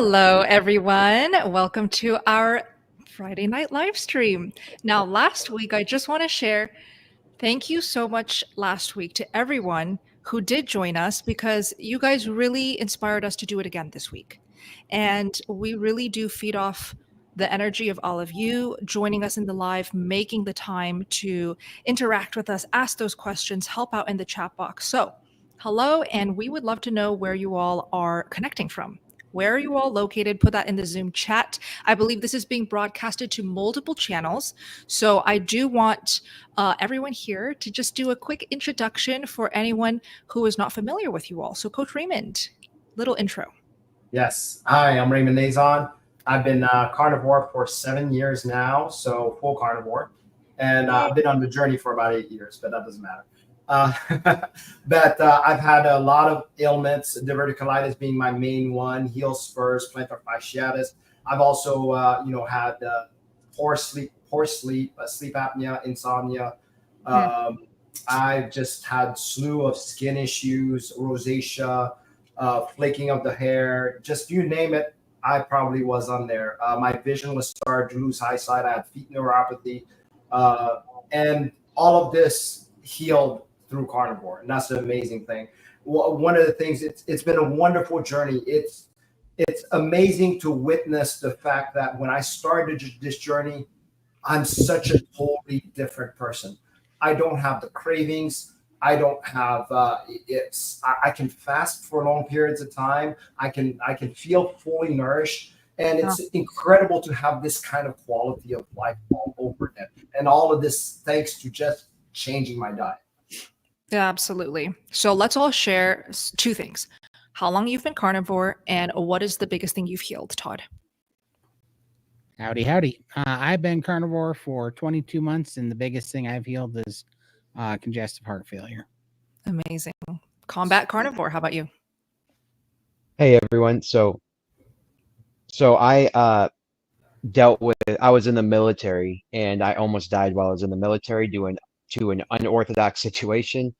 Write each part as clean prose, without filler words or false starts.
Hello, everyone. Welcome to our Friday night live stream. Now, last week, I just want to share thank you so much last week to everyone who did join us because you guys really inspired us to do it again this week. And we really do feed off the energy of all of you joining us in the live, making the time to interact with us, ask those questions, help out in the chat box. So, hello, and we would love to know where you all are connecting from. Where are you all located? Put that in the Zoom chat. I believe this is being broadcasted to multiple channels. So I do want everyone here to just do a quick introduction for anyone who is not familiar with you all. So Coach Raymond, little intro. Yes. Hi, I'm Raymond Nazon. I've been carnivore for 7 years now, so full carnivore. And I've been on the journey for about 8 years, but that doesn't matter. But I've had a lot of ailments, diverticulitis being my main one, heel spurs, plantar fasciitis. I've also, had poor sleep, sleep apnea, insomnia. I've just had slew of skin issues, rosacea, flaking of the hair, just you name it. I probably was on there. My vision was starting to lose eyesight. I had feet neuropathy, and all of this healed through carnivore, and that's the amazing thing. One of the things, it's been a wonderful journey. It's amazing to witness the fact that when I started this journey, I'm such a totally different person. I don't have the cravings. I don't have I can fast for long periods of time. I can feel fully nourished, and it's incredible to have this kind of quality of life all over it. And all of this thanks to just changing my diet. Yeah, absolutely. So let's all share two things. How long you've been carnivore and what is the biggest thing you've healed, Todd? Howdy. I've been carnivore for 22 months, and the biggest thing I've healed is congestive heart failure. Amazing. Combat carnivore, how about you? Hey everyone. So I I was in the military, and I almost died while I was in the military due to an unorthodox situation.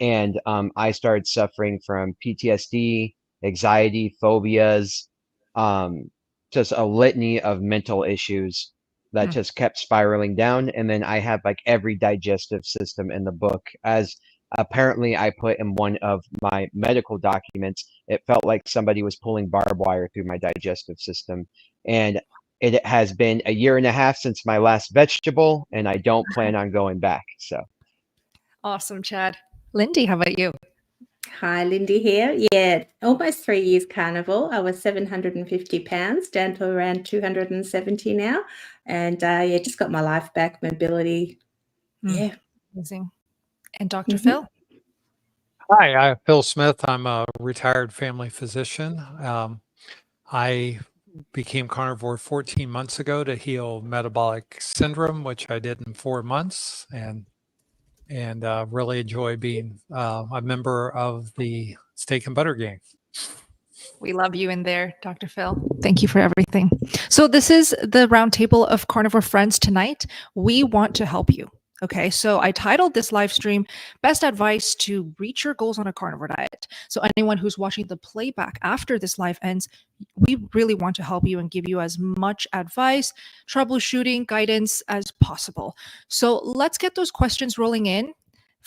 And I started suffering from PTSD, anxiety, phobias, just a litany of mental issues that just kept spiraling down. And then I had like every digestive system in the book. As apparently I put in one of my medical documents, it felt like somebody was pulling barbed wire through my digestive system. And it has been a year and a half since my last vegetable, and I don't plan on going back. So awesome, Chad. Lindy, how about you? Hi, Lindy here. Yeah, almost 3 years carnivore. I was 750 pounds, down to around 270 now. And just got my life back, mobility. Yeah. Amazing. And Dr. Phil? Hi, I'm Phil Smith. I'm a retired family physician. I became carnivore 14 months ago to heal metabolic syndrome, which I did in 4 months, and really enjoy being a member of the Steak and Butter Gang. We love you in there, Dr. Phil. Thank you for everything. So this is the roundtable of carnivore friends tonight. We want to help you. Okay, so I titled this live stream, Best Advice to Reach Your Goals on a Carnivore Diet. So anyone who's watching the playback after this live ends, we really want to help you and give you as much advice, troubleshooting, guidance as possible. So let's get those questions rolling in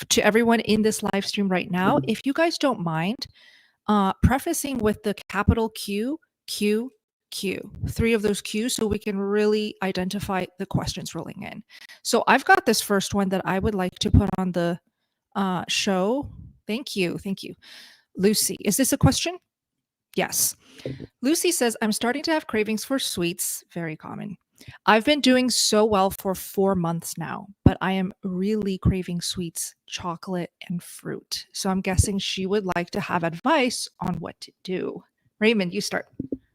to everyone in this live stream right now. If you guys don't mind, prefacing with the capital Q, 3 of those Qs, so we can really identify the questions rolling in. So I've got this first one that I would like to put on the show. Thank you. Lucy, is this a question? Yes. Lucy says, I'm starting to have cravings for sweets, very common. I've been doing so well for 4 months now, but I am really craving sweets, chocolate, and fruit. So I'm guessing she would like to have advice on what to do. Raymond, you start.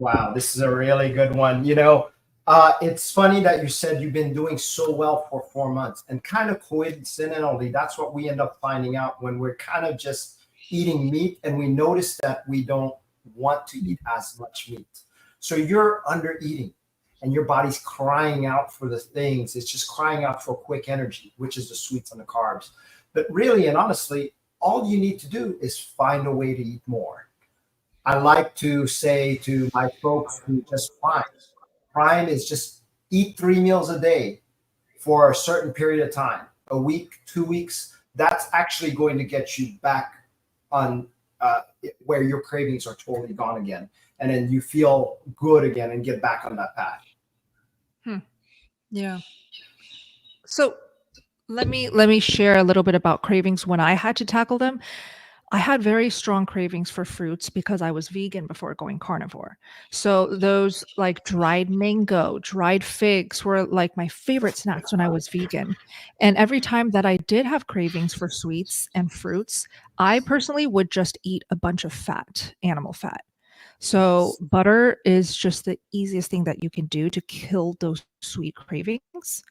Wow, this is a really good one. It's funny that you said you've been doing so well for 4 months, and kind of coincidentally, that's what we end up finding out when we're kind of just eating meat, and we notice that we don't want to eat as much meat. So you're under eating, and your body's crying out for the things. It's just crying out for quick energy, which is the sweets and the carbs. But really and honestly, all you need to do is find a way to eat more. I like to say to my folks who just prime is just eat 3 meals a day for a certain period of time, a week, 2 weeks. That's actually going to get you back on where your cravings are totally gone again. And then you feel good again and get back on that path. Yeah. So let me share a little bit about cravings when I had to tackle them. I had very strong cravings for fruits because I was vegan before going carnivore. So those like dried mango, dried figs were like my favorite snacks when I was vegan. And every time that I did have cravings for sweets and fruits, I personally would just eat a bunch of fat, animal fat. So butter is just the easiest thing that you can do to kill those sweet cravings.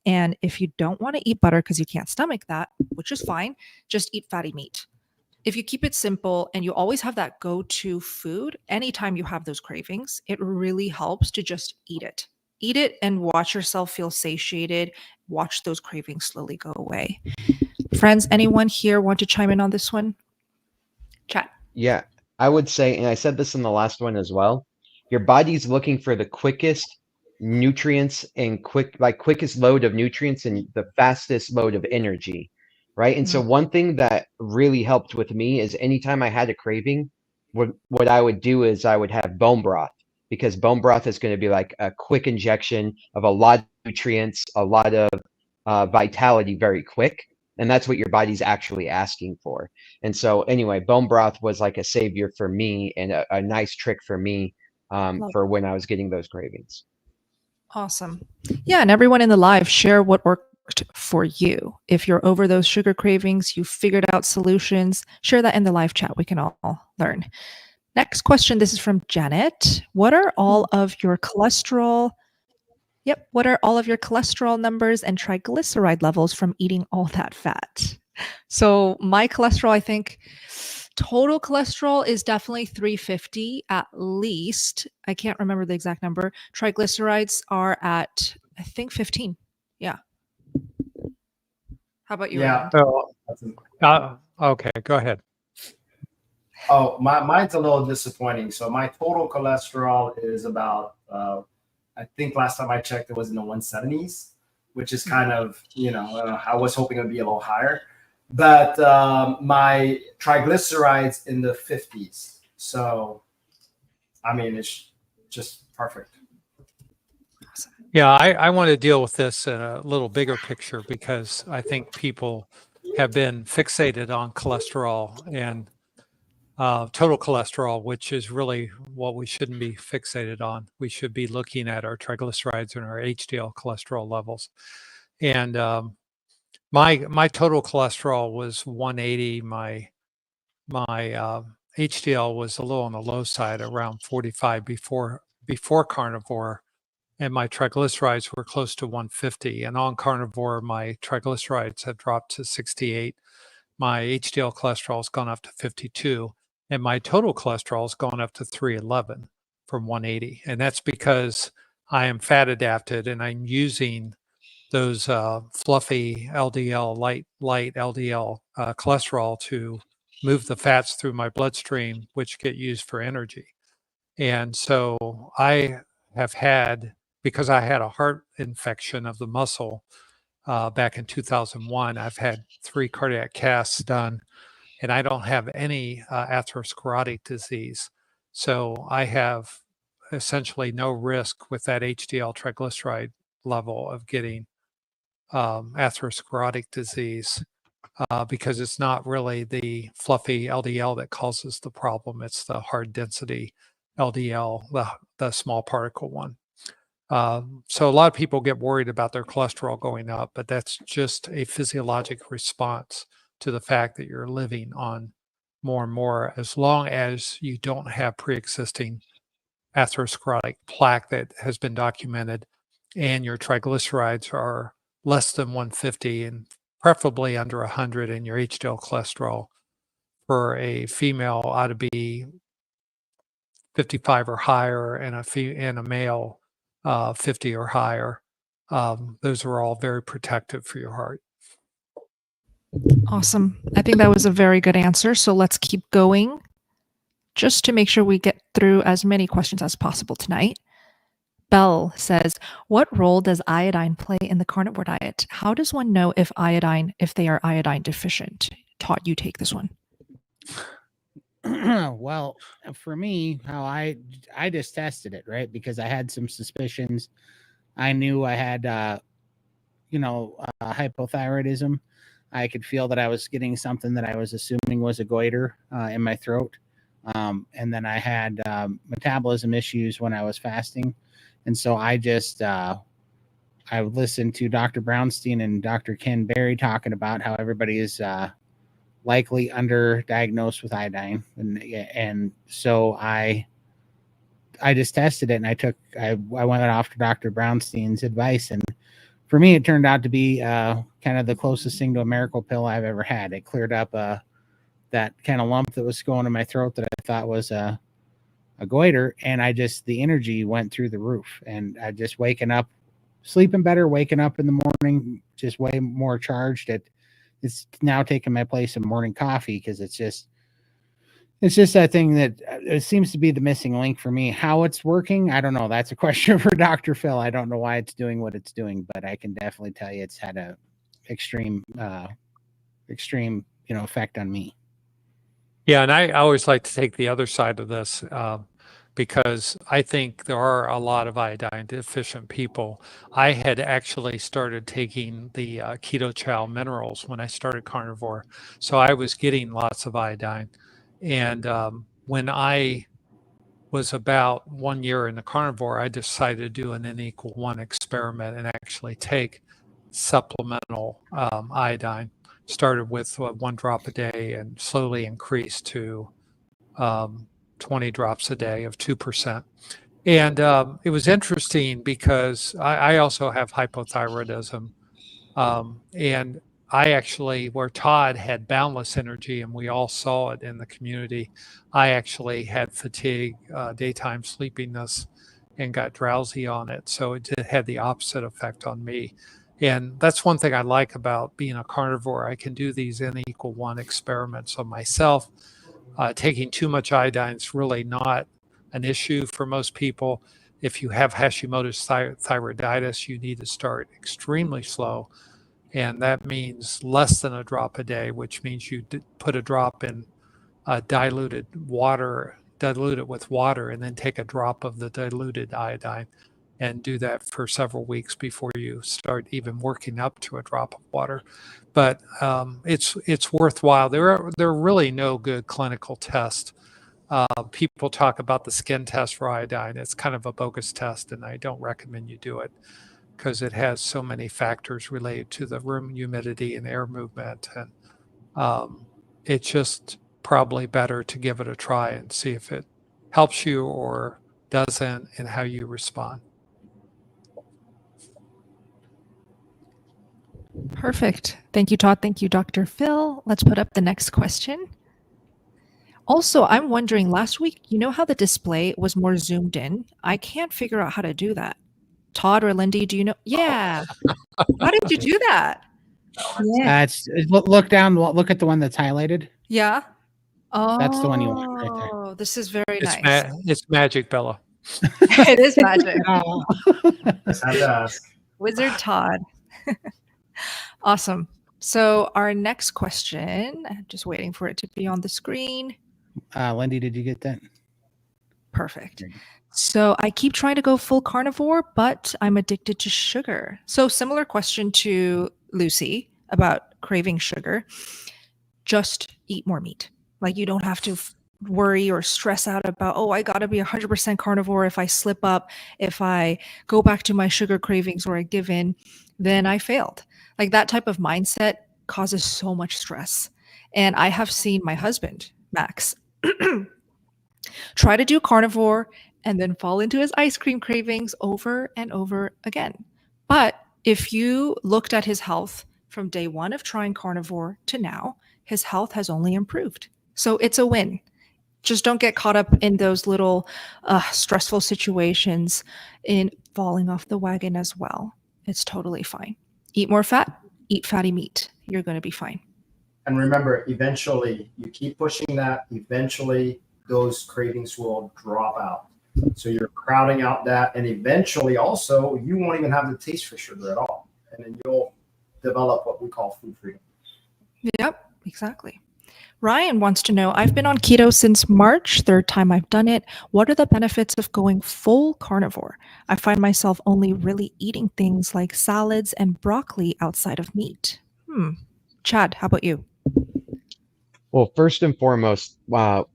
And if you don't want to eat butter because you can't stomach that, which is fine, just eat fatty meat. If you keep it simple and you always have that go-to food, anytime you have those cravings, it really helps to just eat it. Eat it and watch yourself feel satiated. Watch those cravings slowly go away. Friends, anyone here want to chime in on this one? Chat. Yeah, I would say, and I said this in the last one as well, your body's looking for the quickest nutrients and quickest load of nutrients and the fastest load of energy, right? And so one thing that really helped with me is anytime I had a craving, what I would do is I would have bone broth, because bone broth is going to be like a quick injection of a lot of nutrients, a lot of vitality very quick. And that's what your body's actually asking for. And so anyway, bone broth was like a savior for me and a nice trick for me for when I was getting those cravings. Awesome. Yeah, and everyone in the live, share what worked for you. If you're over those sugar cravings, you figured out solutions, share that in the live chat. We can all learn. Next question. This is from Janet. What are all of your cholesterol? Yep. What are all of your cholesterol numbers and triglyceride levels from eating all that fat? So my cholesterol, I think total cholesterol is definitely 350 at least. I can't remember the exact number. Triglycerides are at, I think, 15. Yeah. How about you? Yeah. Okay, go ahead. Oh, mine's a little disappointing. So my total cholesterol is about, I think last time I checked, it was in the 170s, which is kind of, I was hoping it would be a little higher. But my triglycerides in the 50s. So, I mean, it's just perfect. Yeah, I want to deal with this in a little bigger picture, because I think people have been fixated on cholesterol and total cholesterol, which is really what we shouldn't be fixated on. We should be looking at our triglycerides and our HDL cholesterol levels. And my total cholesterol was 180. My HDL was a little on the low side, around 45 before carnivore, and my triglycerides were close to 150. And on carnivore, my triglycerides have dropped to 68. My HDL cholesterol has gone up to 52, and my total cholesterol has gone up to 311 from 180. And that's because I am fat adapted and I'm using those fluffy LDL, light LDL cholesterol to move the fats through my bloodstream, which get used for energy. And so I have had, because I had a heart infection of the muscle back in 2001, I've had 3 cardiac casts done, and I don't have any atherosclerotic disease. So I have essentially no risk with that HDL triglyceride level of getting atherosclerotic disease, because it's not really the fluffy LDL that causes the problem. It's the hard density LDL, the small particle one. So a lot of people get worried about their cholesterol going up, but that's just a physiologic response to the fact that you're living on more and more, as long as you don't have pre-existing atherosclerotic plaque that has been documented, and your triglycerides are less than 150 and preferably under 100, and your HDL cholesterol for a female ought to be 55 or higher, and a male 50 or higher. Those are all very protective for your heart. Awesome. I think that was a very good answer. So let's keep going. just to make sure we get through as many questions as possible tonight. Belle says, what role does iodine play in the carnivore diet? How does one know if they are iodine deficient? Todd, you take this one. Well, for me, how I just tested it, right? Because I had some suspicions. I knew I had, hypothyroidism. I could feel that I was getting something that I was assuming was a goiter in my throat. And then I had metabolism issues when I was fasting. And so I just, I listened to Dr. Brownstein and Dr. Ken Berry talking about how everybody is likely underdiagnosed with iodine. And so I just tested it, and I went off to Dr. Brownstein's advice. And for me, it turned out to be kind of the closest thing to a miracle pill I've ever had. It cleared up that kind of lump that was going in my throat that I thought was a goiter. And the energy went through the roof. And I just waking up, sleeping better, waking up in the morning, just way more charged. It's now taking my place in morning coffee, because it's just that thing that it seems to be the missing link for me. How it's working, I don't know. That's a question for Dr. Phil. I don't know why it's doing what it's doing, but I can definitely tell you it's had a extreme effect on me. Yeah, and I always like to take the other side of this because I think there are a lot of iodine deficient people. I had actually started taking the keto chow minerals when I started carnivore, so I was getting lots of iodine. And when I was about 1 year in the carnivore, I decided to do an N=1 experiment and actually take supplemental iodine. Started with 1 drop a day and slowly increased to 20 drops a day of 2%. And it was interesting because I also have hypothyroidism. And I actually, where Todd had boundless energy and we all saw it in the community, I actually had fatigue, daytime sleepiness, and got drowsy on it. So it had the opposite effect on me. And that's one thing I like about being a carnivore. I can do these N=1 experiments on myself. Taking too much iodine is really not an issue for most people. If you have Hashimoto's thyroiditis, you need to start extremely slow. And that means less than a drop a day, which means you put a drop in diluted water, dilute it with water, and then take a drop of the diluted iodine and do that for several weeks before you start even working up to a drop of water. But it's worthwhile. There are really no good clinical tests. People talk about the skin test for iodine. It's kind of a bogus test, and I don't recommend you do it because it has so many factors related to the room humidity and air movement. And it's just probably better to give it a try and see if it helps you or doesn't and how you respond. Perfect. Thank you, Todd. Thank you, Dr. Phil. Let's put up the next question. Also, I'm wondering, last week, you know how the display was more zoomed in? I can't figure out how to do that. Todd or Lindy, do you know? Yeah. How did you do that? Yeah. Look down, look at the one that's highlighted. Yeah. Oh, That's the one you want right there. This is very It's nice. it's magic, Bella. It is magic. Oh. Just had to ask. Wizard Todd. Awesome. So our next question, I'm just waiting for it to be on the screen. Lindy, did you get that? Perfect. So I keep trying to go full carnivore, but I'm addicted to sugar. So similar question to Lucy about craving sugar. Just eat more meat. Like you don't have to worry or stress out about, oh, I got to be 100% carnivore. If I slip up, if I go back to my sugar cravings or I give in, then I failed. Like that type of mindset causes so much stress. And I have seen my husband, Max, try to do carnivore and then fall into his ice cream cravings over and over again. But if you looked at his health from day one of trying carnivore to now, his health has only improved. So it's a win. Just don't get caught up in those little stressful situations in falling off the wagon as well. It's totally fine. Eat more fat, eat fatty meat. You're going to be fine. And remember, eventually, you keep pushing that. Eventually, those cravings will drop out. So you're crowding out that, and eventually also you won't even have the taste for sugar at all. And then you'll develop what we call food freedom. Yep, exactly. Ryan wants to know, I've been on keto since March, third time I've done it. What are the benefits of going full carnivore? I find myself only really eating things like salads and broccoli outside of meat. Chad, how about you? Well, first and foremost,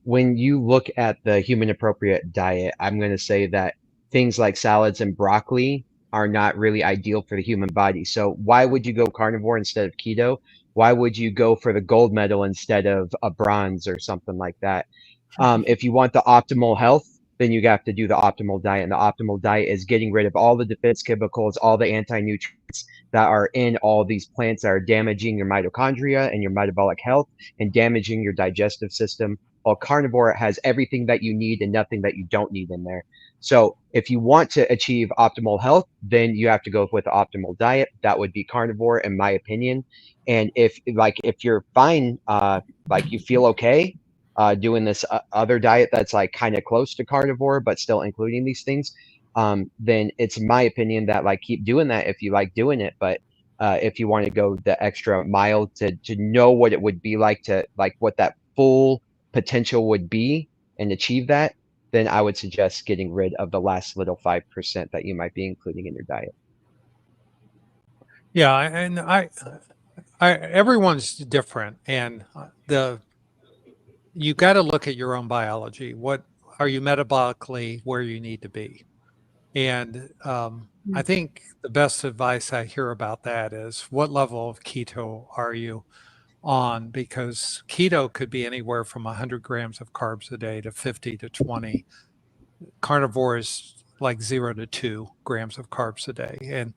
when you look at the human appropriate diet, I'm going to say that things like salads and broccoli are not really ideal for the human body. So why would you go carnivore instead of keto? Why would you go for the gold medal instead of a bronze or something like that? If you want the optimal health, then you have to do the optimal diet. And the optimal diet is getting rid of all the defense chemicals, all the anti-nutrients that are in all these plants that are damaging your mitochondria and your metabolic health and damaging your digestive system. While carnivore has everything that you need and nothing that you don't need in there. So if you want to achieve optimal health, then you have to go with the optimal diet. That would be carnivore, in my opinion. And if you're fine, like you feel okay, doing this other diet that's like kind of close to carnivore, but still including these things, then it's my opinion that like keep doing that if you like doing it. But if you want to go the extra mile to know what it would be like to like what that full potential would be and achieve that, then I would suggest getting rid of the last little 5% that you might be including in your diet. Yeah, and I everyone's different, and you got to look at your own biology. What are you metabolically where you need to be? And I think the best advice I hear about that is what level of keto are you on? Because keto could be anywhere from 100 grams of carbs a day to 50 to 20. Carnivore is like 0 to 2 grams of carbs a day. And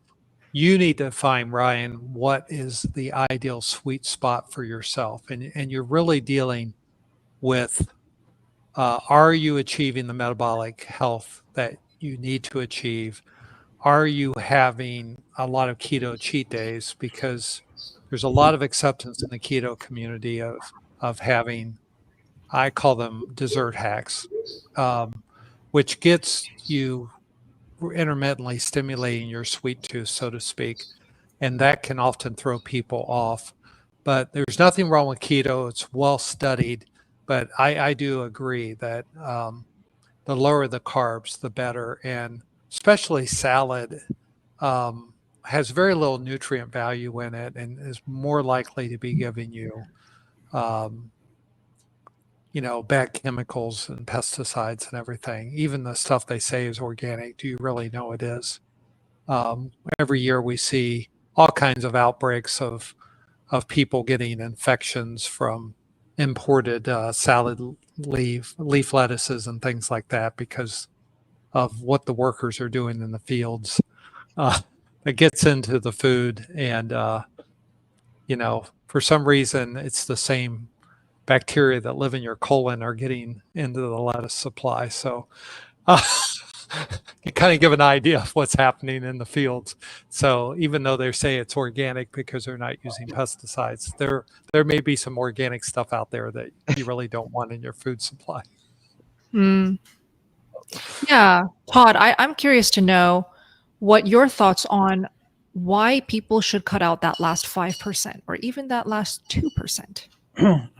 you need to find, Ryan, what is the ideal sweet spot for yourself. And you're really dealing with, are you achieving the metabolic health that you need to achieve? Are you having a lot of keto cheat days? Because there's a lot of acceptance in the keto community of having, I call them dessert hacks, which gets you intermittently stimulating your sweet tooth, so to speak. And that can often throw people off. But there's nothing wrong with keto. It's well studied. But I do agree that the lower the carbs, the better. And especially salad has very little nutrient value in it and is more likely to be giving you, bad chemicals and pesticides and everything. Even the stuff they say is organic. Do you really know it is? Every year we see all kinds of outbreaks of people getting infections from imported salad leaf lettuces and things like that because of what the workers are doing in the fields. It gets into the food, and for some reason it's the same bacteria that live in your colon are getting into the lettuce supply. So you kind of give an idea of what's happening in the fields. So even though they say it's organic because they're not using pesticides, there may be some organic stuff out there that you really don't want in your food supply. Yeah, Todd, I'm curious to know what your thoughts on why people should cut out that last 5% or even that last 2%.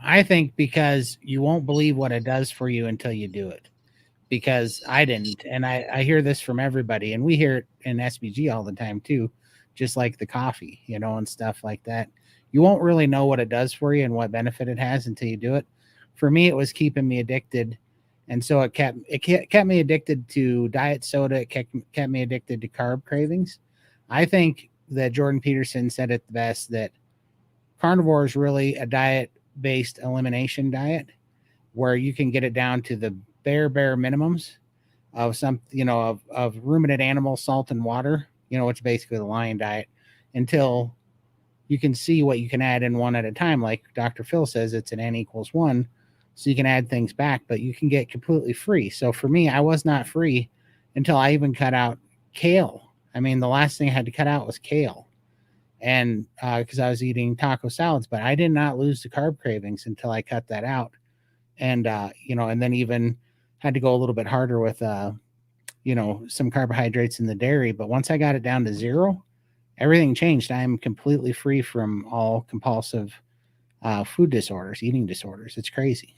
I think because you won't believe what it does for you until you do it. Because I didn't, and I hear this from everybody, and we hear it in SBG all the time too, just like the coffee, and stuff like that. You won't really know what it does for you and what benefit it has until you do it. For me, it was keeping me addicted, and so it kept me addicted to diet soda. It kept me addicted to carb cravings. I think that Jordan Peterson said it the best, that carnivore is really a diet-based elimination diet where you can get it down to the bare minimums of some, of ruminant animal salt and water, which is basically the lion diet, until you can see what you can add in one at a time. Like Dr. Phil says, it's an N=1. So you can add things back, but you can get completely free. So for me, I was not free until I even cut out kale. I mean, the last thing I had to cut out was kale. And because I was eating taco salads, but I did not lose the carb cravings until I cut that out. and and then even had to go a little bit harder with some carbohydrates in the dairy. But once I got it down to 0, everything changed. I am completely free from all compulsive food disorders, eating disorders. It's crazy.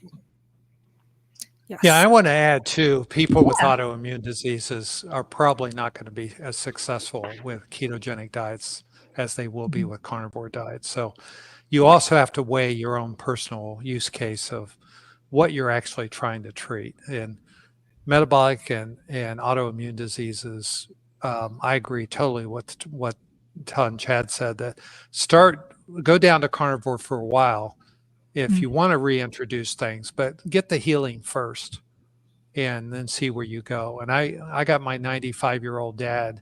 Yes. Yeah, I want to add too, people with autoimmune diseases are probably not going to be as successful with ketogenic diets as they will be with carnivore diets. So you also have to weigh your own personal use case of what you're actually trying to treat. And metabolic and autoimmune diseases, I agree totally with what Todd and Chad said, that go down to carnivore for a while if you want to reintroduce things, but get the healing first and then see where you go. And I got my 95-year-old dad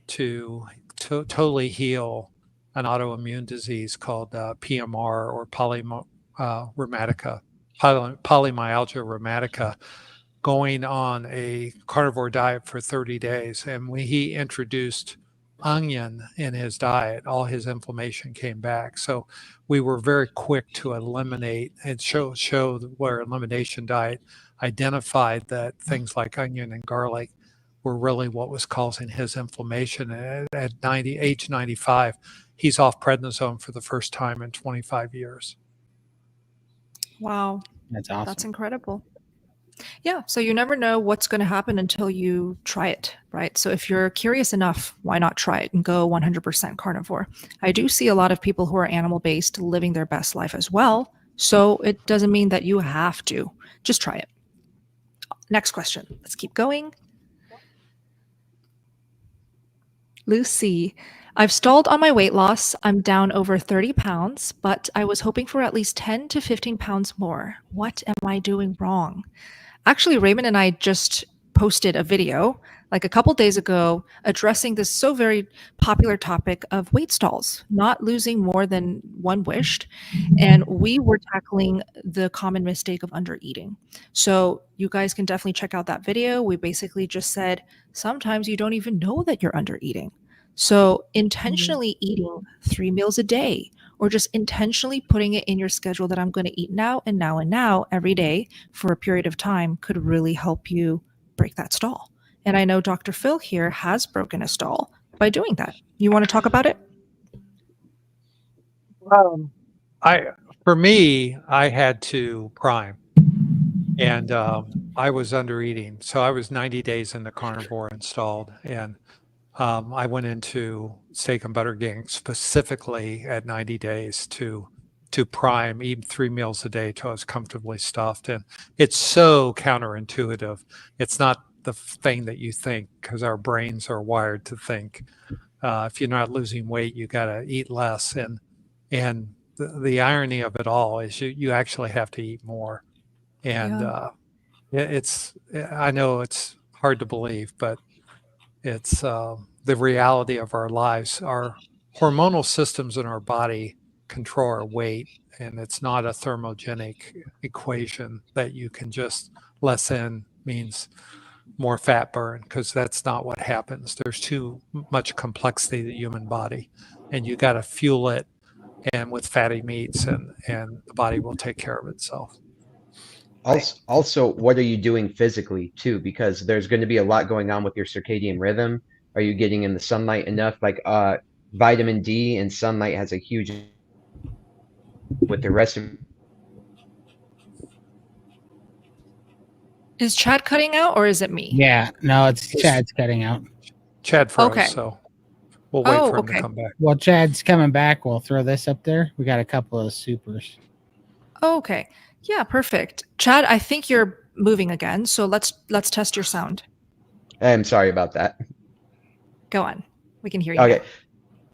to totally heal an autoimmune disease called PMR, or polymyalgia rheumatica, going on a carnivore diet for 30 days. And when he introduced onion in his diet, all his inflammation came back. So we were very quick to eliminate and show where elimination diet identified that things like onion and garlic were really what was causing his inflammation. And at age 95, he's off prednisone for the first time in 25 years. Wow. That's awesome. That's incredible. Yeah. So you never know what's going to happen until you try it, right? So if you're curious enough, why not try it and go 100% carnivore? I do see a lot of people who are animal-based living their best life as well. So it doesn't mean that you have to. Just try it. Next question. Let's keep going. Lucy, I've stalled on my weight loss. I'm down over 30 pounds, but I was hoping for at least 10 to 15 pounds more. What am I doing wrong? Actually, Raymond and I just posted a video like a couple days ago addressing this so very popular topic of weight stalls, not losing more than one wished. And we were tackling the common mistake of undereating. So you guys can definitely check out that video. We basically just said, sometimes you don't even know that you're undereating. So intentionally eating 3 meals a day, or just intentionally putting it in your schedule that I'm going to eat now and now and now every day for a period of time could really help you break that stall. And I know Dr. Phil here has broken a stall by doing that. You want to talk about it? For me, I had to prime, and I was undereating. So I was 90 days into carnivore installed, and I went into steak and butter gang specifically at 90 days to prime, eat 3 meals a day till I was comfortably stuffed. And it's so counterintuitive. It's not the thing that you think, because our brains are wired to think if you're not losing weight, you got to eat less. And the irony of it all is you actually have to eat more. And I know it's hard to believe, but it's the reality of our lives. Our hormonal systems in our body control our weight, and it's not a thermogenic equation that you can just less in means more fat burn, because that's not what happens. There's too much complexity to the human body, and you got to fuel it and with fatty meats, and the body will take care of itself. Also, what are you doing physically too? Because there's going to be a lot going on with your circadian rhythm. Are you getting in the sunlight enough? Like vitamin D and sunlight has a huge with the rest of. Is Chad cutting out, or is it me? Yeah, no, it's Chad's cutting out. Chad froze, Okay. so we'll wait for him to come back. Well, Chad's coming back. We'll throw this up there. We got a couple of supers. Okay. Yeah, perfect. Chad, I think you're moving again, so let's test your sound. I'm sorry about that. Go on. We can hear you. Okay.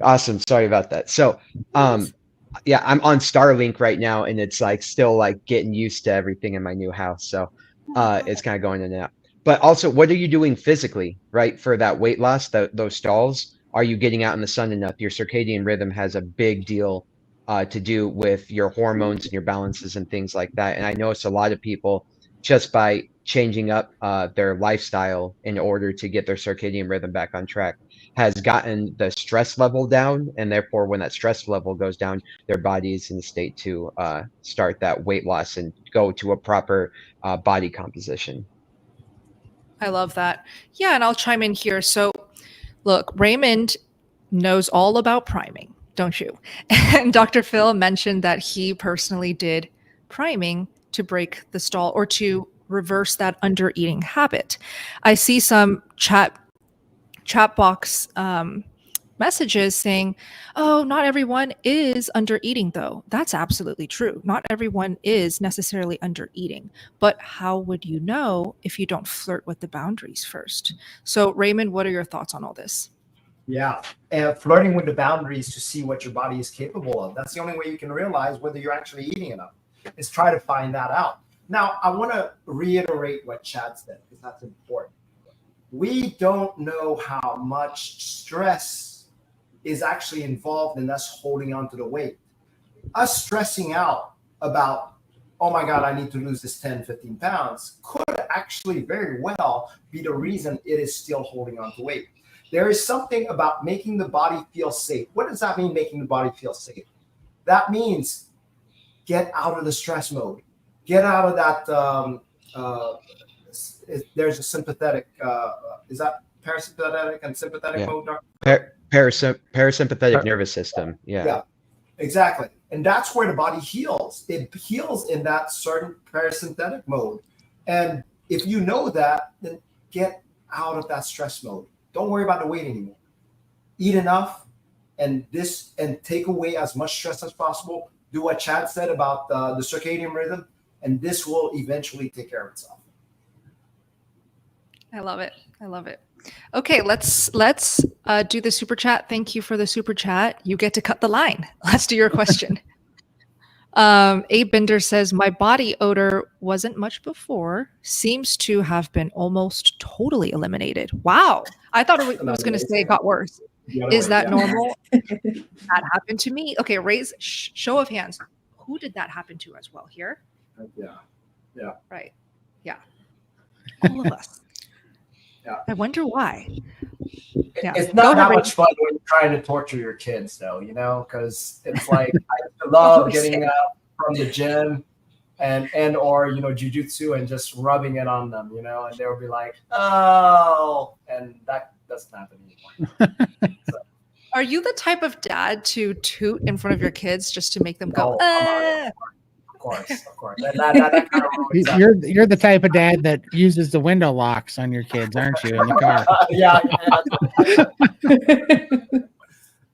Awesome. Sorry about that. So, yeah, I'm on Starlink right now, and it's like still like getting used to everything in my new house. So, it's kind of going in and out. But also, what are you doing physically, right, for that weight loss, those stalls? Are you getting out in the sun enough? Your circadian rhythm has a big deal to do with your hormones and your balances and things like that. And I notice a lot of people, just by changing up their lifestyle in order to get their circadian rhythm back on track, has gotten the stress level down, and therefore when that stress level goes down, their body is in the state to start that weight loss and go to a proper body composition. I love that. Yeah, and I'll chime in here. So, look, Raymond knows all about priming, don't you? And Dr. Phil mentioned that he personally did priming to break the stall or to reverse that under eating habit. I see some chat box messages saying, oh, not everyone is under eating, though. That's absolutely true. Not everyone is necessarily under eating. But how would you know if you don't flirt with the boundaries first? So, Raymond, what are your thoughts on all this? Yeah, and flirting with the boundaries to see what your body is capable of. That's the only way you can realize whether you're actually eating enough, is try to find that out. Now, I want to reiterate what Chad said, because that's important. We don't know how much stress is actually involved in us holding on to the weight. Us stressing out about, oh my God, I need to lose this 10, 15 pounds, could actually very well be the reason it is still holding on to weight. There is something about making the body feel safe. What does that mean, making the body feel safe? That means get out of the stress mode. Get out of that, there's a sympathetic, is that parasympathetic and sympathetic mode? Parasympathetic nervous system. Yeah, exactly. And that's where the body heals. It heals in that certain parasympathetic mode. And if you know that, then get out of that stress mode. Don't worry about the weight anymore. Eat enough and take away as much stress as possible. Do what Chad said about the circadian rhythm, and this will eventually take care of itself. I love it. I love it. Okay, let's do the super chat. Thank you for the super chat. You get to cut the line. Let's do your question. Abe Binder says, my body odor wasn't much before, seems to have been almost totally eliminated. Wow. I thought it was going to say it got worse. Is that normal? That happened to me. Okay, raise show of hands. Who did that happen to as well here? Yeah. Right. Yeah. All of us. Yeah. I wonder why. Yeah. It's not that much fun when you're trying to torture your kids, though, because it's like I love getting up from the gym and or Jiu Jitsu and just rubbing it on them, and they'll be like, oh, and that doesn't happen anymore. So. Are you the type of dad to toot in front of your kids just to make them go? Of course. That kind of you're the type of dad that uses the window locks on your kids, aren't you, in the car? Yeah.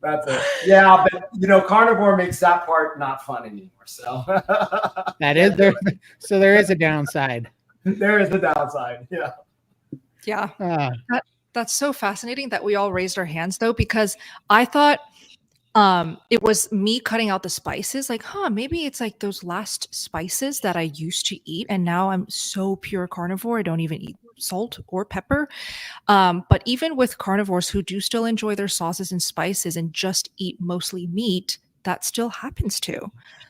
That's it. Yeah, but Carnivore makes that part not fun anymore. So that is there. So there is a downside. There is a downside. Yeah. Yeah. That's so fascinating that we all raised our hands, though, because I thought it was me cutting out the spices. Like, maybe it's like those last spices that I used to eat, and now I'm so pure carnivore. I don't even eat salt or pepper. But even with carnivores who do still enjoy their sauces and spices and just eat mostly meat, that still happens too.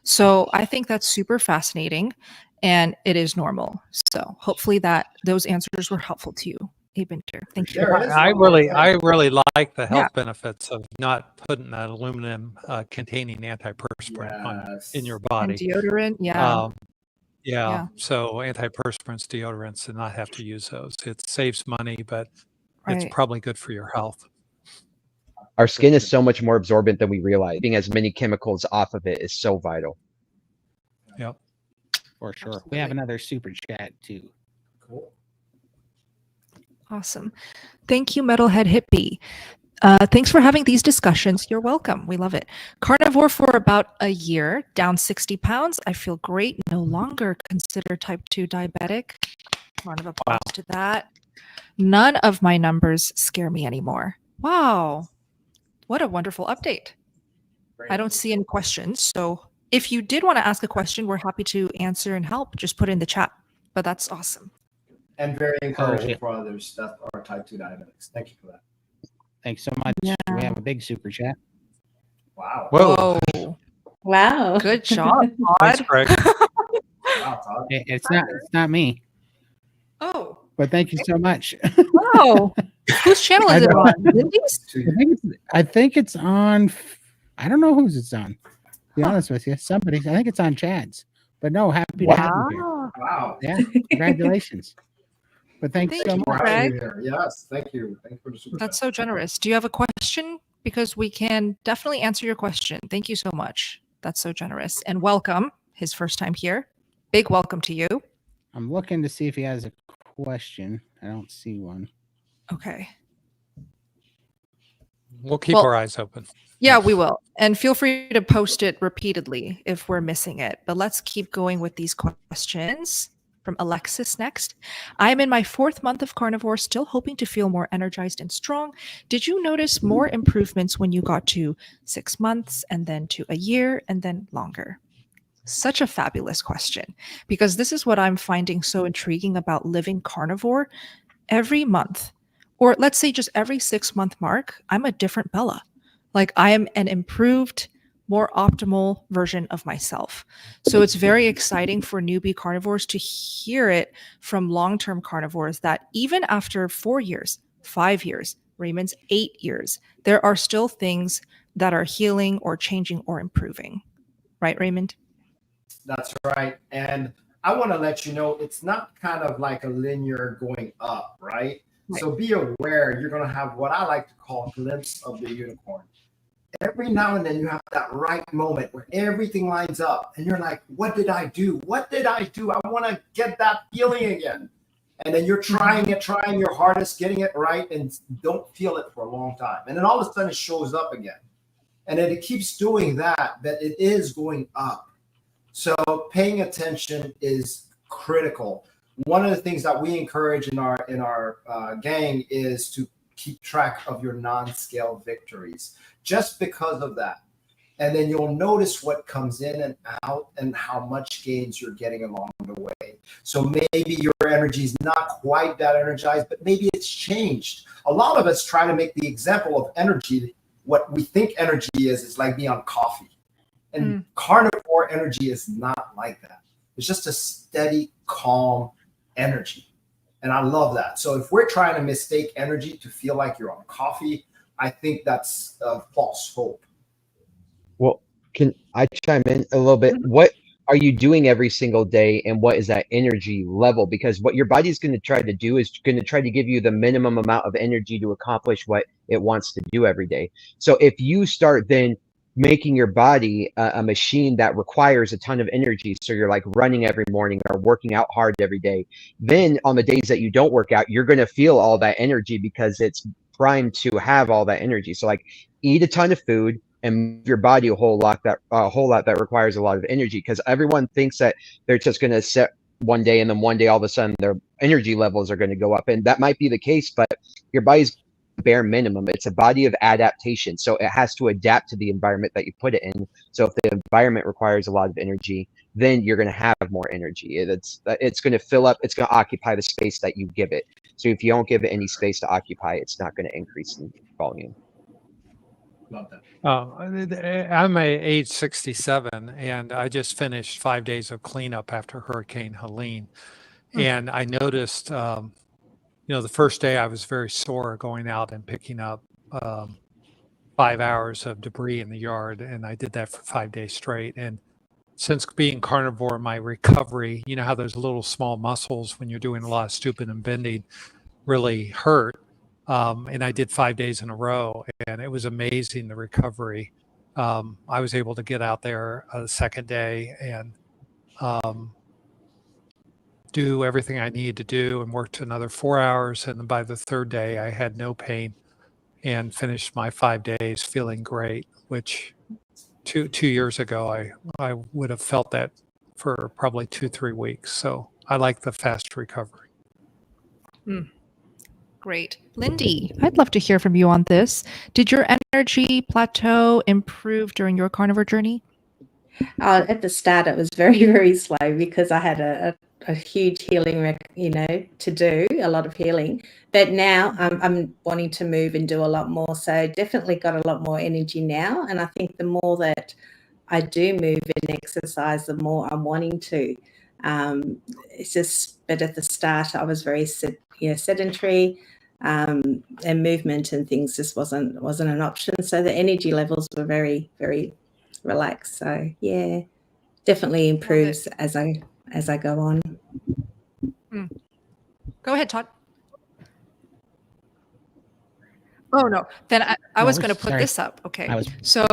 So I think that's super fascinating, and it is normal. So hopefully that those answers were helpful to you. Abinder, thank you. I really like the health benefits of not putting that aluminum containing antiperspirant in your body. And deodorant, yeah. So antiperspirants, deodorants, and not have to use those. It saves money, but it's probably good for your health. Our skin is so much more absorbent than we realize. Getting as many chemicals off of it is so vital. Yep. For sure. Absolutely. We have another super chat too. Cool. Awesome. Thank you, Metalhead Hippie. Thanks for having these discussions. You're welcome. We love it. Carnivore for about a year, down 60 pounds. I feel great. No longer considered type 2 diabetic. Round of applause to that. None of my numbers scare me anymore. Wow. What a wonderful update. I don't see any questions. So if you did want to ask a question, we're happy to answer and help. Just put it in the chat. But that's awesome. And very encouraging for others that are type 2 diabetics. Thank you for that. Thanks so much. Yeah. We have a big super chat. Wow. Whoa. Wow. Good job, Todd. Thanks, Greg. Wow, Todd. It's not me. Oh. But thank you so much. Wow. Whose channel is it on? Lindy's? I think it's on. I don't know whose it's on. To be honest with you, somebody's. I think it's on Chad's. But no, happy to have you here. Wow. Wow. Yeah, congratulations. But thanks Thank so you, much. For having Greg. me here. Yes, thank you. Thank you for the super That's chat. so generous. Do you have a question? Because we can definitely answer your question. Thank you so much. That's so generous. And welcome. His first time here. Big welcome to you. I'm looking to see if he has a question. I don't see one. Okay. We'll keep Well, our eyes open. Yeah, we will. And feel free to post it repeatedly if we're missing it. But let's keep going with these questions. From Alexis next. I'm in my 4th month of carnivore, still hoping to feel more energized and strong. Did you notice more improvements when you got to 6 months and then to a year and then longer? Such a fabulous question, because this is what I'm finding so intriguing about living carnivore. Every month, or let's say just every 6-month mark, I'm a different Bella. Like I am an improved, more optimal version of myself. So it's very exciting for newbie carnivores to hear it from long-term carnivores that even after 4 years, 5 years, Raymond's 8 years, there are still things that are healing or changing or improving. Right, Raymond? That's right. And I want to let you know it's not kind of like a linear going up, right? So be aware you're going to have what I like to call a glimpse of the unicorn. Every now and then you have that right moment where everything lines up and you're like, what did I do? What did I do? I want to get that feeling again. And then you're trying your hardest, getting it right, and don't feel it for a long time. And then all of a sudden it shows up again. And then it keeps doing that it is going up. So paying attention is critical. One of the things that we encourage in our gang is to keep track of your non-scale victories, just because of that. And then you'll notice what comes in and out and how much gains you're getting along the way. So maybe your energy is not quite that energized, but maybe it's changed. A lot of us try to make the example of energy. What we think energy is like being on coffee. And carnivore energy is not like that. It's just a steady, calm energy. And I love that. So if we're trying to mistake energy to feel like you're on coffee, I think that's a false hope. Well, can I chime in a little bit? What are you doing every single day, and what is that energy level? Because what your body's going to try to do is going to try to give you the minimum amount of energy to accomplish what it wants to do every day. So if you start then making your body a machine that requires a ton of energy, so you're like running every morning or working out hard every day, then on the days that you don't work out, you're going to feel all that energy because it's primed to have all that energy. So like eat a ton of food and move your body a whole lot that requires a lot of energy, because everyone thinks that they're just going to sit one day and then one day all of a sudden their energy levels are going to go up, and that might be the case, but your body's bare minimum. It's a body of adaptation, so it has to adapt to the environment that you put it in. So if the environment requires a lot of energy, then you're going to have more energy. It's going to fill up, it's going to occupy the space that you give it. So if you don't give it any space to occupy, it's not going to increase in volume. Love that. I'm age 67, and I just finished 5 days of cleanup after Hurricane Helene. And I noticed, the first day I was very sore going out and picking up 5 hours of debris in the yard. And I did that for 5 days straight. And since being carnivore, my recovery, you know how there's little small muscles when you're doing a lot of stooping and bending really hurt. And I did 5 days in a row, and it was amazing, the recovery. I was able to get out there the second day and do everything I needed to do and worked another 4 hours. And by the third day, I had no pain and finished my 5 days feeling great, which two years ago, I would have felt that for probably 2-3 weeks. So I like the fast recovery. Great. Lindy, I'd love to hear from you on this. Did your energy plateau improve during your carnivore journey? At the start, it was very, very slow because I had a huge healing, to do, a lot of healing. But now I'm wanting to move and do a lot more. So definitely got a lot more energy now. And I think the more that I do move and exercise, the more I'm wanting to. It's just, but at the start, I was very sedentary, and movement and things just wasn't an option. So the energy levels were very, very relaxed. So yeah, definitely improves as I go on. Go ahead, Todd. Oh no, then I was going to put this up. Okay, so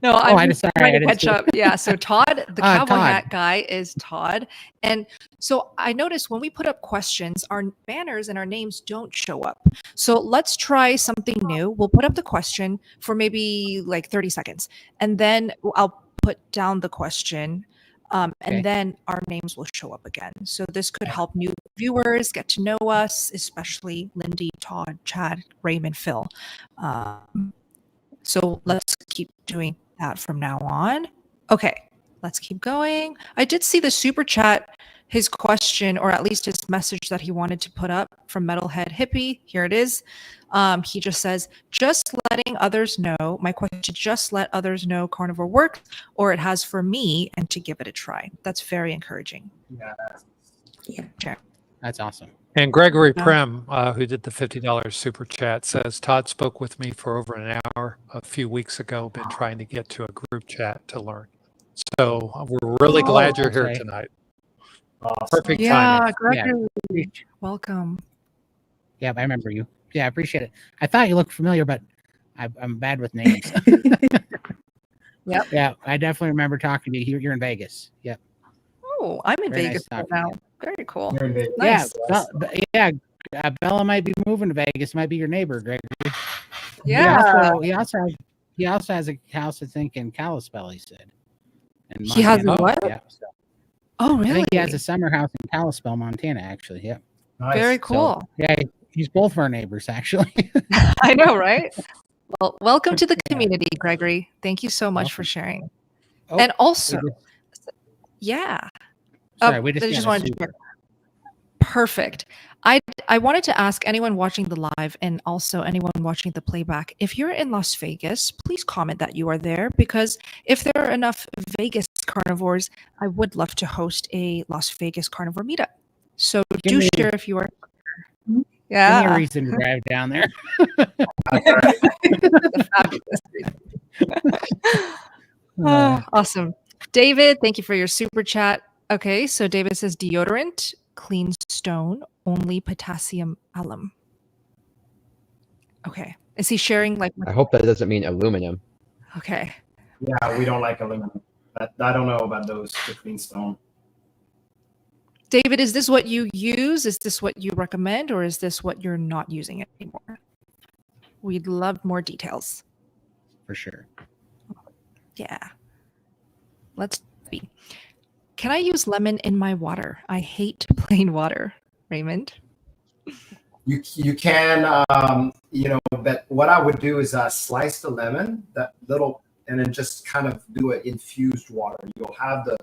no, I'm just trying to catch up. Yeah, so Todd, the cowboy hat guy, is Todd, and so I noticed when we put up questions, our banners and our names don't show up. So let's try something new. We'll put up the question for maybe like 30 seconds, and then I'll put down the question. And then our names will show up again. So this could help new viewers get to know us, especially Lindy, Todd, Chad, Raymond, Phil. So let's keep doing that from now on. Okay, let's keep going. I did see the super chat, his question, or at least his message that he wanted to put up from Metalhead Hippie. Here it is. He just says, just letting others know, my question, just let others know carnivore works, or it has for me, and to give it a try. That's very encouraging. Yeah. That's awesome. And Gregory Prem, who did the $50 super chat, says, Todd spoke with me for over an hour a few weeks ago, been trying to get to a group chat to learn. So we're really glad you're here tonight. Awesome. Perfect timing. Gregory, welcome. Yeah, I remember you. Yeah, I appreciate it. I thought you looked familiar, but I'm bad with names. Yep. Yeah, I definitely remember talking to you. You're in Vegas. Yep. Oh, I'm in Very Vegas nice right now. Very cool. Nice. Yeah. Bella might be moving to Vegas. Might be your neighbor, Gregory. Yeah. He also has a house, I think, in Kalispell, he said. He has what? Yeah. So. Oh, really? I think he has a summer house in Kalispell, Montana, actually. Yep. Nice. Very cool. So, yeah, he's both of our neighbors, actually. I know, right? Well, welcome to the community, Gregory. Thank you so much for sharing. And also, sorry, we just wanted to share. Perfect. I wanted to ask anyone watching the live and also anyone watching the playback, if you're in Las Vegas, please comment that you are there, because if there are enough Vegas carnivores, I would love to host a Las Vegas carnivore meetup. So do share if you are. Yeah. Give me a reason to drive down there. Awesome. David, thank you for your super chat. Okay, so David says deodorant, clean stone, only potassium alum. Okay. Is he sharing like? I hope that doesn't mean aluminum. Okay. Yeah, we don't like aluminum. I don't know about those, the clean stone. David, is this what you use? Is this what you recommend, or is this what you're not using anymore? We'd love more details. For sure. Yeah. Let's be. Can I use lemon in my water? I hate plain water. Raymond? You can, but what I would do is slice the lemon, that little, and then just kind of do an infused water. You'll have the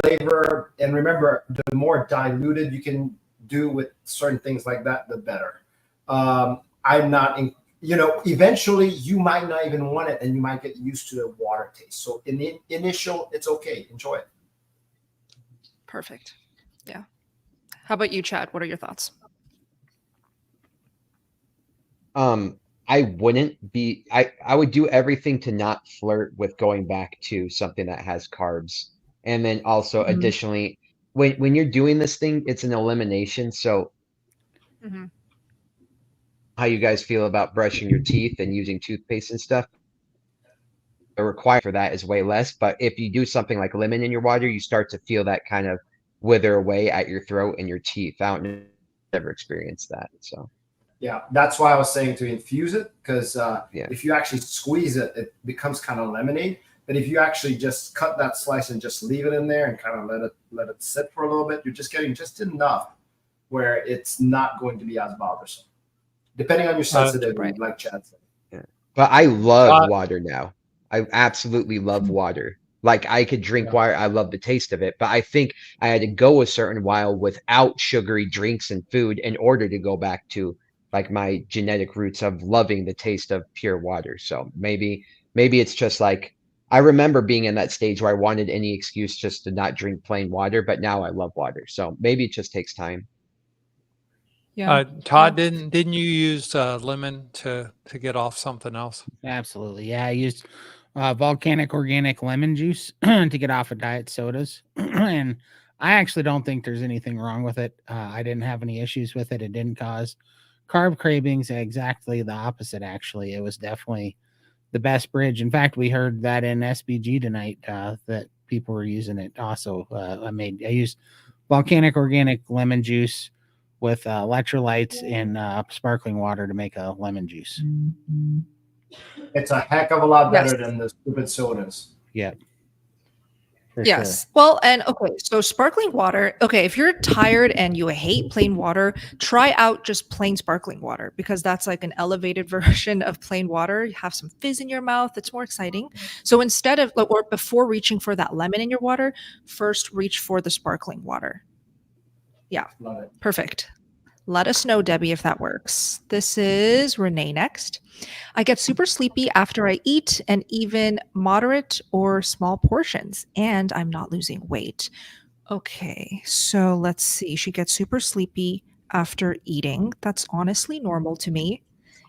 flavor, and remember, the more diluted you can do with certain things like that, the better. I'm not, eventually you might not even want it, and you might get used to the water taste. So in the initial, it's okay. Enjoy it. Perfect. Yeah. How about you, Chad? What are your thoughts? I wouldn't be, I would do everything to not flirt with going back to something that has carbs. And then also additionally, when you're doing this thing, it's an elimination. So how you guys feel about brushing your teeth and using toothpaste and stuff, the requirement for that is way less. But if you do something like lemon in your water, you start to feel that kind of wither away at your throat and your teeth. I don't never experienced that. So yeah, that's why I was saying to infuse it, because if you actually squeeze it, it becomes kind of lemonade. But if you actually just cut that slice and just leave it in there and kind of let it sit for a little bit, you're just getting just enough where it's not going to be as bothersome, depending on your sensitivity, like Chad said. Yeah. But I love water now. I absolutely love water. Like I could drink water. I love the taste of it. But I think I had to go a certain while without sugary drinks and food in order to go back to like my genetic roots of loving the taste of pure water. So maybe it's just like, I remember being in that stage where I wanted any excuse just to not drink plain water, but now I love water. So maybe it just takes time. Yeah. Todd, didn't you use lemon to get off something else? Absolutely. Yeah, I used volcanic organic lemon juice to get off of diet sodas. And I actually don't think there's anything wrong with it. I didn't have any issues with it. It didn't cause carb cravings. Exactly the opposite, actually. It was definitely the best bridge. In fact, we heard that in SBG tonight that people were using it also. I used volcanic organic lemon juice with electrolytes and sparkling water to make a lemon juice. It's a heck of a lot better Yes. than the stupid sodas. Yeah. For Yes. sure. Well, and okay, so sparkling water. Okay, if you're tired and you hate plain water, try out just plain sparkling water because that's like an elevated version of plain water. You have some fizz in your mouth. It's more exciting. So instead of, or before reaching for that lemon in your water, first reach for the sparkling water. Yeah, Love it. perfect. Let us know, Debbie, if that works. This is Renee next. I get super sleepy after I eat and even moderate or small portions, and I'm not losing weight. Okay, so let's see. She gets super sleepy after eating. That's honestly normal to me,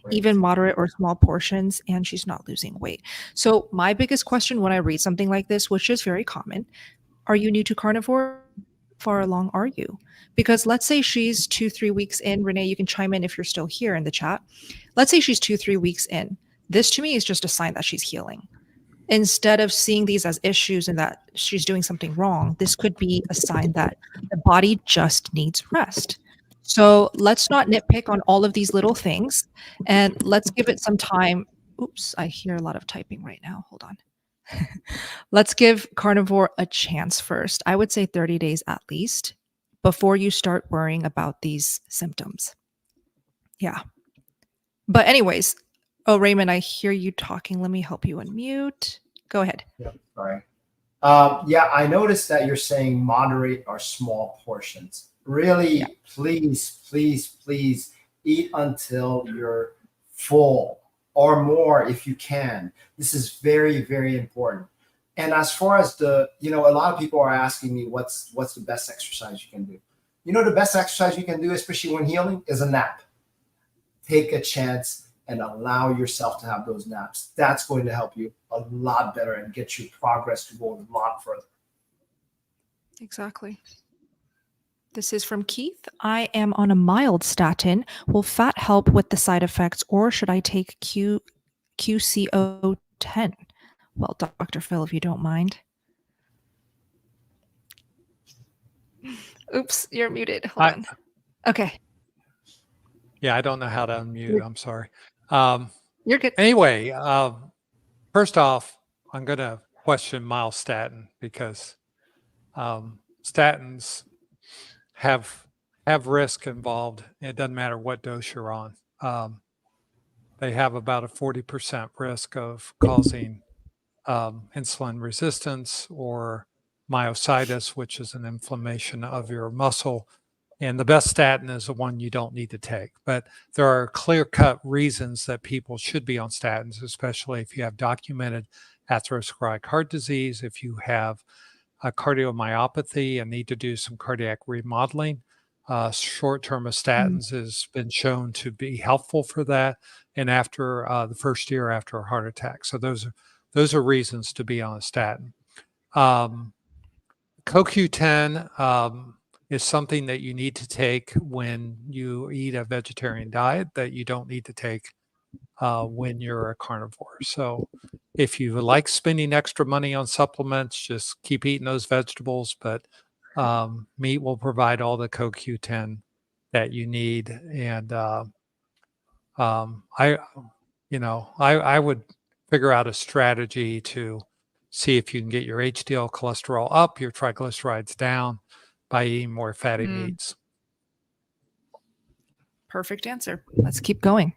Great. even moderate or small portions, and she's not losing weight. So, my biggest question when I read something like this, which is very common, are you new to carnivore? Far along are you? Because let's say she's 2-3 weeks in. Renee, you can chime in if you're still here in the chat. Let's say she's 2-3 weeks in. This to me is just a sign that she's healing. Instead of seeing these as issues and that she's doing something wrong, this could be a sign that the body just needs rest. So let's not nitpick on all of these little things and let's give it some time. Oops, I hear a lot of typing right now. Hold on. Let's give carnivore a chance first. I would say 30 days at least before you start worrying about these symptoms. Yeah. But anyways, oh, Raymond, I hear you talking. Let me help you unmute. Go ahead. Yeah, sorry. Yeah, I noticed that you're saying moderate or small portions. Really, Yeah. please eat until you're full or more if you can. This is very, very important. And as far as a lot of people are asking me what's the best exercise you can do. The best exercise you can do, especially when healing, is a nap. Take a chance and allow yourself to have those naps. That's going to help you a lot better and get you progress to go a lot further. Exactly. This is from Keith. I am on a mild statin. Will fat help with the side effects or should I take QCO10? Well, Dr. Phil, if you don't mind. Oops, you're muted. Hold on. Okay. Yeah, I don't know how to unmute. I'm sorry. You're good. Anyway, first off, I'm going to question myostatin because statins have risk involved. It doesn't matter what dose you're on. They have about a 40% risk of causing insulin resistance or myositis, which is an inflammation of your muscle. And the best statin is the one you don't need to take. But there are clear-cut reasons that people should be on statins, especially if you have documented atherosclerotic heart disease, if you have a cardiomyopathy and need to do some cardiac remodeling. Short-term statins has been shown to be helpful for that. And after the first year after a heart attack. So those are reasons to be on a statin. CoQ10 is something that you need to take when you eat a vegetarian diet that you don't need to take when you're a carnivore. So if you like spending extra money on supplements, just keep eating those vegetables, but meat will provide all the CoQ10 that you need. And I would figure out a strategy to see if you can get your HDL cholesterol up, your triglycerides down by eating more fatty meats. Perfect answer. Let's keep going.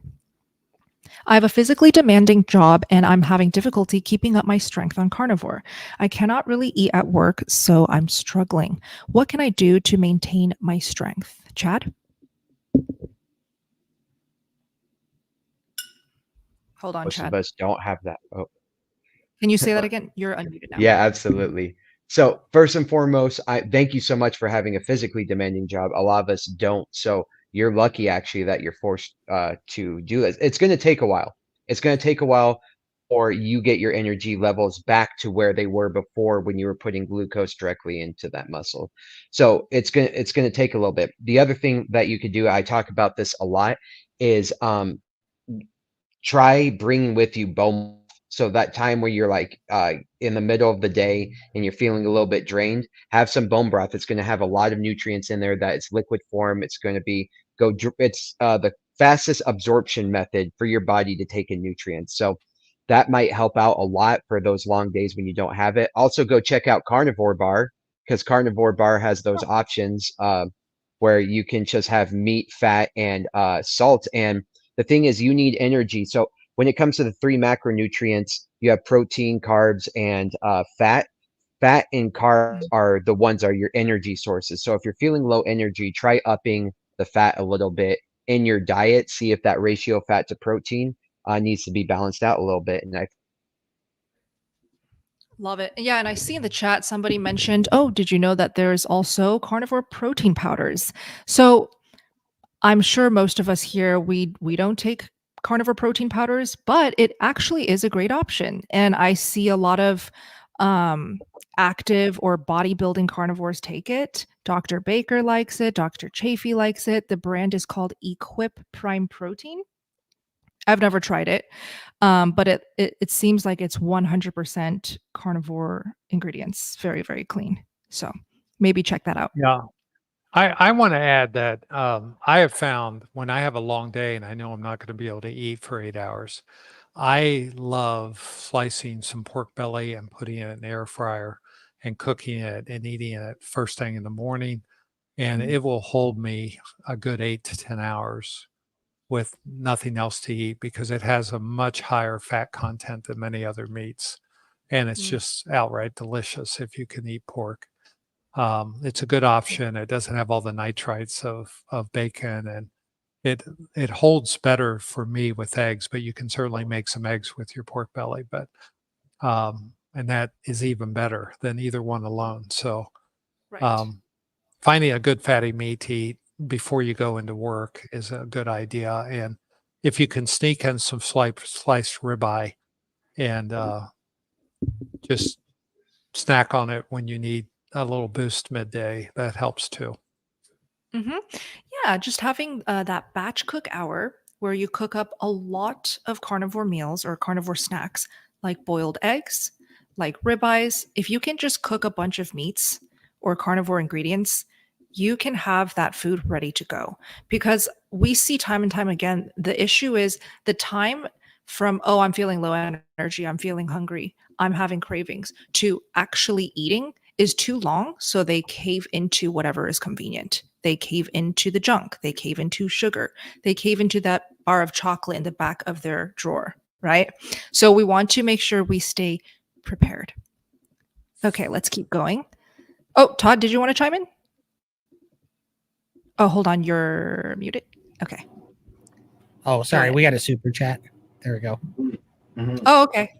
I have a physically demanding job and I'm having difficulty keeping up my strength on carnivore. I cannot really eat at work, so I'm struggling. What can I do to maintain my strength? Chad? Hold on, Most Chad. of us don't have that. Oh, Can you say that again? You're unmuted now. Yeah, absolutely. So first and foremost, I thank you so much for having a physically demanding job. A lot of us don't. So you're lucky actually that you're forced to do this. It's going to take a while. It's going to take a while or you get your energy levels back to where they were before when you were putting glucose directly into that muscle. So it's going to take a little bit. The other thing that you could do, I talk about this a lot, is try bringing with you bone. So that time where you're like in the middle of the day and you're feeling a little bit drained, have some bone broth. It's going to have a lot of nutrients in there that it's liquid form. It's going to be it's the fastest absorption method for your body to take in nutrients. So that might help out a lot for those long days when you don't have it. Also go check out Carnivore Bar, because Carnivore Bar has those options where you can just have meat, fat, and salt. And the thing is, you need energy. So when it comes to the 3 macronutrients, you have protein, carbs, and fat. Fat and carbs are your energy sources. So if you're feeling low energy, try upping the fat a little bit in your diet. See if that ratio of fat to protein needs to be balanced out a little bit. And I Love it. Yeah, and I see in the chat somebody mentioned, oh, did you know that there's also carnivore protein powders? So I'm sure most of us here, we don't take carnivore protein powders, but it actually is a great option. And I see a lot of active or bodybuilding carnivores take it. Dr. Baker likes it. Dr. Chafee likes it. The brand is called Equip Prime Protein. I've never tried it, but it seems like it's 100% carnivore ingredients, very, very clean. So maybe check that out. Yeah. I want to add that I have found when I have a long day and I know I'm not going to be able to eat for 8 hours, I love slicing some pork belly and putting it in an air fryer and cooking it and eating it first thing in the morning. And it will hold me a good 8 to 10 hours with nothing else to eat because it has a much higher fat content than many other meats. And it's just outright delicious if you can eat pork. It's a good option. It doesn't have all the nitrites of bacon, and it holds better for me with eggs, but you can certainly make some eggs with your pork belly, but and that is even better than either one alone. So Right. finding a good fatty meat to eat before you go into work is a good idea. And if you can sneak in some sliced ribeye and just snack on it when you need a little boost midday, that helps too. Yeah, just having that batch cook hour where you cook up a lot of carnivore meals or carnivore snacks like boiled eggs, like ribeyes. If you can just cook a bunch of meats or carnivore ingredients, you can have that food ready to go. Because we see time and time again, the issue is the time from, oh, I'm feeling low energy, I'm feeling hungry, I'm having cravings, to actually eating is too long. So they cave into whatever is convenient. They cave into the junk. They cave into sugar. They cave into that bar of chocolate in the back of their drawer, right? So we want to make sure we stay prepared. Okay, let's keep going. Oh, Todd, did you want to chime in? Oh, hold on. You're muted. Okay. Oh, sorry. ahead. We got a super chat. There we go. Oh, okay.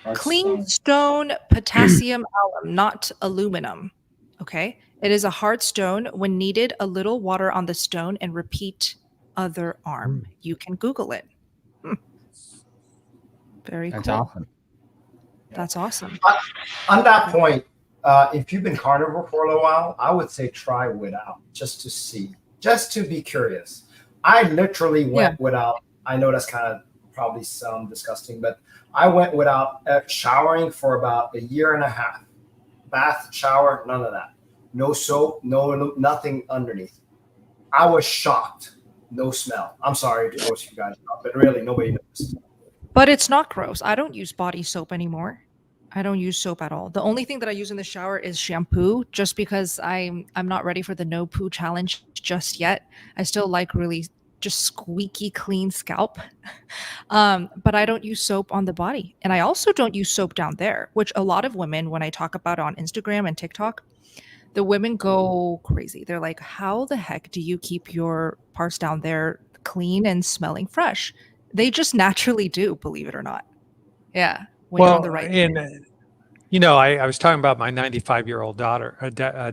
Hard Clean stone. stone potassium alum, not aluminum. Okay. It is a hard stone. When needed, a little water on the stone and repeat other arm. You can Google it. Very That's cool. awesome. That's awesome. On that point, if you've been carnivore for a little while, I would say try without, just to see, just to be curious. I literally went without. I know that's kind of probably sound disgusting, but I went without showering for about a year and a half. Bath, shower, none of that. No soap, no nothing underneath. I was shocked. No smell. I'm sorry to gross you guys out, but really nobody knows. But it's not gross. I don't use body soap anymore. I don't use soap at all. The only thing that I use in the shower is shampoo, just because I'm not ready for the no poo challenge just yet. I still like really just squeaky clean scalp. But I don't use soap on the body. And I also don't use soap down there, which a lot of women, when I talk about on Instagram and TikTok, the women go crazy. They're like, how the heck do you keep your parts down there clean and smelling fresh? They just naturally do, believe it or not. Yeah. when you're on the right. And I was talking about my 95-year-old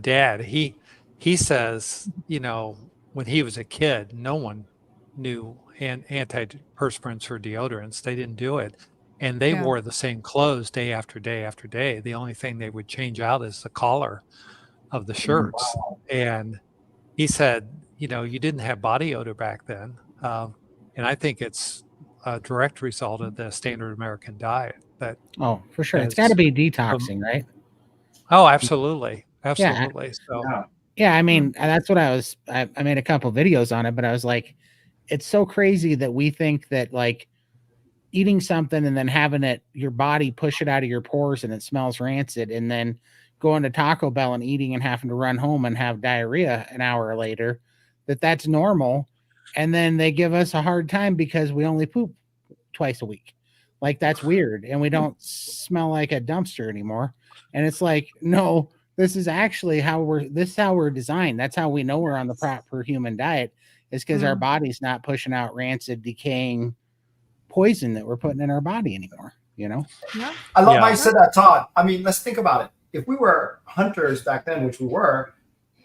dad. He says, when he was a kid, no one knew antiperspirants or deodorants. They didn't do it. And they wore the same clothes day after day after day. The only thing they would change out is the collar of the shirts. Wow. And he said, you didn't have body odor back then. And I think it's a direct result of the standard American diet. Oh, for sure. It's got to be detoxing, right? Oh, absolutely. Absolutely. Yeah, I mean, that's what I made a couple videos on it, but I was like, it's so crazy that we think that like eating something and then having your body push it out of your pores and it smells rancid, and then going to Taco Bell and eating and having to run home and have diarrhea an hour later, that's normal. And then they give us a hard time because we only poop twice a week. Like, that's weird. And we don't smell like a dumpster anymore. And it's like, no, this is actually how we're designed. That's how we know we're on the proper human diet, is because our body's not pushing out rancid, decaying poison that we're putting in our body anymore, Yeah. I love how you said that, Todd. I mean, let's think about it. If we were hunters back then, which we were,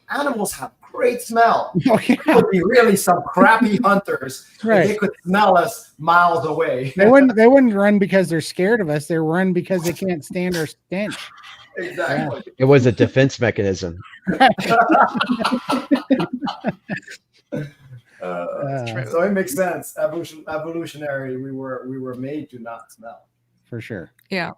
animals have great smell. Oh, yeah. There would be really some crappy hunters. Right. They could smell us miles away. They wouldn't run because they're scared of us. They run because they can't stand our stench. Exactly. It was a defense mechanism. So it makes sense. Evolutionary, we were made to not smell. For sure. Yeah.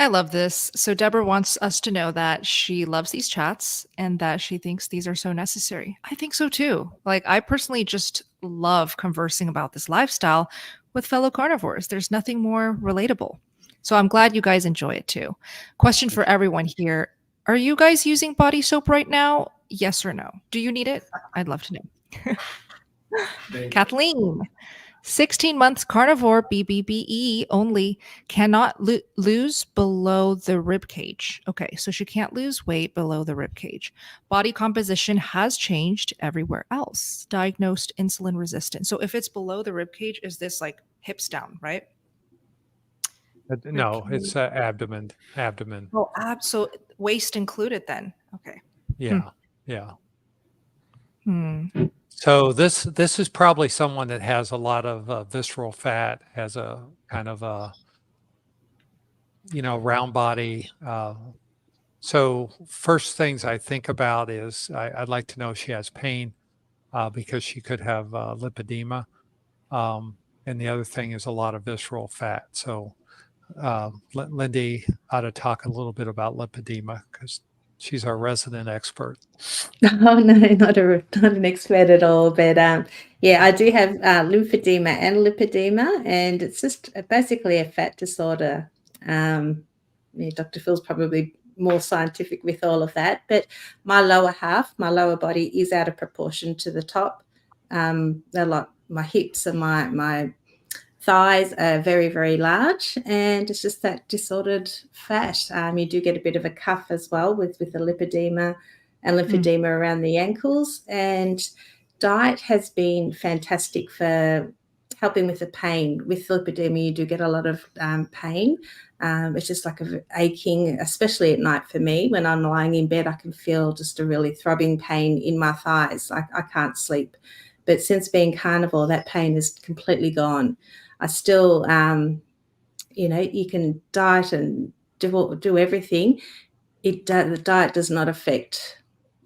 I love this. So Deborah wants us to know that she loves these chats and that she thinks these are so necessary. I think so too. Like, I personally just love conversing about this lifestyle with fellow carnivores. There's nothing more relatable. So I'm glad you guys enjoy it too. Question for everyone here. Are you guys using body soap right now? Yes or no? Do you need it? I'd love to know. Kathleen. 16 months carnivore, BBBE only, cannot lose below the rib cage. Okay, so she can't lose weight below the rib cage. Body composition has changed everywhere else. Diagnosed insulin resistant. So if it's below the rib cage, is this like hips down, right? No, it's abdomen. Oh, so waist included then. Okay. Yeah, yeah. Hmm. So this is probably someone that has a lot of visceral fat, has a kind of a round body. So first things I think about is I'd like to know if she has pain, because she could have lipedema, and the other thing is a lot of visceral fat. So Lindy ought to talk a little bit about lipedema because she's our resident expert. Oh no, not an expert at all. But yeah, I do have lymphedema and lipedema, and it's just basically a fat disorder. Dr. Phil's probably more scientific with all of that. But my lower body is out of proportion to the top. My hips and my thighs are very, very large, and it's just that disordered fat. You do get a bit of a cuff as well with the lipedema and lymphedema around the ankles. And diet has been fantastic for helping with the pain. With lipedema, you do get a lot of pain. It's just like a aching, especially at night for me. When I'm lying in bed, I can feel just a really throbbing pain in my thighs. I can't sleep. But since being carnivore, that pain is completely gone. I still, you can diet and do everything. The diet does not affect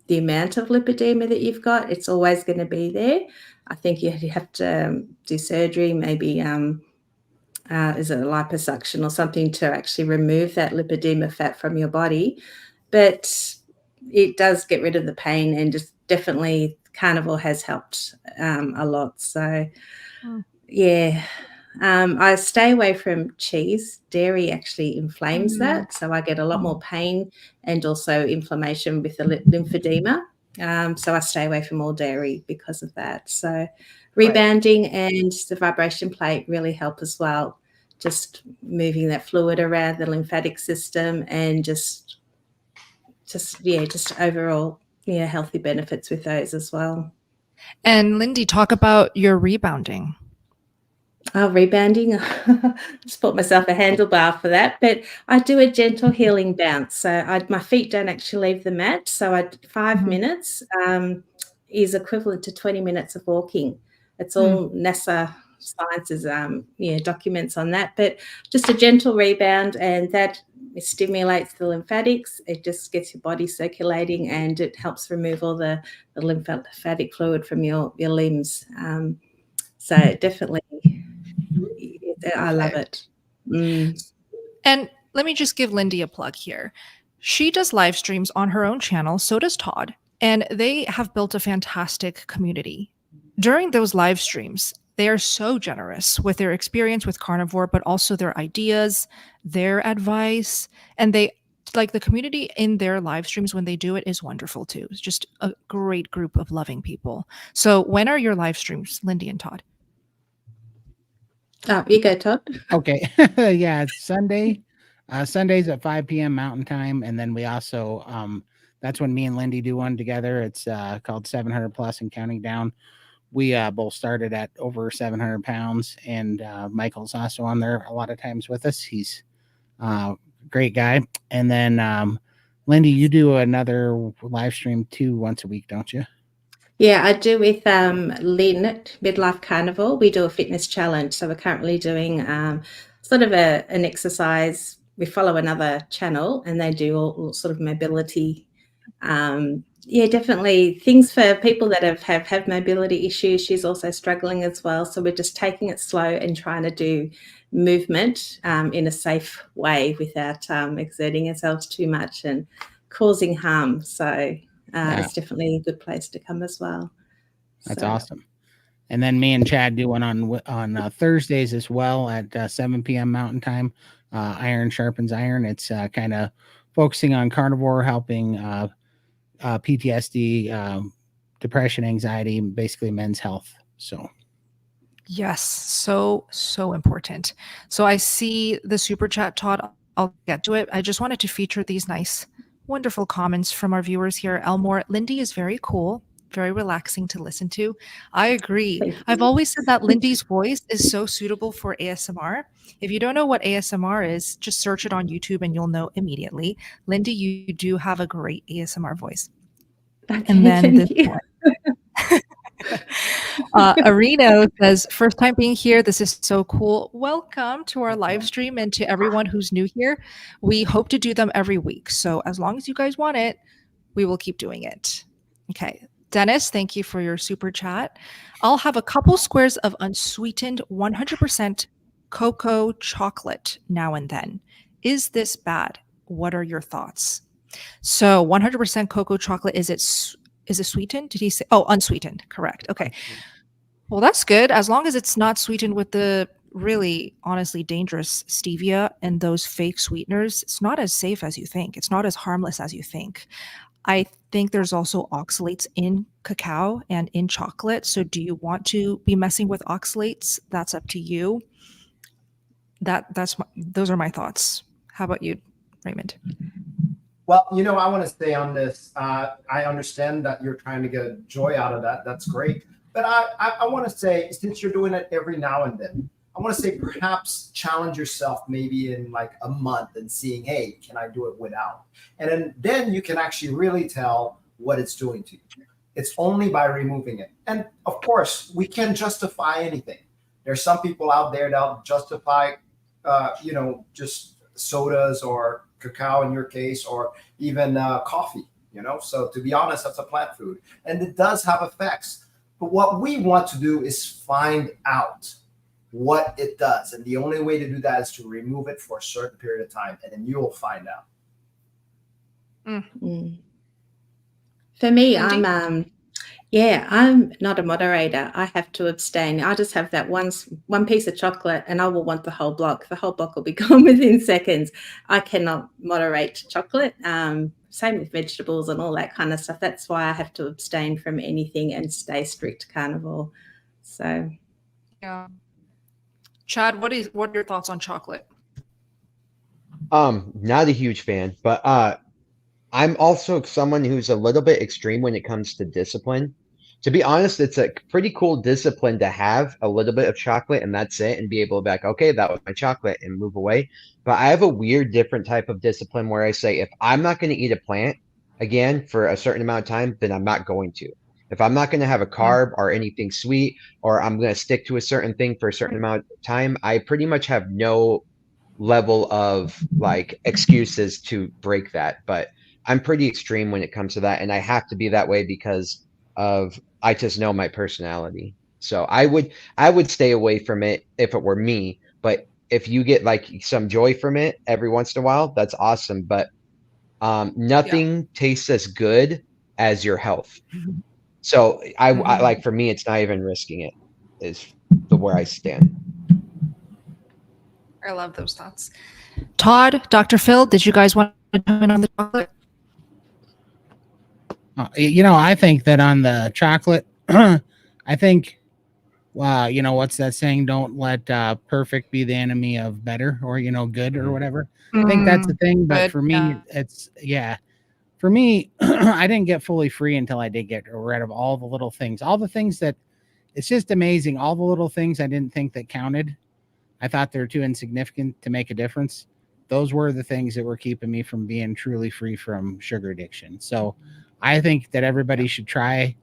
the amount of lipedema that you've got. It's always going to be there. I think you have to do surgery, maybe is it a liposuction or something to actually remove that lipedema fat from your body. But it does get rid of the pain, and just definitely carnivore has helped a lot. So, yeah. I stay away from cheese. Dairy actually inflames that. So I get a lot more pain and also inflammation with the lymphedema. So I stay away from all dairy because of that. So rebounding and the vibration plate really help as well. Just moving that fluid around the lymphatic system, and just overall, healthy benefits with those as well. And Lindy, talk about your rebounding. Oh, rebounding. Just bought myself a handlebar for that, but I do a gentle healing bounce. So my feet don't actually leave the mat. So 5 minutes is equivalent to 20 minutes of walking. It's all NASA sciences, documents on that. But just a gentle rebound, and that stimulates the lymphatics. It just gets your body circulating, and it helps remove all the lymphatic fluid from your limbs. So definitely. I love it. And let me just give Lindy a plug here. She does live streams on her own channel, so does Todd, and they have built a fantastic community. During those live streams, they are so generous with their experience with carnivore, but also their ideas, their advice, and they like the community in their live streams when they do it is wonderful too. It's just a great group of loving people. So when are your live streams, Lindy and Todd? Oh, you go, Todd. Okay. Yeah, it's Sunday. Sundays at 5 p.m. Mountain Time. And then we also, that's when me and Lindy do one together. It's called 700 Plus and Counting Down. We both started at over 700 pounds. And Michael's also on there a lot of times with us. He's a great guy. And then, Lindy, you do another live stream too once a week, don't you? Yeah, I do with Lynn at Midlife Carnivore. We do a fitness challenge. So we're currently doing sort of an exercise. We follow another channel, and they do all sort of mobility. Definitely things for people that have mobility issues. She's also struggling as well. So we're just taking it slow and trying to do movement in a safe way without exerting ourselves too much and causing harm. So it's definitely a good place to come as well. That's awesome. And then me and Chad do one on Thursdays as well at 7 p.m. Mountain Time. Iron sharpens iron. It's kind of focusing on carnivore, helping PTSD, depression, anxiety, basically men's health. So. Yes, so important. So I see the super chat, Todd. I'll get to it. I just wanted to feature these nice, wonderful comments from our viewers here. Elmore, Lindy is very cool, very relaxing to listen to. I agree. I've always said that Lindy's voice is so suitable for ASMR. If you don't know what ASMR is, just search it on YouTube and you'll know immediately. Lindy, you do have a great ASMR voice. Okay, and then thank you. Areno says, first time being here. This is so cool. Welcome to our live stream, and to everyone who's new here. We hope to do them every week. So as long as you guys want it, we will keep doing it. Okay. Dennis, thank you for your super chat. I'll have a couple squares of unsweetened 100% cocoa chocolate now and then. Is this bad? What are your thoughts? So 100% cocoa chocolate, is it sweetened? Did he say? Oh, unsweetened. Correct. Okay. Well, that's good. As long as it's not sweetened with the really, honestly dangerous stevia and those fake sweeteners, it's not as safe as you think. It's not as harmless as you think. I think there's also oxalates in cacao and in chocolate. So do you want to be messing with oxalates? That's up to you. Those are my thoughts. How about you, Raymond? Well, I want to stay on this. I understand that you're trying to get joy out of that. That's great. But I want to say, since you're doing it every now and then, I want to say perhaps challenge yourself maybe in like a month and seeing, hey, can I do it without? And then you can actually really tell what it's doing to you. It's only by removing it. And of course, we can't justify anything. There's some people out there that'll justify, just sodas or cacao in your case, or even coffee, So to be honest, that's a plant food. And it does have effects. But what we want to do is find out what it does. And the only way to do that is to remove it for a certain period of time. And then you will find out. For me, I'm not a moderator. I have to abstain. I just have that one piece of chocolate and I will want the whole block. The whole block will be gone within seconds. I cannot moderate chocolate. Same with vegetables and all that kind of stuff. That's why I have to abstain from anything and stay strict carnivore. So, yeah. Chad, what are your thoughts on chocolate? Not a huge fan, but I'm also someone who's a little bit extreme when it comes to discipline. To be honest, it's a pretty cool discipline to have a little bit of chocolate and that's it, and be able to be like, okay, that was my chocolate and move away. But I have a weird, different type of discipline where I say, if I'm not going to eat a plant again for a certain amount of time, then I'm not going to. If I'm not going to have a carb or anything sweet, or I'm going to stick to a certain thing for a certain amount of time, I pretty much have no level of like excuses to break that. But I'm pretty extreme when it comes to that, and I have to be that way because of I just know my personality. So I would stay away from it if it were me. But if you get like some joy from it every once in a while, that's awesome. But nothing tastes as good as your health. So I like, for me, it's not even risking it is the where I stand. I love those thoughts. Todd, Dr. Phil, did you guys want to come in on the chocolate? I think that on the chocolate, I think, wow, what's that saying? Don't let perfect be the enemy of better, or, good or whatever. I think that's the thing. But Good, for me, for me, I didn't get fully free until I did get rid of all the little things, that it's just amazing. All the little things I didn't think that counted. I thought they were too insignificant to make a difference. Those were the things that were keeping me from being truly free from sugar addiction. So I think that everybody should try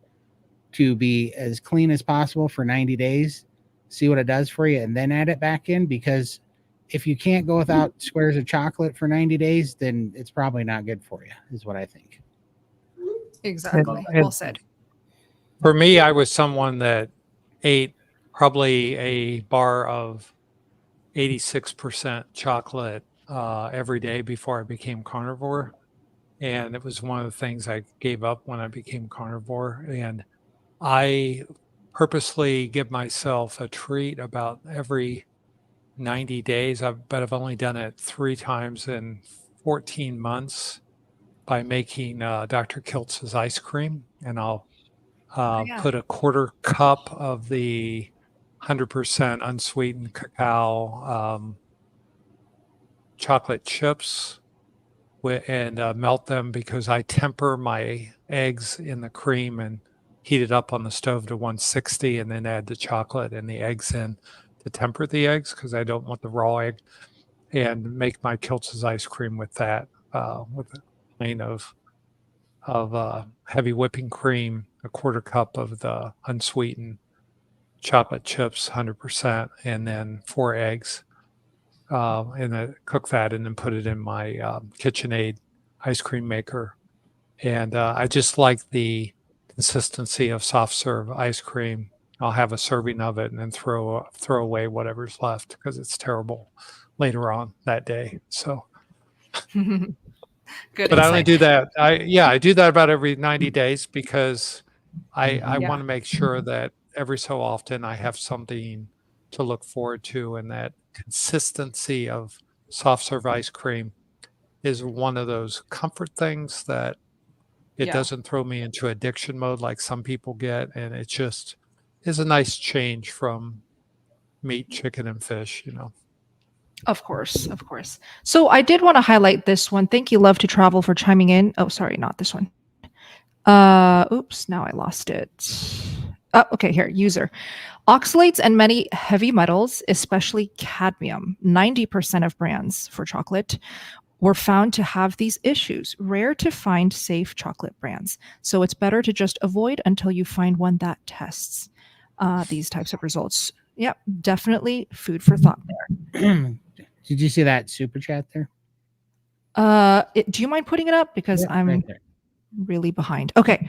to be as clean as possible for 90 days, see what it does for you, and then add it back in. Because if you can't go without squares of chocolate for 90 days, then it's probably not good for you, is what I think. Exactly. And Well said. For me, I was someone that ate probably a bar of 86% chocolate every day before I became carnivore. And it was one of the things I gave up when I became carnivore. And I purposely give myself a treat about every 90 days. But I've only done it 3 times in 14 months by making Dr. Kiltz's ice cream. And I'll put a 1/4 cup of the 100% unsweetened cacao chocolate chips and melt them, because I temper my eggs in the cream and heat it up on the stove to 160, and then add the chocolate and the eggs in to temper the eggs, because I don't want the raw egg, and make my Kiltz's ice cream with that, with a plain of heavy whipping cream, a 1/4 cup of the unsweetened chocolate chips, 100%, and then 4 eggs. And I cook that and then put it in my KitchenAid ice cream maker. And I just like the consistency of soft serve ice cream. I'll have a serving of it and then throw away whatever's left, because it's terrible later on that day. So, Good but I only insight. do that. I do that about every 90 days, because I want to make sure that every so often I have something to look forward to, and that consistency of soft serve ice cream is one of those comfort things that it doesn't throw me into addiction mode like some people get, and it just is a nice change from meat, chicken, and fish. Of course, of course. So I did want to highlight this one. Thank you, Love to Travel, for chiming in. Oh, sorry, not this one. Oops, now I lost it. Oh, okay, here, user. Oxalates and many heavy metals, especially cadmium, 90% of brands for chocolate were found to have these issues. Rare to find safe chocolate brands. So it's better to just avoid until you find one that tests these types of results. Yep, definitely food for thought there. Did you see that super chat there? Do you mind putting it up? Because I'm right there. really behind. Okay.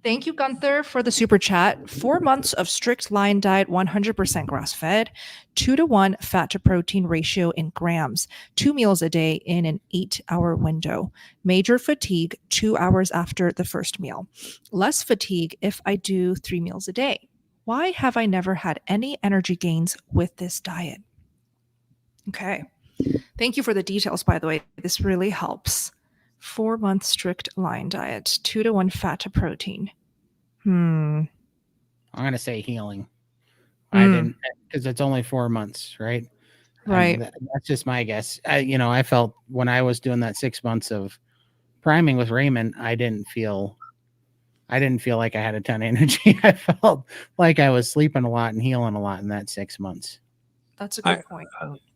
Thank you, Gunther, for the super chat. 4 months of strict lion diet, 100% grass-fed, 2-to-1 fat to protein ratio in grams, 2 meals a day in an 8-hour window. Major fatigue 2 hours after the first meal. Less fatigue if I do 3 meals a day. Why have I never had any energy gains with this diet? Okay. Thank you for the details, by the way. This really helps. 4-month strict lion diet, 2-to-1 fat to protein. I'm gonna say healing. I didn't, because it's only 4 months, right? Right. That's just my guess. I felt when I was doing that 6 months of priming with Raymond, I didn't feel I didn't feel like I had a ton of energy. I felt like I was sleeping a lot and healing a lot in that 6 months. That's a good point.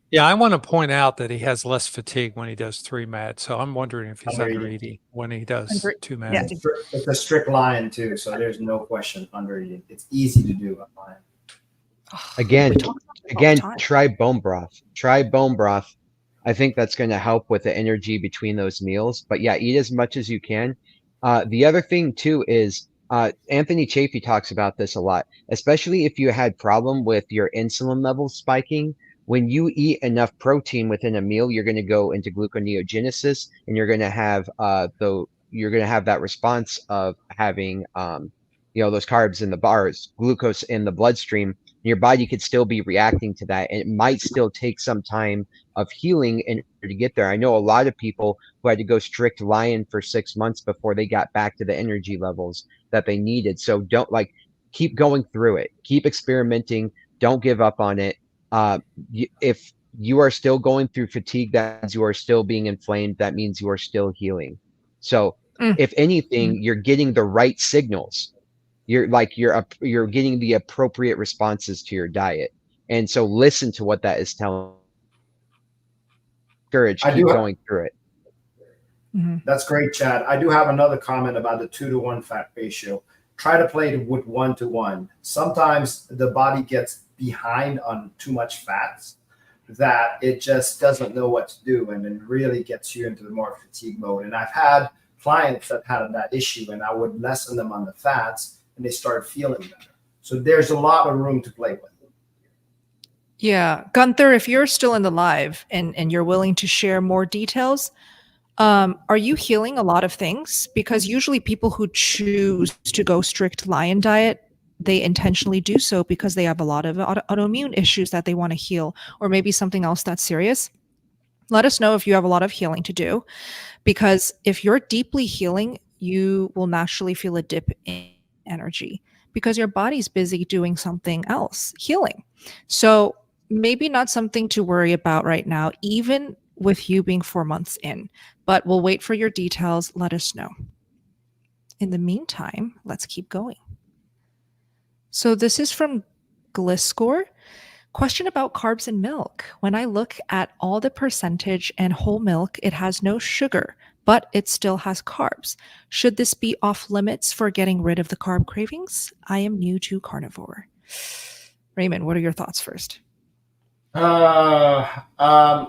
Yeah, I want to point out that he has less fatigue when he does 3 meds. So I'm wondering if he's Under under eating. 80 when he does Under- 2 yeah. meds. It's a strict line too, so there's no question under eating. It's easy to do on line. Again, We talk about it all the time. try bone broth. Try bone broth. I think that's going to help with the energy between those meals. But yeah, eat as much as you can. The other thing too is Anthony Chafee talks about this a lot, especially if you had problem with your insulin levels spiking. When you eat enough protein within a meal, you're going to go into gluconeogenesis, and you're going to have that response of having those carbs in the bars, glucose in the bloodstream. Your body could still be reacting to that, and it might still take some time of healing in order to get there. I know a lot of people who had to go strict lion for 6 months before they got back to the energy levels that they needed. So don't keep going through it, keep experimenting, don't give up on it. If you are still going through fatigue, that means you are still being inflamed, that means you are still healing. So if anything, you're getting the right signals. You're getting the appropriate responses to your diet. And so listen to what that is telling. Courage, keep going through it. That's great, Chad. I do have another comment about the 2-to-1 fat ratio. Try to play it with 1-to-1. Sometimes the body gets behind on too much fats that it just doesn't know what to do, and it really gets you into the more fatigue mode. And I've had clients that had that issue, and I would lessen them on the fats, and they started feeling better. So there's a lot of room to play with. Yeah. Gunther, if you're still in the live and you're willing to share more details, are you healing a lot of things? Because usually people who choose to go strict lion diet, they intentionally do so because they have a lot of autoimmune issues that they want to heal, or maybe something else that's serious. Let us know if you have a lot of healing to do, because if you're deeply healing, you will naturally feel a dip in energy because your body's busy doing something else, healing. So maybe not something to worry about right now, even with you being 4 months in, but we'll wait for your details. Let us know. In the meantime, let's keep going. So this is from Gliscore. Question about carbs in milk. When I look at all the percentage and whole milk, it has no sugar, but it still has carbs. Should this be off limits for getting rid of the carb cravings? I am new to carnivore. Raymond, what are your thoughts first?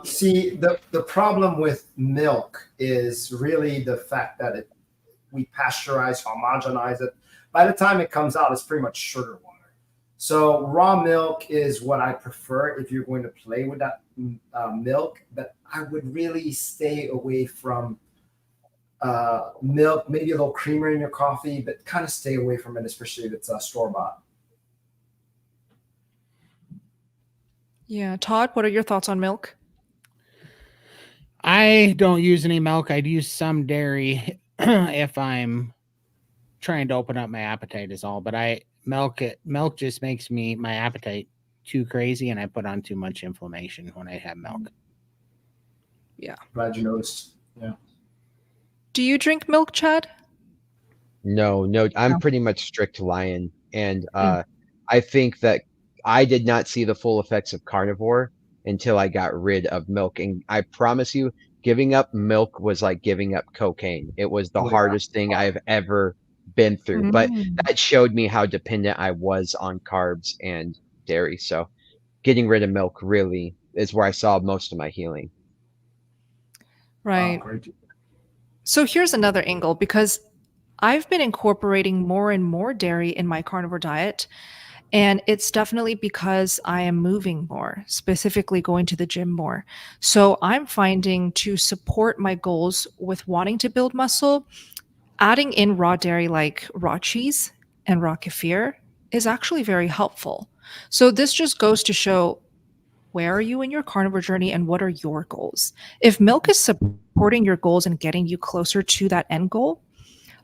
See, the problem with milk is really the fact that we pasteurize, homogenize it. By the time it comes out, it's pretty much sugar water. So raw milk is what I prefer if you're going to play with that milk. But I would really stay away from milk, maybe a little creamer in your coffee, but kind of stay away from it, especially if it's store-bought. Yeah. Todd, what are your thoughts on milk? I don't use any milk. I'd use some dairy if I'm trying to open up my appetite is all. But milk just makes my appetite too crazy, and I put on too much inflammation when I have milk. Yeah. Glad you noticed. Yeah. Do you drink milk, Chad? No, I'm pretty much strict lion. And I think that I did not see the full effects of carnivore until I got rid of milk. And I promise you, giving up milk was like giving up cocaine. It was the hardest thing I've ever been through. But that showed me how dependent I was on carbs and dairy. So getting rid of milk really is where I saw most of my healing. Right. So here's another angle, because I've been incorporating more and more dairy in my carnivore diet. And it's definitely because I am moving more, specifically going to the gym more. So I'm finding to support my goals with wanting to build muscle, adding in raw dairy like raw cheese and raw kefir is actually very helpful. So this just goes to show, where are you in your carnivore journey and what are your goals? If milk is supporting your goals and getting you closer to that end goal,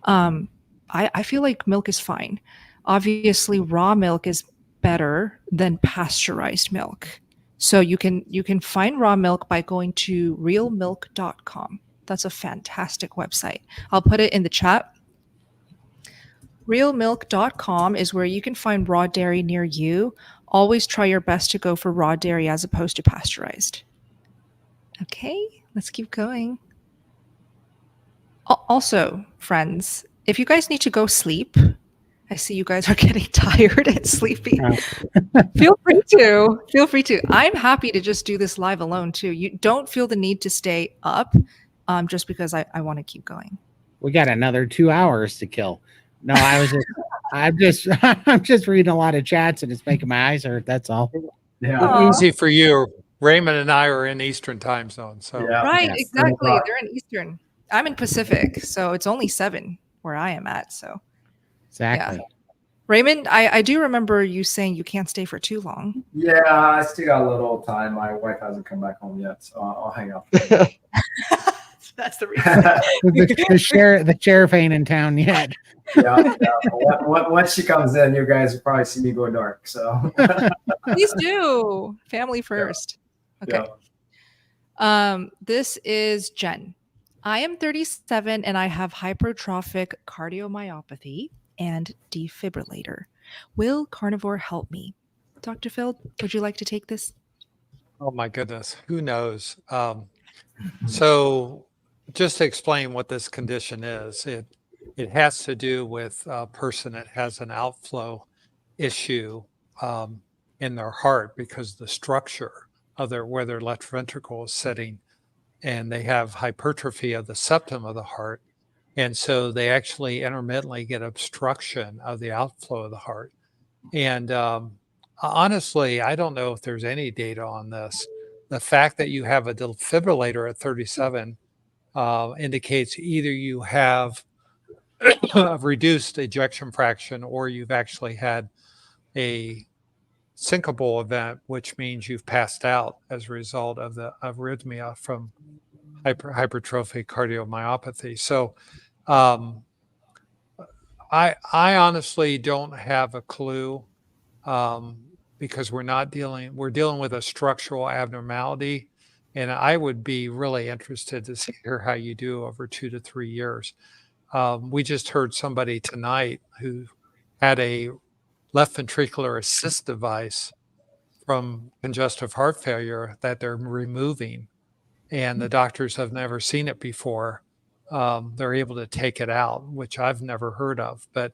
I feel like milk is fine. Obviously, raw milk is better than pasteurized milk. So you can find raw milk by going to realmilk.com. That's a fantastic website. I'll put it in the chat. Realmilk.com is where you can find raw dairy near you. Always try your best to go for raw dairy as opposed to pasteurized. Okay, let's keep going. Also, friends, if you guys need to go sleep, I see you guys are getting tired and sleepy. Feel free to. Feel free to. I'm happy to just do this live alone too. You don't feel the need to stay up just because I want to keep going. We got another 2 hours to kill. No, I'm just reading a lot of chats and it's making my eyes hurt. That's all. Yeah. Easy for you. Raymond and I are in Eastern time zone. So Yeah. Right, Yeah. exactly. They're in Eastern. I'm in Pacific, so it's only 7 where I am at. So Exactly. Yeah. Raymond, I do remember you saying you can't stay for too long. Yeah, I still got a little time. My wife hasn't come back home yet, so I'll hang up. That's the reason. The sheriff ain't in town yet. Yeah. Once she comes in, you guys will probably see me go dark. So Please do. Family first. Okay. This is Jen. I am 37 and I have hypertrophic cardiomyopathy and defibrillator. Will Carnivore help me? Dr. Phil, would you like to take this? oh my goodness, who knows? So just to explain what this condition is, it has to do with a person that has an outflow issue in their heart because the structure of where their left ventricle is sitting, and they have hypertrophy of the septum of the heart. And so they actually intermittently get obstruction of the outflow of the heart. And honestly, I don't know if there's any data on this. The fact that you have a defibrillator at 37 indicates either you have a reduced ejection fraction or you've actually had a syncopal event, which means you've passed out as a result of the arrhythmia from hypertrophic cardiomyopathy. So I honestly don't have a clue because we're dealing with a structural abnormality. And I would be really interested to hear how you do over 2 to 3 years. We just heard somebody tonight who had a left ventricular assist device from congestive heart failure that they're removing, and the doctors have never seen it before. They're able to take it out, which I've never heard of, but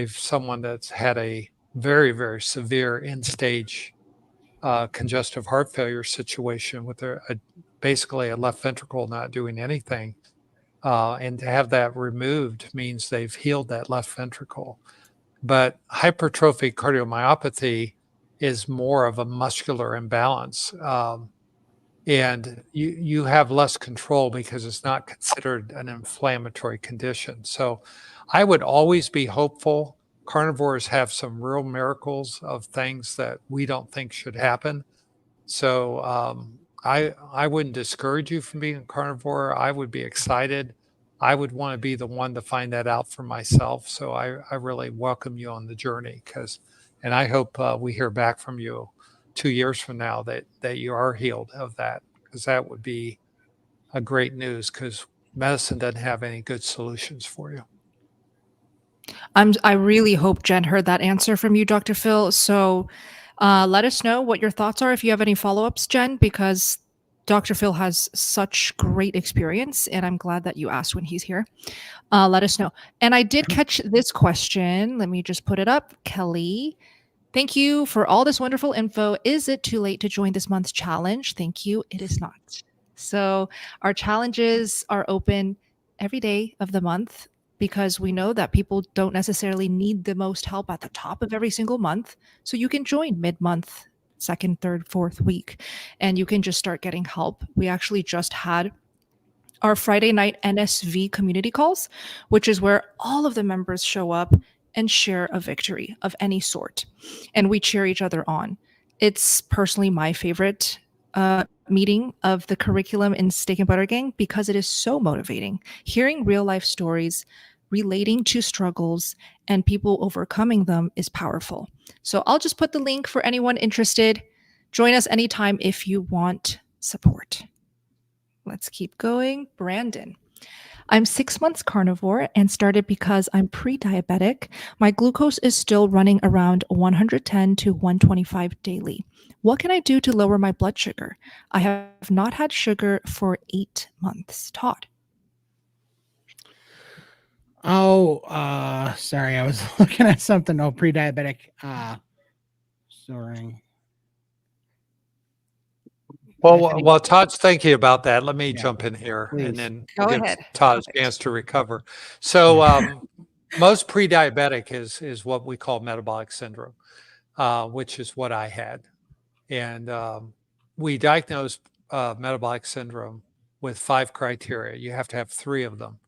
someone that's had a very, very severe end-stage congestive heart failure situation with basically a left ventricle not doing anything. And to have that removed means they've healed that left ventricle. But hypertrophic cardiomyopathy is more of a muscular imbalance. And you have less control because it's not considered an inflammatory condition. So I would always be hopeful. Carnivores have some real miracles of things that we don't think should happen. So I wouldn't discourage you from being a carnivore. I would be excited. I would want to be the one to find that out for myself. So I really welcome you on the journey and I hope we hear back from you 2 years from now that you are healed of that, because that would be a great news, because medicine doesn't have any good solutions for you. I really hope Jen heard that answer from you, Dr. Phil. So let us know what your thoughts are if you have any follow-ups, Jen, because Dr. Phil has such great experience, and I'm glad that you asked when he's here. Let us know. And I did catch this question. Let me just put it up. Kelly, thank you for all this wonderful info. Is it too late to join this month's challenge? Thank you. It is not. So our challenges are open every day of the month, because we know that people don't necessarily need the most help at the top of every single month. So you can join mid-month, second, third, fourth week, and you can just start getting help. We actually just had our Friday night NSV community calls, which is where all of the members show up and share a victory of any sort, and we cheer each other on. It's personally my favorite meeting of the curriculum in Steak and Butter Gang, because it is so motivating. Hearing real life stories, relating to struggles, and people overcoming them is powerful. So I'll just put the link for anyone interested. Join us anytime if you want support. Let's keep going. Brandon. I'm 6 months carnivore and started because I'm pre-diabetic. My glucose is still running around 110 to 125 daily. What can I do to lower my blood sugar? I have not had sugar for 8 months. Todd. Oh, sorry, I was looking at something. Oh, pre-diabetic. Sorry. Well, while Todd's thinking about that, let me Yeah, jump in here please. and then Go give ahead. Todd a Perfect. chance to recover. So most pre-diabetic is what we call metabolic syndrome, which is what I had. And we diagnosed metabolic syndrome with 5 criteria. You have to have 3 of them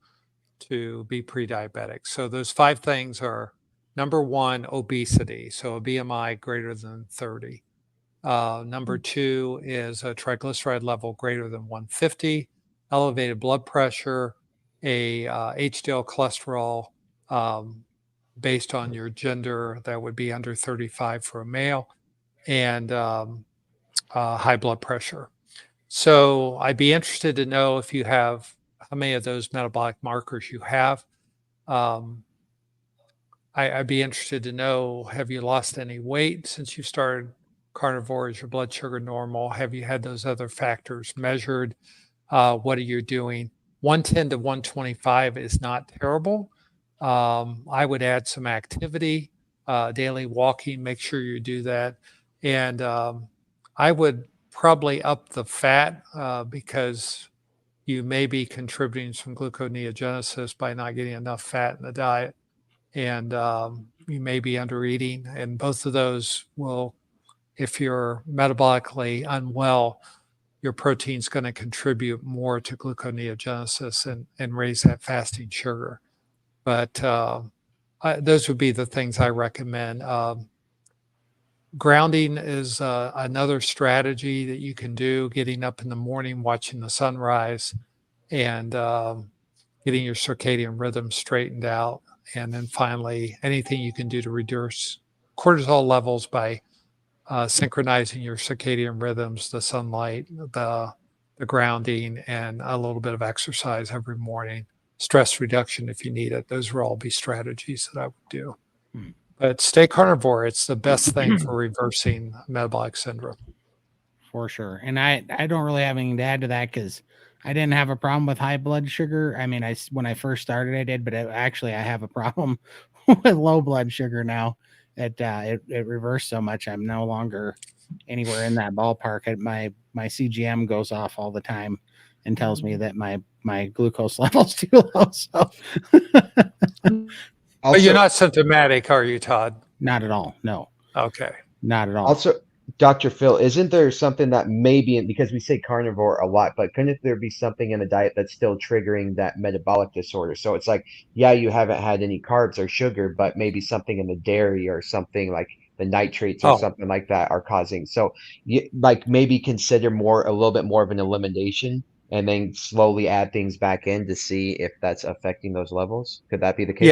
to be pre-diabetic. So those 5 things are: number 1, obesity, so a BMI greater than 30. Number 2 is a triglyceride level greater than 150, elevated blood pressure, a HDL cholesterol based on your gender that would be under 35 for a male, and high blood pressure. So I'd be interested to know if you have how many of those metabolic markers you have. I'd be interested to know, have you lost any weight since you started carnivore? Is your blood sugar normal? Have you had those other factors measured? What are you doing? 110 to 125 is not terrible. I would add some activity, daily walking, make sure you do that. And I would probably up the fat because you may be contributing some gluconeogenesis by not getting enough fat in the diet. And you may be under eating. And both of those will, if you're metabolically unwell, your protein's going to contribute more to gluconeogenesis and raise that fasting sugar. But those would be the things I recommend. Grounding is another strategy that you can do, getting up in the morning, watching the sunrise, and getting your circadian rhythm straightened out. And then finally, anything you can do to reduce cortisol levels by synchronizing your circadian rhythms, the sunlight, the grounding, and a little bit of exercise every morning. Stress reduction if you need it. Those will all be strategies that I would do. But stay carnivore. It's the best thing for reversing metabolic syndrome. For sure. And I don't really have anything to add to that because I didn't have a problem with high blood sugar. I mean, when I first started, I did, but I have a problem with low blood sugar now. It reversed so much. I'm no longer anywhere in that ballpark. My CGM goes off all the time and tells me that my glucose level's too low. So but you're not symptomatic, are you, Todd? Not at all. No. Okay. Not at all. Also, Dr. Phil, isn't there something that maybe, because we say carnivore a lot, but couldn't there be something in the diet that's still triggering that metabolic disorder? So it's like, yeah, you haven't had any carbs or sugar, but maybe something in the dairy or something like the nitrates or something like that are causing. So like maybe consider a little bit more of an elimination and then slowly add things back in to see if that's affecting those levels. Could that be the case?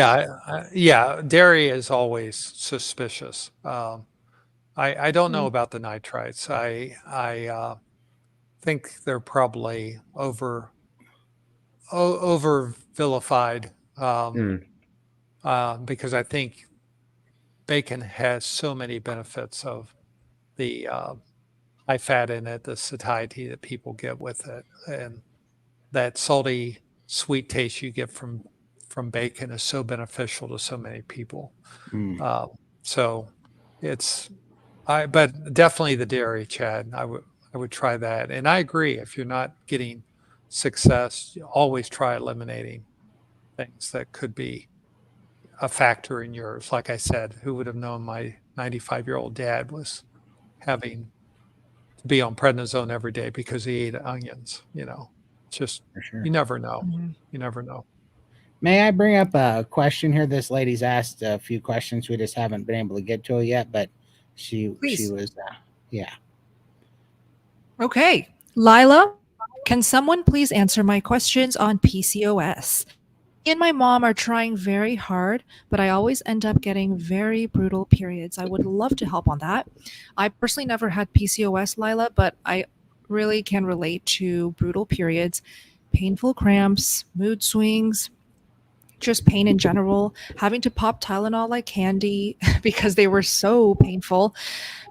Yeah. Dairy is always suspicious. I don't know about the nitrites. I think they're probably over vilified because I think bacon has so many benefits of the high fat in it, the satiety that people get with it, and that salty, sweet taste you get from bacon is so beneficial to so many people. So it's. But definitely the dairy, Chad. I would try that. And I agree, if you're not getting success, you always try eliminating things that could be a factor in yours. Like I said, who would have known my 95-year-old dad was having to be on prednisone every day because he ate onions, Just, you never know. You never know. May I bring up a question here? This lady's asked a few questions. We just haven't been able to get to it yet, but she was, yeah. Okay. Lila, can someone please answer my questions on PCOS? Me and my mom are trying very hard, but I always end up getting very brutal periods. I would love to help on that. I personally never had PCOS, Lila, but I really can relate to brutal periods. painful cramps, mood swings, just pain in general, having to pop Tylenol like candy because they were so painful.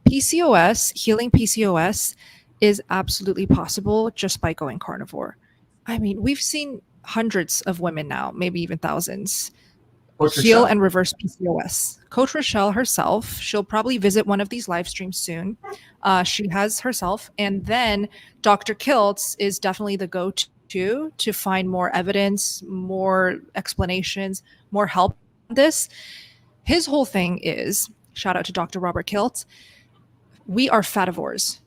PCOS, healing PCOS is absolutely possible just by going carnivore. I mean, we've seen hundreds of women now, maybe even thousands, Coach heal Rochelle. and reverse PCOS. Coach Rochelle herself, she'll probably visit one of these live streams soon. She has herself. And then Dr. Kiltz is definitely the go-to to find more evidence, more explanations, more help on this. His whole thing is, shout out to Dr. Robert Kiltz, we are fativores.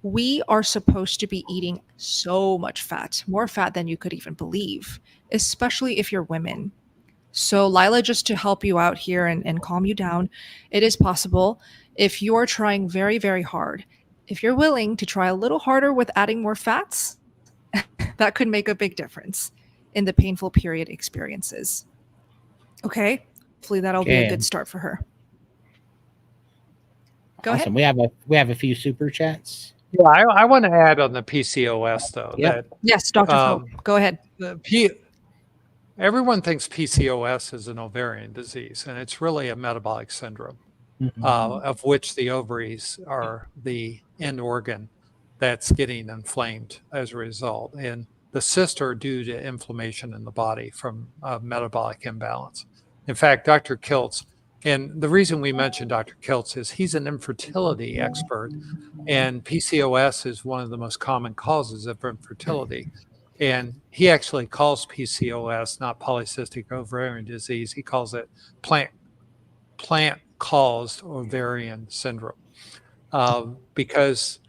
We are supposed to be eating so much fat, more fat than you could even believe, especially if you're women. So Lila, just to help you out here and calm you down, it is possible if you're trying very, very hard. If you're willing to try a little harder with adding more fats, that could make a big difference in the painful period experiences. Okay? Hopefully that'll be a Okay. good start for her. Go Awesome. ahead. We have a few super chats. Yeah, I want to add on the PCOS though. Yeah. That Yes, Dr. Phil, go ahead. everyone thinks PCOS is an ovarian disease, and it's really a metabolic syndrome, of which the ovaries are the end organ that's getting inflamed as a result. And the cysts are due to inflammation in the body from metabolic imbalance. In fact, Dr. Kiltz, and the reason we mentioned Dr. Kiltz is he's an infertility expert, and PCOS is one of the most common causes of infertility. And he actually calls PCOS not polycystic ovarian disease. He calls it plant-caused ovarian syndrome, because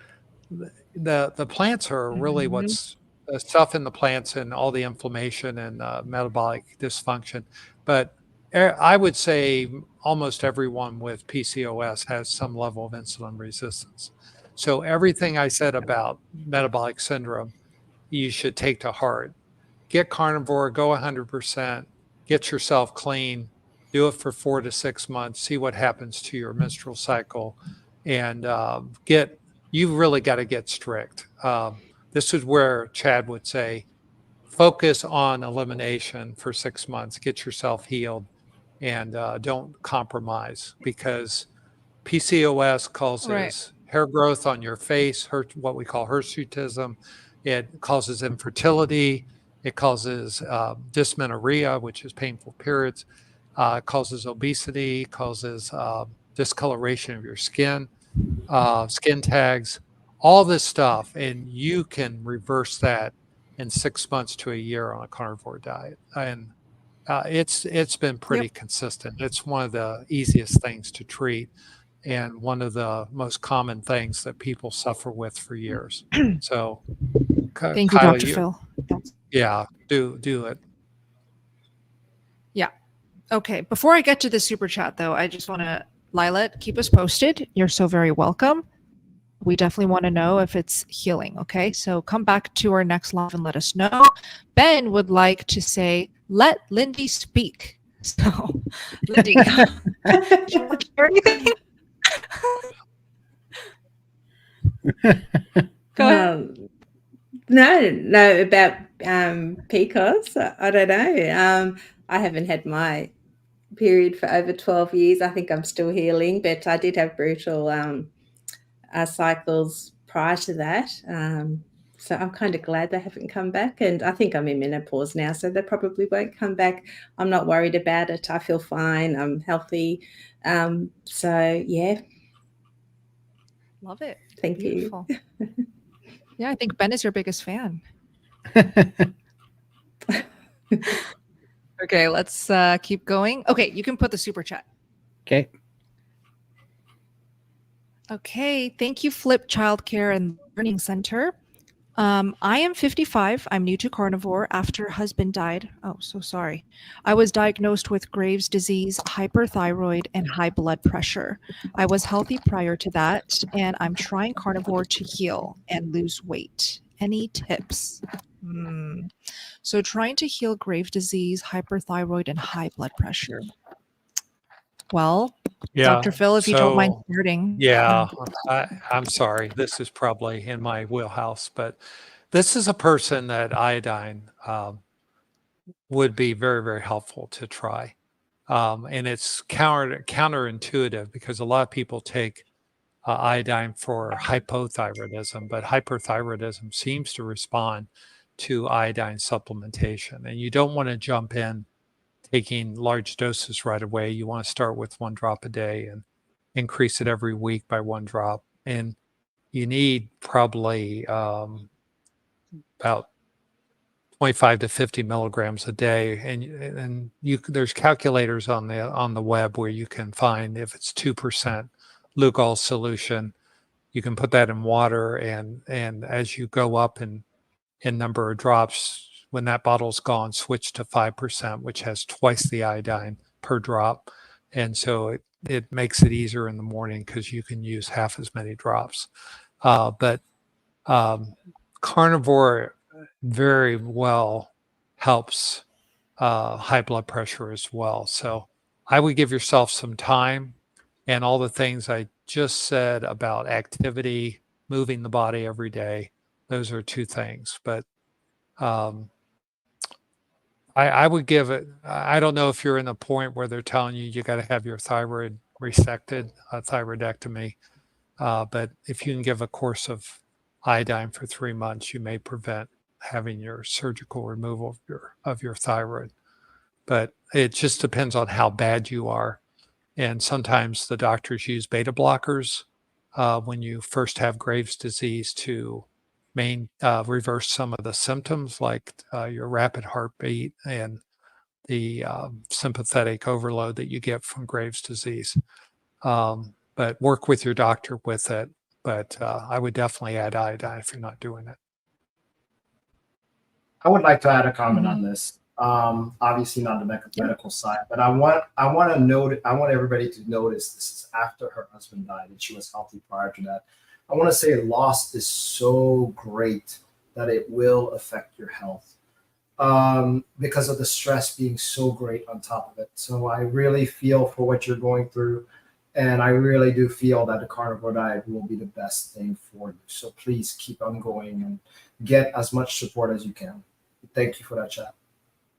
the plants are really what's the stuff in the plants and all the inflammation and metabolic dysfunction. But I would say almost everyone with PCOS has some level of insulin resistance. So everything I said about metabolic syndrome, you should take to heart. Get carnivore, go 100%, get yourself clean, do it for 4 to 6 months, see what happens to your menstrual cycle, and you really got to get strict. This is where Chad would say, focus on elimination for 6 months, get yourself healed, and don't compromise, because PCOS causes hair growth on your face, what we call hirsutism. It causes infertility. It causes dysmenorrhea, which is painful periods. It causes obesity, causes discoloration of your skin, skin tags, all this stuff. And you can reverse that in 6 months to a year on a carnivore diet. And it's been pretty consistent. It's one of the easiest things to treat, and one of the most common things that people suffer with for years. So Thank you, Kyla, Dr. Phil. Yeah, do it. Yeah. Okay. Before I get to the super chat, though, I just want to, Lila, keep us posted. You're so very welcome. We definitely want to know if it's healing. Okay. So come back to our next live and let us know. Ben would like to say, let Lindy speak. So, Lindy, do you want to share anything? Go ahead. No, about PCOS. I don't know. I haven't had my period for over 12 years. I think I'm still healing, but I did have brutal cycles prior to that. So I'm kind of glad they haven't come back. And I think I'm in menopause now, so they probably won't come back. I'm not worried about it. I feel fine. I'm healthy. So, yeah. Love it. Thank Beautiful. you. Yeah, I think Ben is your biggest fan. Okay, let's keep going. Okay, you can put the super chat. Okay. Okay, thank you, Flip Childcare and Learning Center. I am 55. I'm new to carnivore after husband died. Oh, so sorry. I was diagnosed with Graves' disease, hyperthyroid, and high blood pressure. I was healthy prior to that, and I'm trying carnivore to heal and lose weight. Any tips? So trying to heal Graves' disease, hyperthyroid, and high blood pressure. Well, Dr. Phil, if you don't mind starting. Yeah, I'm sorry. This is probably in my wheelhouse, but this is a person that iodine would be very, very helpful to try. And it's counterintuitive because a lot of people take iodine for hypothyroidism, but hyperthyroidism seems to respond to iodine supplementation. And you don't want to jump in taking large doses right away. You want to start with 1 drop a day and increase it every week by 1 drop. And you need probably about 25 to 50 milligrams a day. And there's calculators on the web where you can find if it's 2% Lugol solution, you can put that in water, and as you go up in number of drops, when that bottle's gone, switch to 5%, which has twice the iodine per drop. And so it makes it easier in the morning because you can use half as many drops. But Carnivore very well helps high blood pressure as well. So I would give yourself some time, and all the things I just said about activity, moving the body every day. Those are 2 things. But I would give it, I don't know if you're in the point where they're telling you got to have your thyroid resected, a thyroidectomy. But if you can give a course of iodine for 3 months, you may prevent having your surgical removal of your thyroid. But it just depends on how bad you are. And sometimes the doctors use beta blockers when you first have Graves' disease to reverse some of the symptoms, like your rapid heartbeat and the sympathetic overload that you get from Graves' disease. But work with your doctor with it. But I would definitely add iodine if you're not doing it. I would like to add a comment on this. Obviously not the medical side, but I want everybody to notice this is after her husband died and she was healthy prior to that. I want to say loss is so great that it will affect your health because of the stress being so great on top of it. So I really feel for what you're going through, and I really do feel that the carnivore diet will be the best thing for you. So please keep on going and get as much support as you can. Thank you for that chat.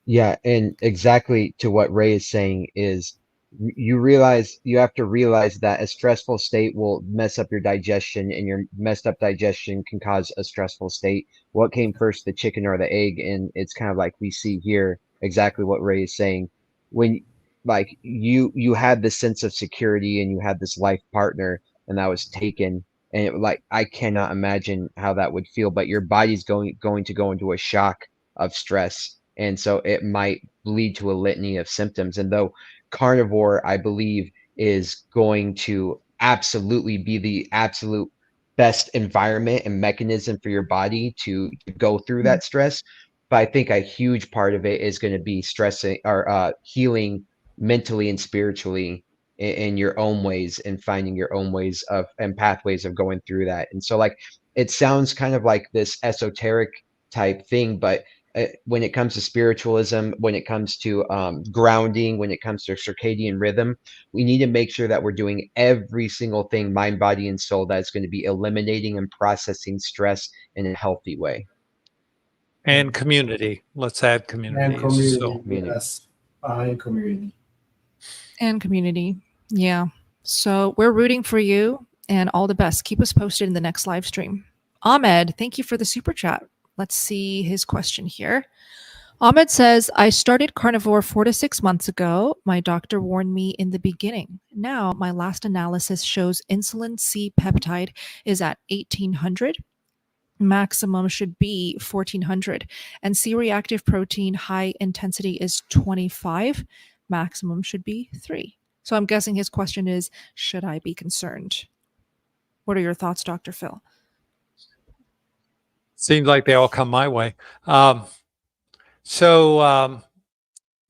Yeah, and exactly to what Ray is saying is you have to realize that a stressful state will mess up your digestion, and your messed up digestion can cause a stressful state. What came first, the chicken or the egg? And it's kind of like we see here exactly what Ray is saying. When like you had this sense of security and you had this life partner, and that was taken, and I cannot imagine how that would feel, but your body's going to go into a shock of stress. And so it might lead to a litany of symptoms. And though carnivore, I believe, is going to absolutely be the absolute best environment and mechanism for your body to go through that stress, but I think a huge part of it is going to be stressing or healing mentally and spiritually in your own ways, and finding your own ways of and pathways of going through that. And so it sounds kind of like this esoteric type thing, but when it comes to spiritualism, when it comes to grounding, when it comes to circadian rhythm, we need to make sure that we're doing every single thing, mind, body, and soul, that's going to be eliminating and processing stress in a healthy way. And community. Let's add community. And community, So, yes. And community. And community. Yeah. So we're rooting for you, and all the best. Keep us posted in the next live stream. Ahmed, thank you for the super chat. Let's see his question here. Ahmed says, I started carnivore 4 to 6 months ago. My doctor warned me in the beginning. Now my last analysis shows insulin C peptide is at 1800. Maximum should be 1400. And C reactive protein high intensity is 25. Maximum should be 3. So I'm guessing his question is, should I be concerned? What are your thoughts, Dr. Phil? seems like they all come my way.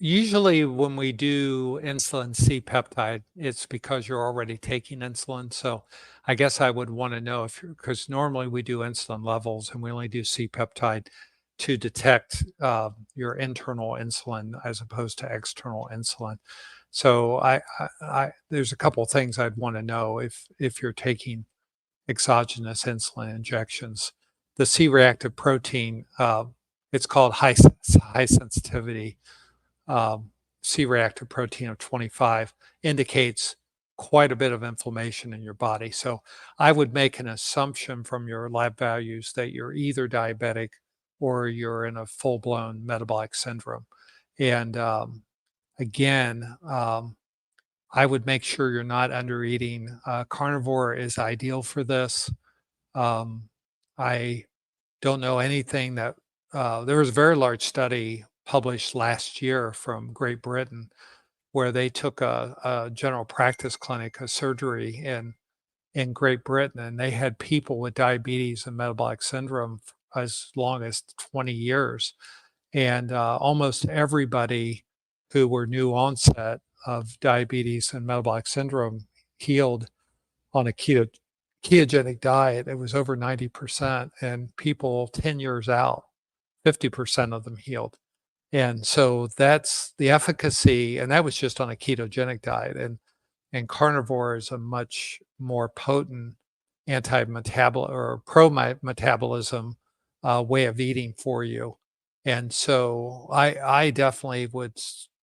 Usually when we do insulin C-peptide, it's because you're already taking insulin. So I guess I would want to know if because normally we do insulin levels and we only do C-peptide to detect your internal insulin as opposed to external insulin. So there's a couple of things I'd want to know if you're taking exogenous insulin injections. the C-reactive protein, it's called high sensitivity C-reactive protein of 25, indicates quite a bit of inflammation in your body. So I would make an assumption from your lab values that you're either diabetic or you're in a full-blown metabolic syndrome. And again, I would make sure you're not under eating. Carnivore is ideal for this. I don't know anything that there was a very large study published last year from Great Britain where they took a general practice clinic, a surgery in Great Britain, and they had people with diabetes and metabolic syndrome as long as 20 years. And almost everybody who were new onset of diabetes and metabolic syndrome healed on a ketogenic diet. It was over 90%, and people 10 years out, 50% of them healed. And so that's the efficacy, and that was just on a ketogenic diet. And carnivore is a much more potent anti-metabolic or pro-metabolism way of eating for you. And so I definitely would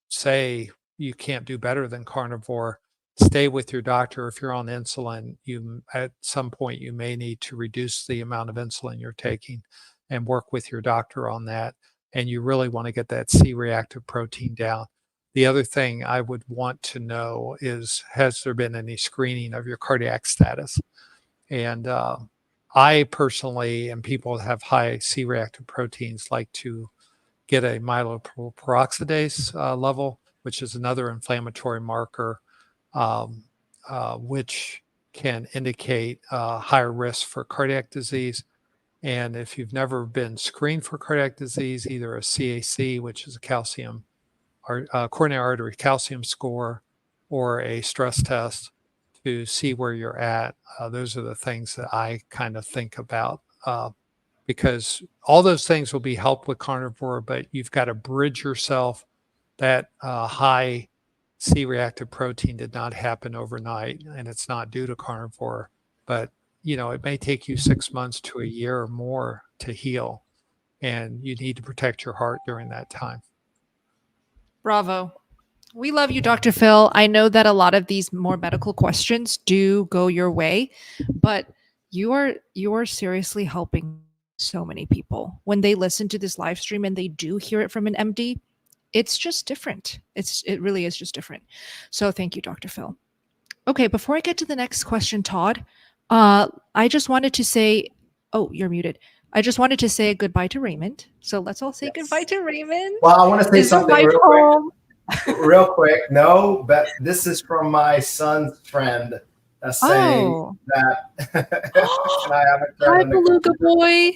say you can't do better than carnivore. Stay with your doctor. If you're on insulin, you at some point you may need to reduce the amount of insulin you're taking and work with your doctor on that. And you really want to get that C-reactive protein down. The other thing I would want to know is, has there been any screening of your cardiac status? And I personally, and people that have high C-reactive proteins, like to get a myeloperoxidase level, which is another inflammatory marker, which can indicate higher risk for cardiac disease. And if you've never been screened for cardiac disease, either a CAC, which is a calcium or coronary artery calcium score, or a stress test to see where you're at, those are the things that I kind of think about, because all those things will be helped with carnivore, but you've got to bridge yourself. That high C-reactive protein did not happen overnight, and it's not due to carnivore, but it may take you 6 months to a year or more to heal, and you need to protect your heart during that time. Bravo. We love you, Dr. Phil. I know that a lot of these more medical questions do go your way, but you are seriously helping so many people. When they listen to this live stream and they do hear it from an MD, it's just different. It really is just different. So thank you, Dr. Phil. Okay, before I get to the next question, Todd, I just wanted to say, oh, you're muted. I just wanted to say goodbye to Raymond. So let's all say goodbye to Raymond. Well, I want to say something real home? quick. Real quick. No, but this is from my son's friend saying that can I have a turn? Hi, Beluga boy.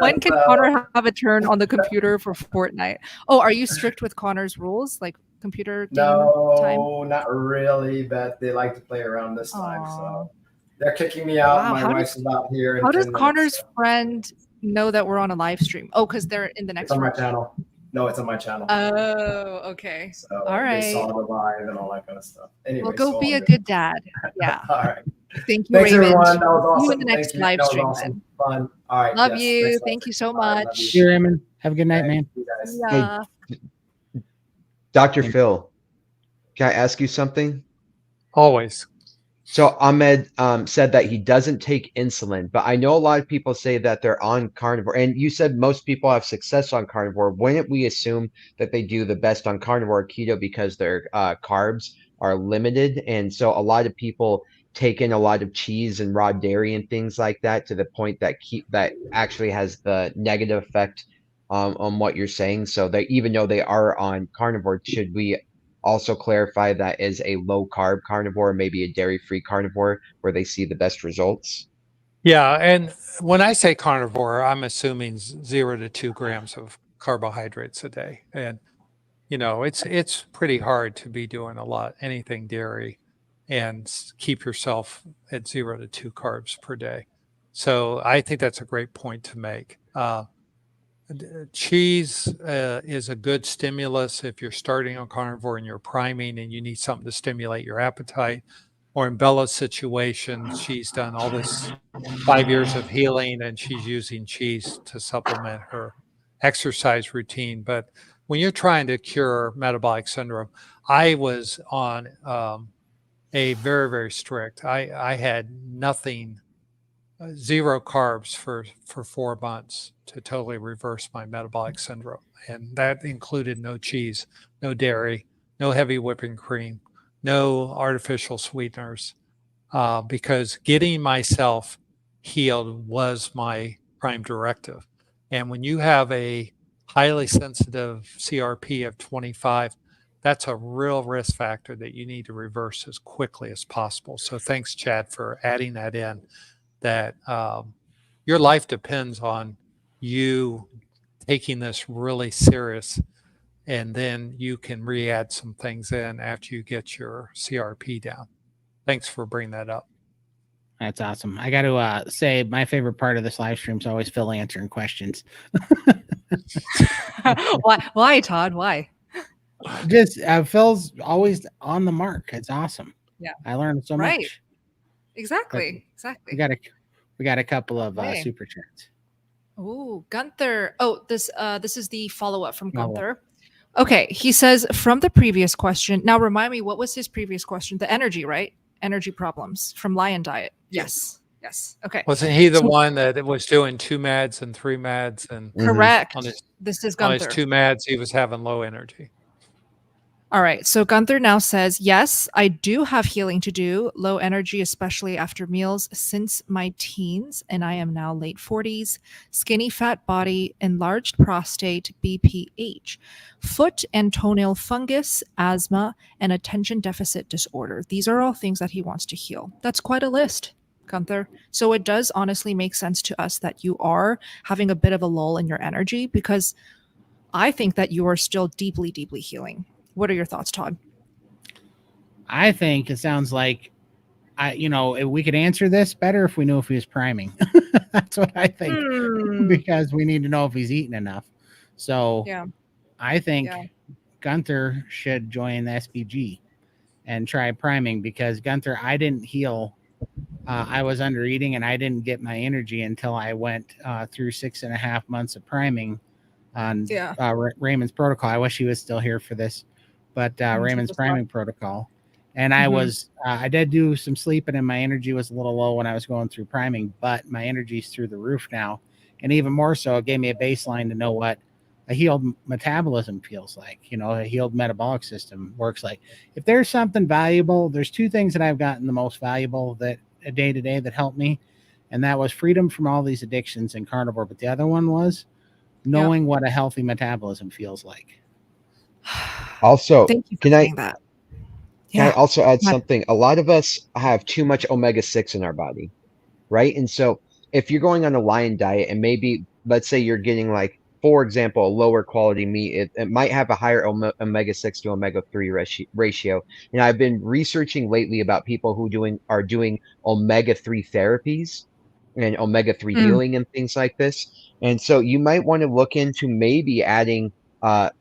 When can Connor have a turn on the computer for Fortnite? Oh, are you strict with Connor's rules, like computer game time? No, not really, but they like to play around this time. So they're kicking me out. Wow, my wife's out here. How does Connor's friend know that we're on a live stream? Oh, because they're in the next room. room. It's on my channel. No, it's on my channel. Oh, okay. So all right. They saw the live and all that kind of stuff. Anyway, well, go be a good dad. Yeah. All right. Thank you, Thanks, Raymond. everyone. That was awesome. See you in the next live stream. Awesome. Fun. All right. Love you. Thank you so much. See you, Raymond. Have a good night, man. Yeah. Hey, Dr. Phil, can I ask you something? Always. So Ahmed said that he doesn't take insulin, but I know a lot of people say that they're on carnivore, and you said most people have success on carnivore. Wouldn't we assume that they do the best on carnivore keto because their carbs are limited? And so a lot of people take in a lot of cheese and raw dairy and things like that to the point that that actually has the negative effect on what you're saying. So that even though they are on carnivore, should we also clarify that as a low carb carnivore, maybe a dairy free carnivore, where they see the best results? Yeah, and when I say carnivore, I'm assuming 0 to 2 grams of carbohydrates a day. And it's pretty hard to be doing anything dairy and keep yourself at 0 to 2 carbs per day. So I think that's a great point to make. Cheese is a good stimulus if you're starting on carnivore and you're priming and you need something to stimulate your appetite. or in Bella's situation, she's done all this 5 years of healing and she's using cheese to supplement her exercise routine. But when you're trying to cure metabolic syndrome, I was on a very, very strict. I had nothing, zero carbs for 4 months to totally reverse my metabolic syndrome. And that included no cheese, no dairy, no heavy whipping cream, no artificial sweeteners, because getting myself healed was my prime directive. And when you have a highly sensitive CRP of 25, that's a real risk factor that you need to reverse as quickly as possible. So thanks, Chad, for adding that in, that your life depends on you taking this really serious, and then you can re-add some things in after you get your CRP down. Thanks for bringing that up. That's awesome. I got to say, my favorite part of this live stream is always Phil answering questions. Why, Todd? Why? Just Phil's always on the mark. It's awesome. Yeah, I learned so right. much. Exactly. We got a couple of Hey. super chats. Oh, Gunther. Oh, this is the follow-up from Gunther. Okay, he says from the previous question. Now remind me, what was his previous question? The energy, right? Energy problems from Lion Diet. Yes. Okay. Wasn't he the one that was doing 2 mads and 3 mads? And Correct. This is on his Gunther. 2 mads, he was having low energy. All right. So Gunther now says, yes, I do have healing to do, low energy, especially after meals since my teens. And I am now late 40s, skinny fat body, enlarged prostate, BPH, foot and toenail fungus, asthma, and attention deficit disorder. These are all things that he wants to heal. That's quite a list, Gunther. So it does honestly make sense to us that you are having a bit of a lull in your energy, because I think that you are still deeply, deeply healing. What are your thoughts, Todd? I think it sounds like if we could answer this better if we knew if he was priming. That's what I think, because we need to know if he's eating enough. So yeah, I think Gunther should join the SPG and try priming, because Gunther, I didn't heal. I was under eating and I didn't get my energy until I went through 6.5 months of priming on Raymond's protocol. I wish he was still here for this. But Raymond's priming protocol. And I did do some sleeping and my energy was a little low when I was going through priming, but my energy's through the roof now. And even more so, it gave me a baseline to know what a healed metabolism feels like, a healed metabolic system works like. If there's something valuable, there's 2 things that I've gotten the most valuable that a day to day that helped me. And that was freedom from all these addictions in carnivore. But the other one was knowing what a healthy metabolism feels like. Also, thank you for saying that. Can I also add something? A lot of us have too much omega-6 in our body, right? And so if you're going on a Lion diet and maybe, let's say you're getting, like, for example, a lower quality meat, it might have a higher omega-6 to omega-3 ratio. And I've been researching lately about people who are doing omega-3 therapies and omega-3 healing and things like this. And so you might want to look into maybe adding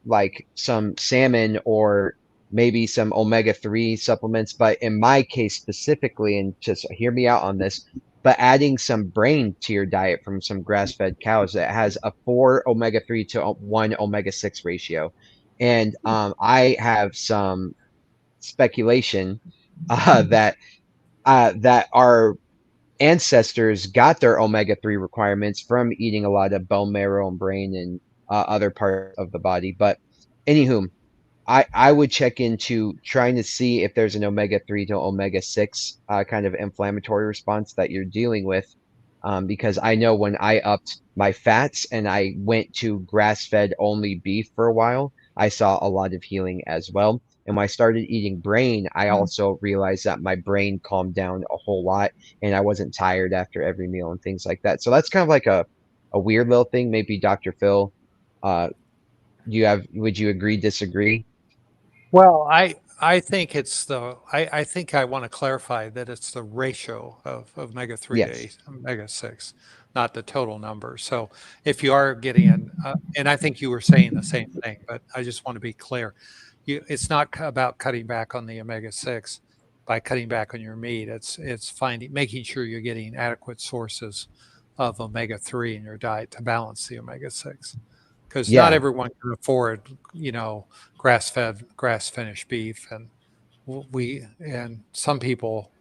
like some salmon or maybe some omega-3 supplements, but in my case specifically, and just hear me out on this, but adding some brain to your diet from some grass-fed cows that has a 4 omega-3 to 1 omega-6 ratio. And I have some speculation that our ancestors got their omega-3 requirements from eating a lot of bone marrow and brain and other parts of the body. But anywho, I would check into trying to see if there's an omega-3 to omega-6 kind of inflammatory response that you're dealing with, because I know when I upped my fats and I went to grass-fed only beef for a while, I saw a lot of healing as well. And when I started eating brain, I also realized that my brain calmed down a whole lot and I wasn't tired after every meal and things like that. So that's kind of like a weird little thing. Maybe Dr. Phil, would you agree, disagree? Well, I think it's I think I want to clarify that it's the ratio of omega-3 to omega-6, not the total number. So if you are getting and I think you were saying the same thing, but I just want to be clear. It's not about cutting back on the omega-6. by cutting back on your meat. It's making sure you're getting adequate sources of omega-3 in your diet to balance the omega-6. Because not Yeah. everyone can afford, grass-fed, grass-finished beef, and some people,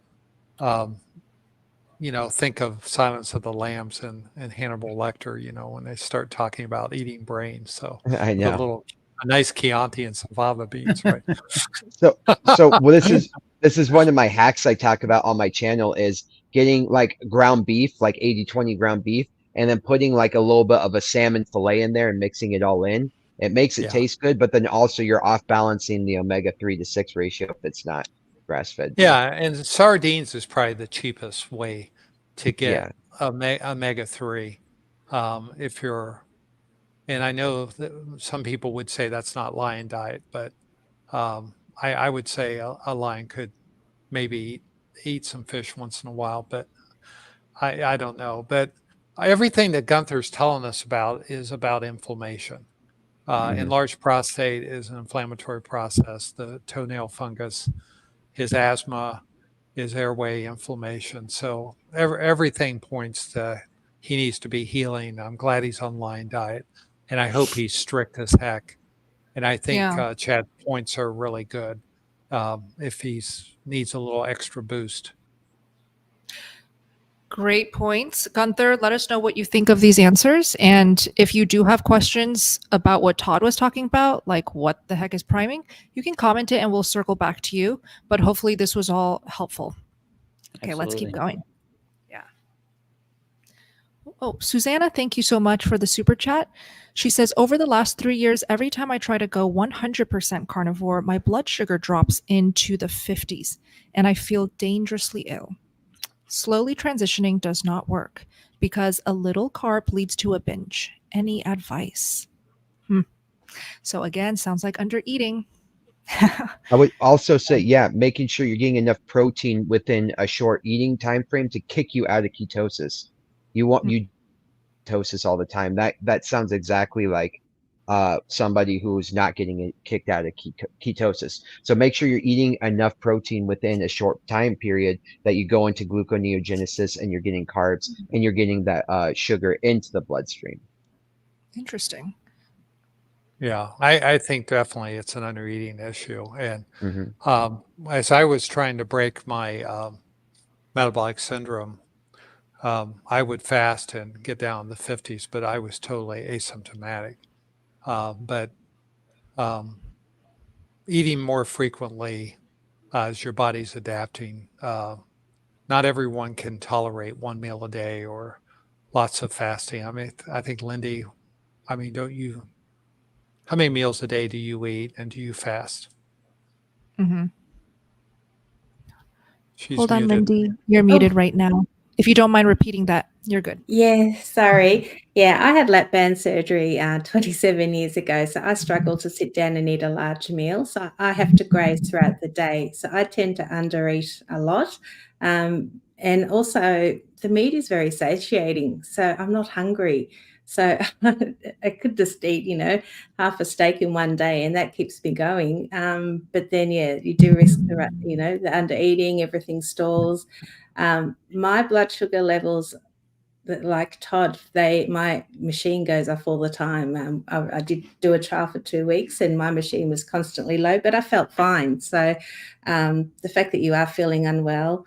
think of Silence of the Lambs and Hannibal Lecter, when they start talking about eating brains. So I with know. a nice Chianti and some fava beans, right? Well, this is one of my hacks I talk about on my channel is getting like ground beef, like 80/20 ground beef, and then putting like a little bit of a salmon fillet in there and mixing it all in. It makes it Yeah. taste good, but then also you're off balancing the omega-3 to 6 ratio if it's not grass-fed beef. Yeah, and sardines is probably the cheapest way to Yeah. get omega-3. If you're, and I know that some people would say that's not lion diet, but I would say a lion could maybe eat some fish once in a while, but I don't know. But everything that Gunther's telling us about is about inflammation. Mhm. Enlarged prostate is an inflammatory process. The toenail fungus, his asthma, his airway inflammation. So everything points to he needs to be healing. I'm glad he's on lion diet, and I hope he's strict as heck. And I think Yeah. Chad's points are really good if he needs a little extra boost. Great points. Gunther, let us know what you think of these answers. And if you do have questions about what Todd was talking about, like what the heck is priming, you can comment it and we'll circle back to you. But hopefully this was all helpful. Okay, let's keep Absolutely. going. Yeah. Oh, Susanna, thank you so much for the super chat. She says, over the last 3 years, every time I try to go 100% carnivore, my blood sugar drops into the 50s and I feel dangerously ill. Slowly transitioning does not work because a little carb leads to a binge. Any advice? So again, sounds like under eating. I would also say, yeah, making sure you're getting enough protein within a short eating time frame to kick you out of ketosis. You ketosis all the time. That sounds exactly like somebody who's not getting kicked out of ketosis. So make sure you're eating enough protein within a short time period that you go into gluconeogenesis and you're getting carbs and you're getting that sugar into the bloodstream. Interesting. Yeah, I think definitely it's an under eating issue. And Mm-hmm. as I was trying to break my metabolic syndrome, I would fast and get down in the 50s, but I was totally asymptomatic. But eating more frequently as your body's adapting, not everyone can tolerate one meal a day or lots of fasting. I mean, I think Lindy, don't you, how many meals a day do you eat and do you fast? Mm-hmm. She's Hold on, muted. Lindy. You're muted right now. If you don't mind repeating that, you're good. Yeah, sorry. Yeah, I had lap band surgery 27 years ago, so I struggle to sit down and eat a large meal. So I have to graze throughout the day. So I tend to undereat a lot. And also, the meat is very satiating, so I'm not hungry. So I could just eat, half a steak in one day, and that keeps me going. But then, yeah, you do risk the under eating, everything stalls. My blood sugar levels, like Todd, my machine goes off all the time. I did do a trial for 2 weeks and my machine was constantly low, but I felt fine. So the fact that you are feeling unwell,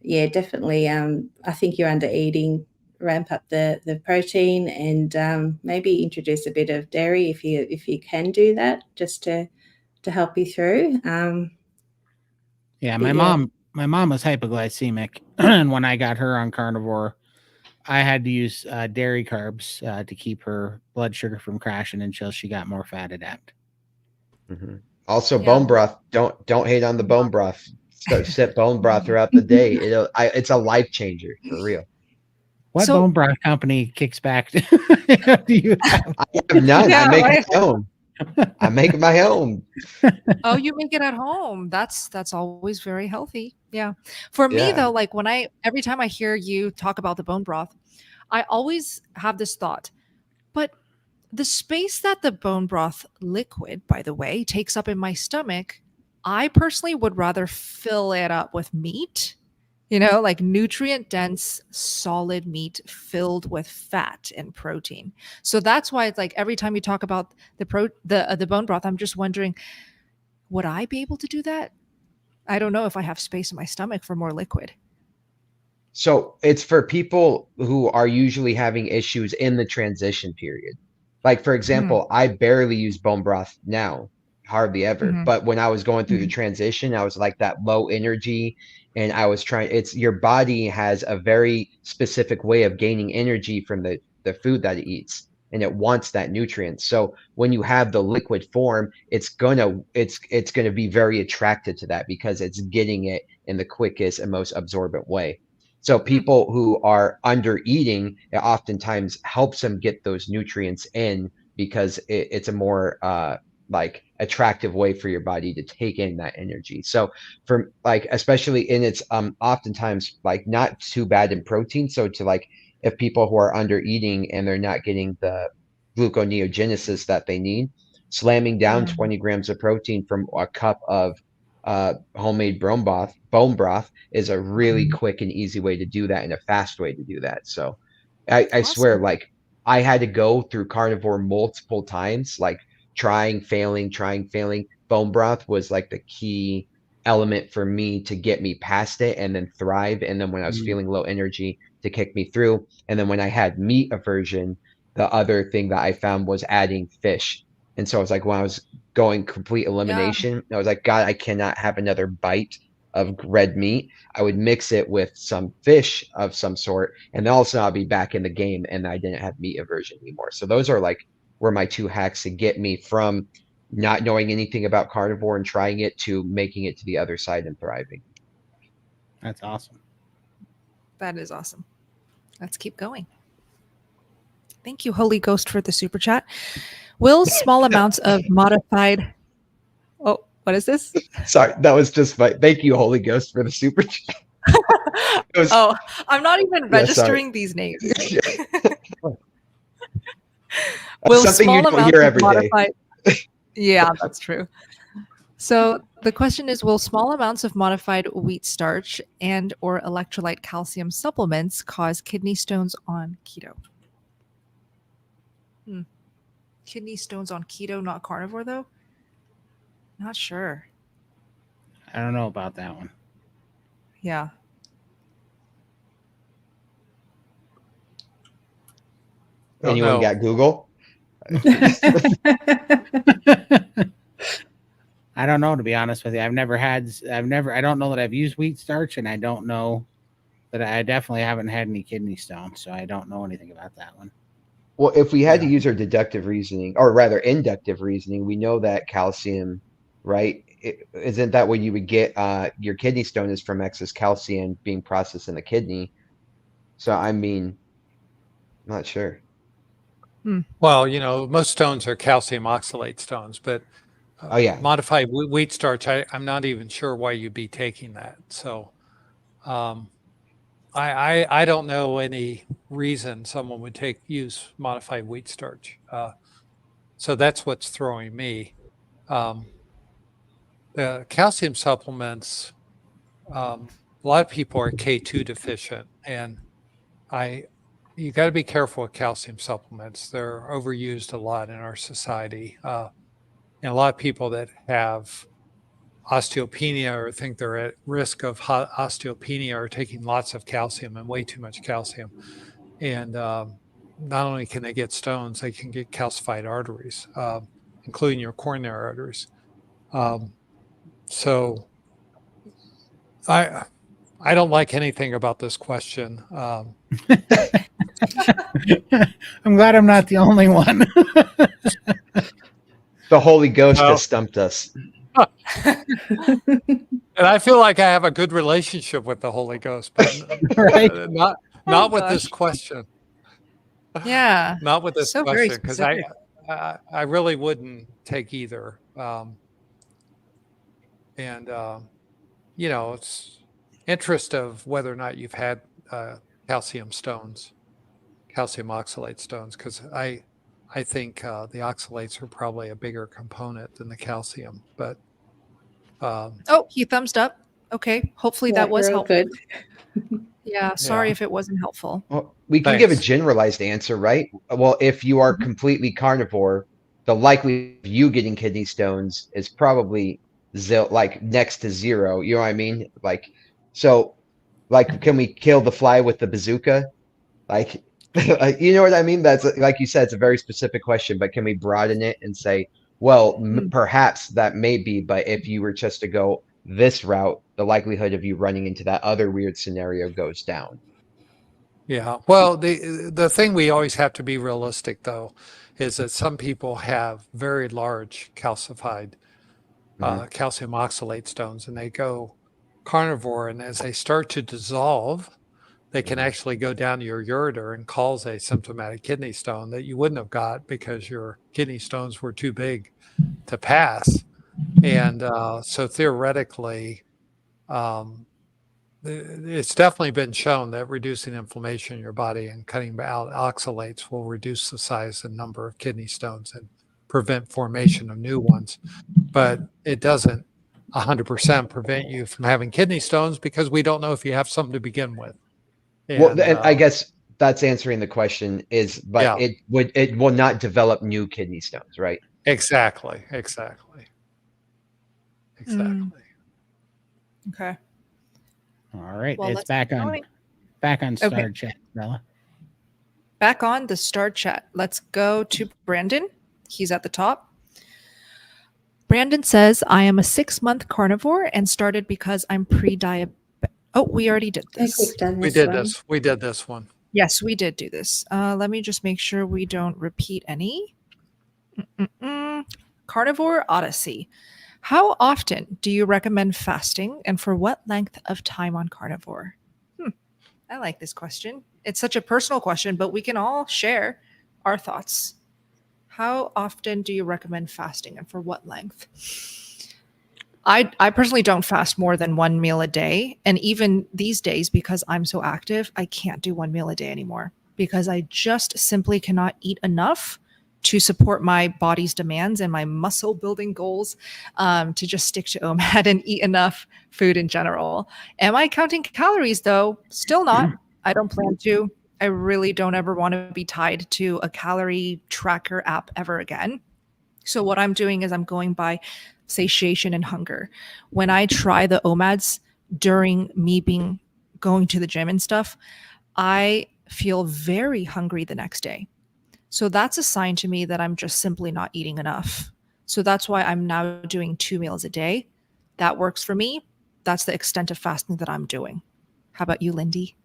yeah, definitely. I think you're under eating. Ramp up the protein and maybe introduce a bit of dairy if you can do that, just to help you through. Yeah, my mom was hypoglycemic, and when I got her on carnivore, I had to use dairy carbs to keep her blood sugar from crashing until she got more fat adapt. Mm-hmm. Also, Yeah. bone broth. Don't hate on the bone broth. Sip bone broth throughout the day. It's a life changer for real. What So- bone broth company kicks back? Do you have? I have none. Yeah, I make right. my own. I make my own. Oh, you make it at home. That's always very healthy. Yeah. For me Yeah. though, like every time I hear you talk about the bone broth, I always have this thought, but the space that the bone broth liquid, by the way, takes up in my stomach I personally would rather fill it up with meat, like nutrient dense, solid meat filled with fat and protein. So that's why it's like every time you talk about the bone broth, I'm just wondering, would I be able to do that? I don't know if I have space in my stomach for more liquid. So it's for people who are usually having issues in the transition period. Like, for example, I barely use bone broth now, hardly ever. Mhm. But when I was going through the Mhm. transition, I was like that low energy. And I was trying, it's your body has a very specific way of gaining energy from the food that it eats. And it wants that nutrient. So when you have the liquid form, it's gonna be very attracted to that because it's getting it in the quickest and most absorbent way. So people who are under eating, it oftentimes helps them get those nutrients in because it's a more like attractive way for your body to take in that energy. So for like, especially in its oftentimes like not too bad in protein. So to like, if people who are under eating and they're not getting the gluconeogenesis that they need, slamming down 20 grams of protein from a cup of homemade bone broth is a really quick and easy way to do that and a fast way to do that. So I swear, Awesome. like I had to go through carnivore multiple times, like trying, failing. Bone broth was like the key element for me to get me past it and then thrive. And then when I was feeling low energy to kick me through. And then when I had meat aversion, the other thing that I found was adding fish. And so I was like, when I was going complete Yeah. elimination, I was like, God, I cannot have another bite of red meat. I would mix it with some fish of some sort, and then also I'll be back in the game and I didn't have meat aversion anymore. So those are like were my two hacks to get me from not knowing anything about carnivore and trying it to making it to the other side and thriving. That's awesome. That is awesome. Let's keep going. Thank you, Holy Ghost, for the super chat. Will small amounts of modified... Oh, what is this? Sorry, that was just my thank you, Holy Ghost, for the super chat. Oh, I'm not even Yeah, registering these names. Will something you don't hear every day. Yeah, that's true. So the question is, will small amounts of modified wheat starch and or electrolyte calcium supplements cause kidney stones on keto? Kidney stones on keto, not carnivore, though? Not sure. I don't know about that one. Yeah. Anyone got Google? I don't know, to be honest with you. I don't know that I've used wheat starch, and I don't know that I definitely haven't had any kidney stones, so I don't know anything about that one. Well, if we had to use our deductive reasoning, or rather inductive reasoning, we know that calcium, right? Isn't that what you would get? Your kidney stone is from excess calcium being processed in the kidney. So, I mean, I'm not sure. Well, most stones are calcium oxalate stones, but Oh, yeah. modified wheat starch, I'm not even sure why you'd be taking that. So I don't know any reason someone would use modified wheat starch. So that's what's throwing me. The calcium supplements, a lot of people are K2 deficient, and you got to be careful with calcium supplements. They're overused a lot in our society. And a lot of people that have osteopenia or think they're at risk of osteopenia are taking lots of calcium and way too much calcium. And not only can they get stones, they can get calcified arteries, including your coronary arteries. So I don't like anything about this question. I'm glad I'm not the only one. The Holy Ghost has stumped us. And I feel like I have a good relationship with the Holy Ghost, but Right. not with this question. Yeah. Not with this So very question, because specific. I really wouldn't take either. It's interest of whether or not you've had calcium oxalate stones, because I think the oxalates are probably a bigger component than the calcium. But Oh, he thumbs up. Okay. Hopefully Yeah, that was you're all helpful. good. Yeah. Sorry Yeah. if it wasn't helpful. Well, we can give a Thanks. generalized answer, right? Well, if you are Mhm. completely carnivore, the likelihood of you getting kidney stones is probably like next to zero. You know what I mean? Like, so, like, can we kill the fly with the bazooka? Like, you know what I mean? That's like you said, it's a very specific question, but can we broaden it and say, well, Mm. perhaps that may be, but if you were just to go this route, the likelihood of you running into that other weird scenario goes down. Yeah. Well, the thing we always have to be realistic though is that some people have very large calcified Mhm. calcium oxalate stones, and they go carnivore, and as they start to dissolve, they can Mhm. actually go down to your ureter and cause a symptomatic kidney stone that you wouldn't have got because your kidney stones were too big to pass. And so theoretically, um, it's definitely been shown that reducing inflammation in your body and cutting out oxalates will reduce the size and number of kidney stones and prevent formation of new ones. But it doesn't 100% prevent you from having kidney stones because we don't know if you have something to begin with. Well, And and I guess that's answering the question is, but yeah, it will not develop new kidney stones, right? exactly. Mm. Okay. All right, Well, it's let's keep going. back on Okay. Star Chat, Bella. Back on the star chat. Let's go to Brandon. He's at the top. Brandon says, I am a 6-month carnivore and started because I'm pre-diabetic. Oh, we already did I think this. we've done We this did one. this. We did this one. Yes, we did do this. Let me just make sure we don't repeat any. Carnivore Odyssey. How often do you recommend fasting and for what length of time on carnivore? I like this question. It's such a personal question, but we can all share our thoughts. How often do you recommend fasting and for what length? I personally don't fast more than one meal a day. And even these days, because I'm so active, I can't do one meal a day anymore because I just simply cannot eat enough to support my body's demands and my muscle building goals, to just stick to OMAD and eat enough food in general. Am I counting calories though? Still not. I don't plan to. I really don't ever want to be tied to a calorie tracker app ever again. So what I'm doing is I'm going by satiation and hunger. When I try the OMADs during me being going to the gym and stuff, I feel very hungry the next day. So that's a sign to me that I'm just simply not eating enough. So that's why I'm now doing 2 meals a day. That works for me. That's the extent of fasting that I'm doing. How about you, Lindy?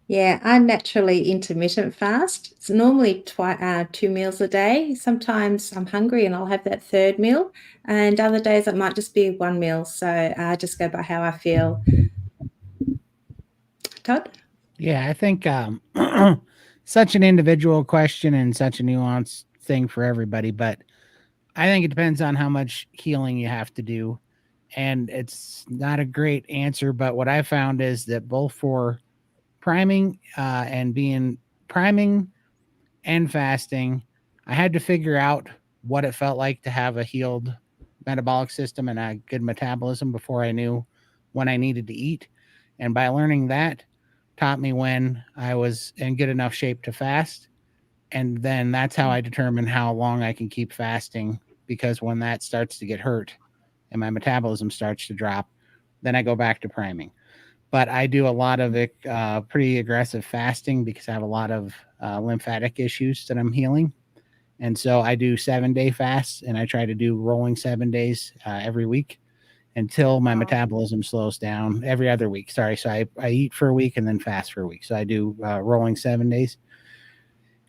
Yeah, I naturally intermittent fast. It's normally 2 meals a day. Sometimes I'm hungry and I'll have that third meal, and other days it might just be one meal. So I just go by how I feel. Todd? Yeah, I think such an individual question and such a nuanced thing for everybody, but I think it depends on how much healing you have to do. And it's not a great answer, but what I found is that both for priming priming and fasting, I had to figure out what it felt like to have a healed metabolic system and a good metabolism before I knew when I needed to eat. And by learning that, taught me when I was in good enough shape to fast. And then that's how I determine how long I can keep fasting, because when that starts to get hurt and my metabolism starts to drop, then I go back to priming. But I do a lot of pretty aggressive fasting because I have a lot of lymphatic issues that I'm healing. And so I do 7-day fasts, and I try to do rolling 7 days every week until my metabolism slows down every other week. Sorry. So I eat for a week and then fast for a week. So I do rolling 7 days.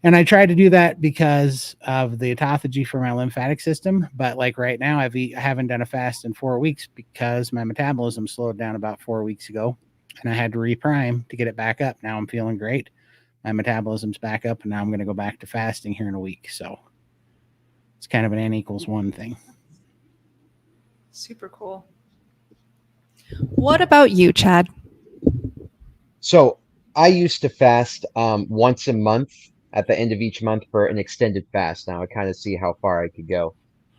And I try to do that because of the autophagy for my lymphatic system. But like right now, I haven't done a fast in 4 weeks because my metabolism slowed down about 4 weeks ago, and I had to reprime to get it back up. Now I'm feeling great. My metabolism's back up, and now I'm going to go back to fasting here in a week. So it's kind of an N=1 thing. Super cool. What about you, Chad? So I used to fast once a month at the end of each month for an extended fast. Now I kind of see how far I could go.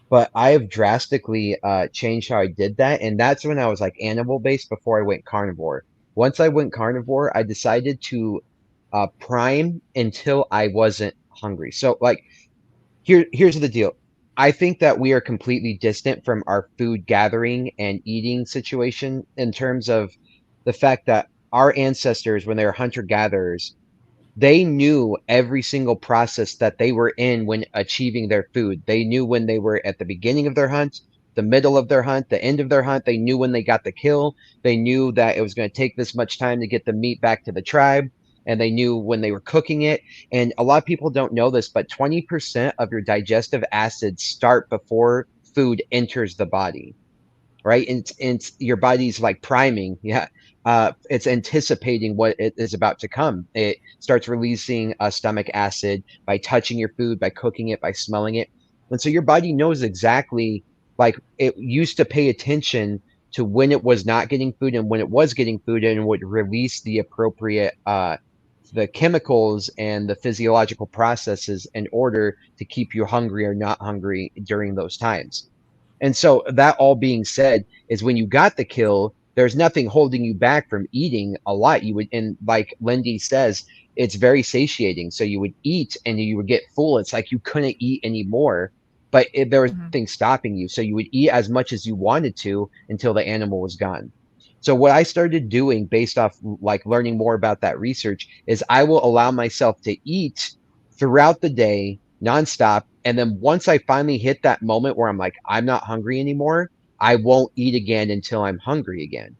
but I have drastically changed how I did that. And that's when I was like animal based before I went carnivore. Once I went carnivore, I decided to prime until I wasn't hungry. So like here's the deal. I think that we are completely distant from our food gathering and eating situation in terms of the fact that our ancestors, when they were hunter gatherers, they knew every single process that they were in when achieving their food. They knew when they were at the beginning of their hunt, the middle of their hunt, the end of their hunt. They knew when they got the kill. They knew that it was going to take this much time to get the meat back to the tribe. And they knew when they were cooking it. And a lot of people don't know this, but 20% of your digestive acids start before food enters the body, right? And it's your body's like priming. Yeah. It's anticipating what it is about to come. It starts releasing stomach acid by touching your food, by cooking it, by smelling it. And so your body knows exactly, like it used to pay attention to when it was not getting food and when it was getting food, and would release the appropriate the chemicals and the physiological processes in order to keep you hungry or not hungry during those times. And so that all being said is when you got the kill, there's nothing holding you back from eating a lot. You would, and like Lindy says, it's very satiating. So you would eat and you would get full. It's like you couldn't eat anymore, but there was nothing stopping you. So you would eat as much as you wanted to until the animal was gone. So what I started doing based off like learning more about that research is I will allow myself to eat throughout the day nonstop. And then once I finally hit that moment where I'm like, I'm not hungry anymore, I won't eat again until I'm hungry again.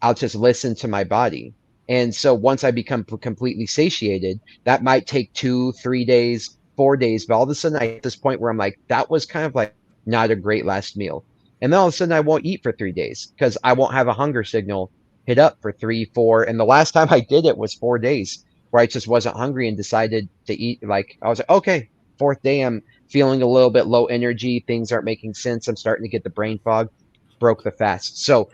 I'll just listen to my body. And so once I become completely satiated, that might take 2, 3 days, 4 days, but all of a sudden I at this point where I'm like, that was kind of like not a great last meal. And then all of a sudden I won't eat for 3 days because I won't have a hunger signal hit up for 3, 4. And the last time I did it was 4 days where I just wasn't hungry and decided to eat. Like I was like, okay, fourth day, I'm feeling a little bit low energy. Things aren't making sense. I'm starting to get the brain fog, broke the fast. So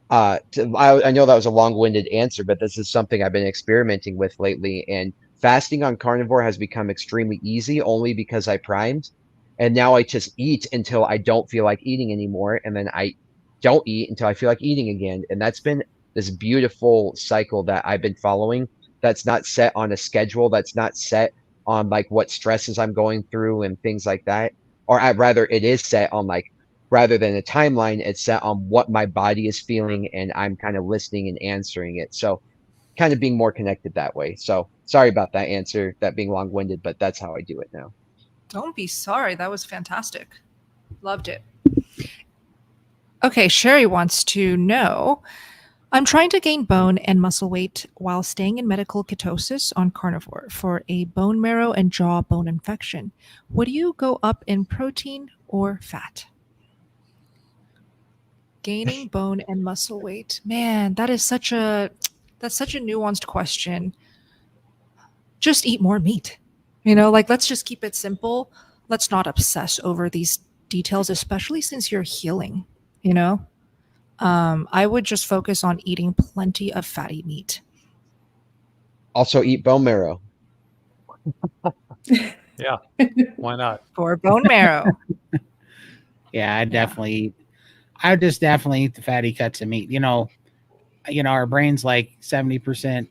I know that was a long-winded answer, but this is something I've been experimenting with lately. And fasting on carnivore has become extremely easy only because I primed. And now I just eat until I don't feel like eating anymore. And then I don't eat until I feel like eating again. And that's been this beautiful cycle that I've been following. That's not set on a schedule. That's not set on like what stresses I'm going through and things like that. Or rather, it is set on like, rather than a timeline, it's set on what my body is feeling and I'm kind of listening and answering it. So kind of being more connected that way. So sorry about that answer, that being long-winded, but that's how I do it now. Don't be sorry. That was fantastic. Loved it. Okay, Sherry wants to know, I'm trying to gain bone and muscle weight while staying in medical ketosis on carnivore for a bone marrow and jaw bone infection. Would you go up in protein or fat? Gaining bone and muscle weight. Man, that's such a nuanced question. Just eat more meat. Like let's just keep it simple. Let's not obsess over these details, especially since you're healing, I would just focus on eating plenty of fatty meat. Also eat bone marrow. Yeah, why not? For bone marrow. Yeah, I would just definitely eat the fatty cuts of meat. Our brain's like 70%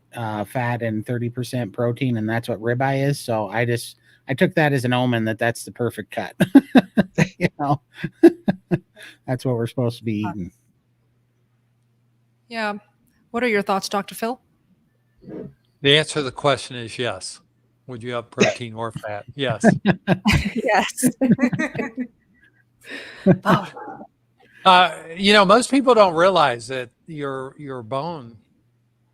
fat and 30% protein, and that's what ribeye is. So I took that as an omen that that's the perfect cut. That's what we're supposed to be eating. Yeah. What are your thoughts, Dr. Phil? The answer to the question is yes. Would you have protein or fat? Yes. Yes. Most people don't realize that your bone,